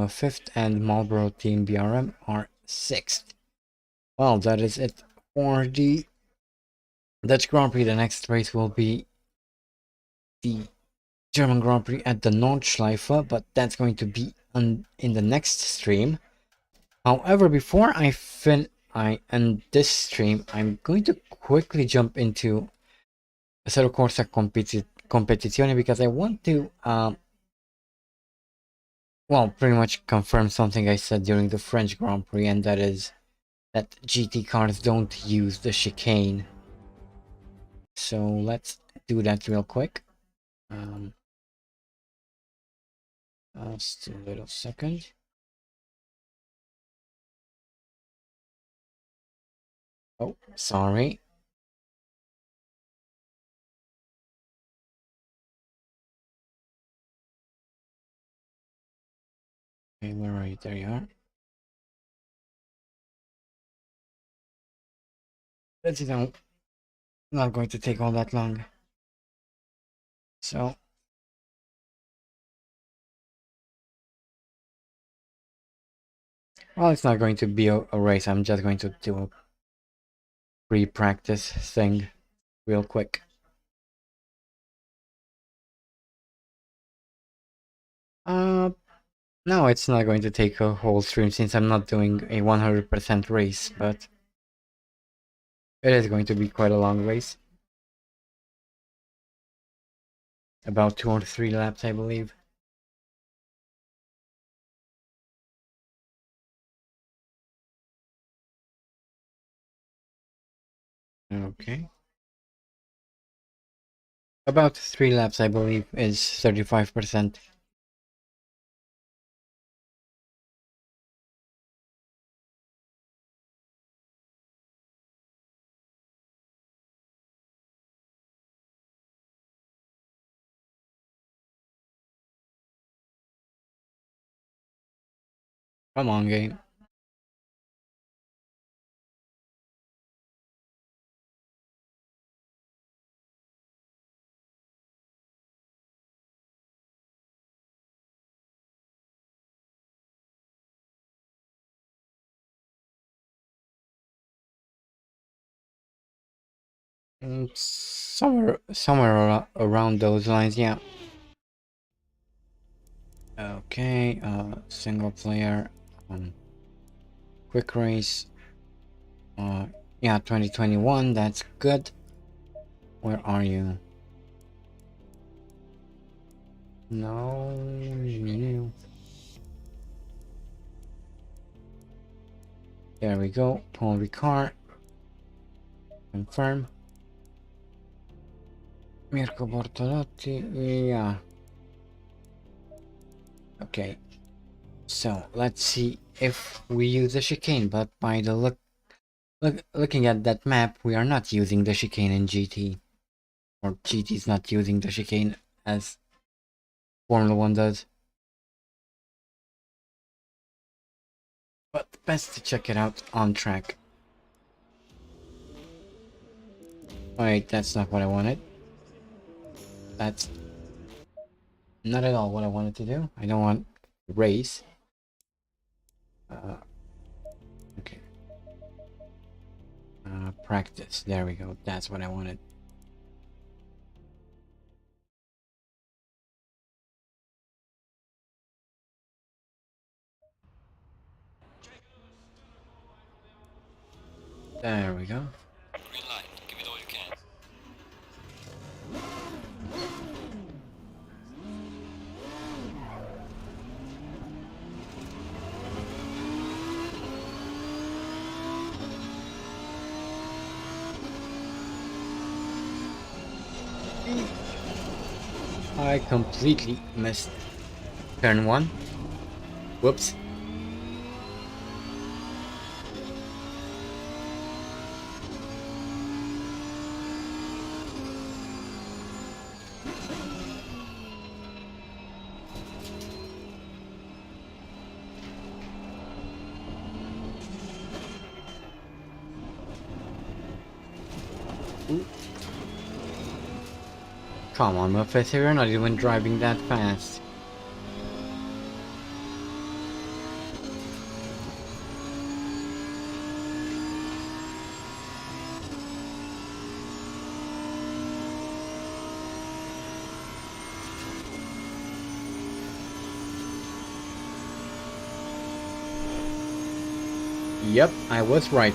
fifth, and Marlboro Team BRM are sixth. Well, that is it for the Dutch Grand Prix. The next race will be the German Grand Prix at the Nordschleife, but that's going to be in the next stream. However, before I end this stream, I'm going to quickly jump into Zero Corsa Competizione because I want to, well, pretty much confirm something I said during the French Grand Prix, and that is that GT cars don't use the chicane. So let's do that real quick. Just a little second. Oh, sorry. Okay, where are you? There you are. This is not going to take all that long. So well, it's not going to be a race. I'm just going to do a pre-practice thing real quick. No, it's not going to take a whole stream since I'm not doing a 100% race, but it is going to be quite a long race. About 2 or 3 laps, I believe. Okay. About 3 laps, I believe, is 35%. Come on, game. Somewhere around those lines, yeah. Okay, single player, quick race. Yeah, 2021, that's good. Where are you? No. There we go. Paul Ricard. Confirm. Mirko Bortolotti. Yeah. Okay. So let's see if we use the chicane, but by the looking at that map, we are not using the chicane in GT. Or GT is not using the chicane as Formula 1 does. But best to check it out on track. Wait, that's not what I wanted. That's not at all what I wanted to do. I don't want to race. Okay. Practice. There we go. That's what I wanted. There we go. Green light. Give it all you can. I completely missed turn 1. Whoops. Ooh. Come on, Muffet, you're not even driving that fast. Yep, I was right.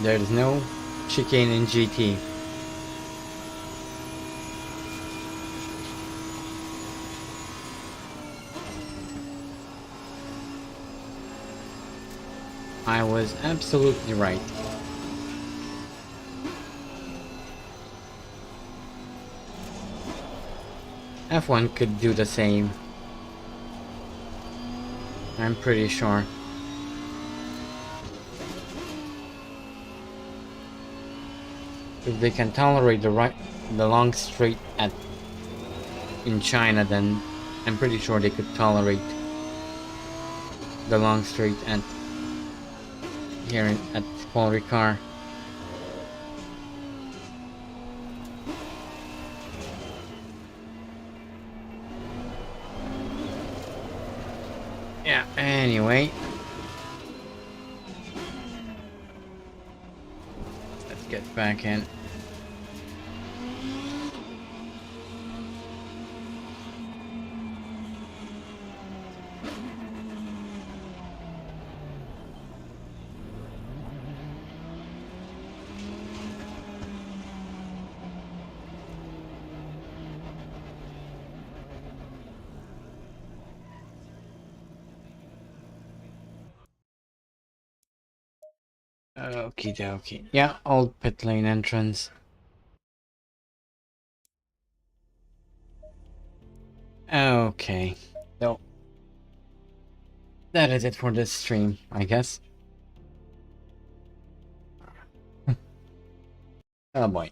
There's no chicane in GT. I was absolutely right. F1 could do the same. I'm pretty sure. If they can tolerate the long straight in China, then I'm pretty sure they could tolerate the long straight at here at Paul Ricard. Anyway, let's get back in. Okie dokie. Yeah, old pit lane entrance. Okay, so that is it for this stream, I guess. Oh boy.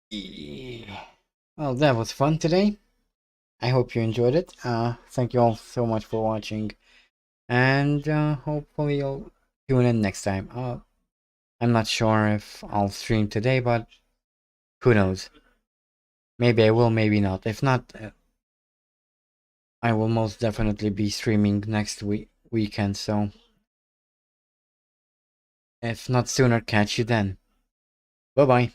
Yeah. Well, that was fun today. I hope you enjoyed it. Thank you all so much for watching, and hopefully you'll tune in next time. I'm not sure if I'll stream today, but who knows? Maybe I will, maybe not. If not, I will most definitely be streaming next weekend. So if not sooner, catch you then. Bye bye.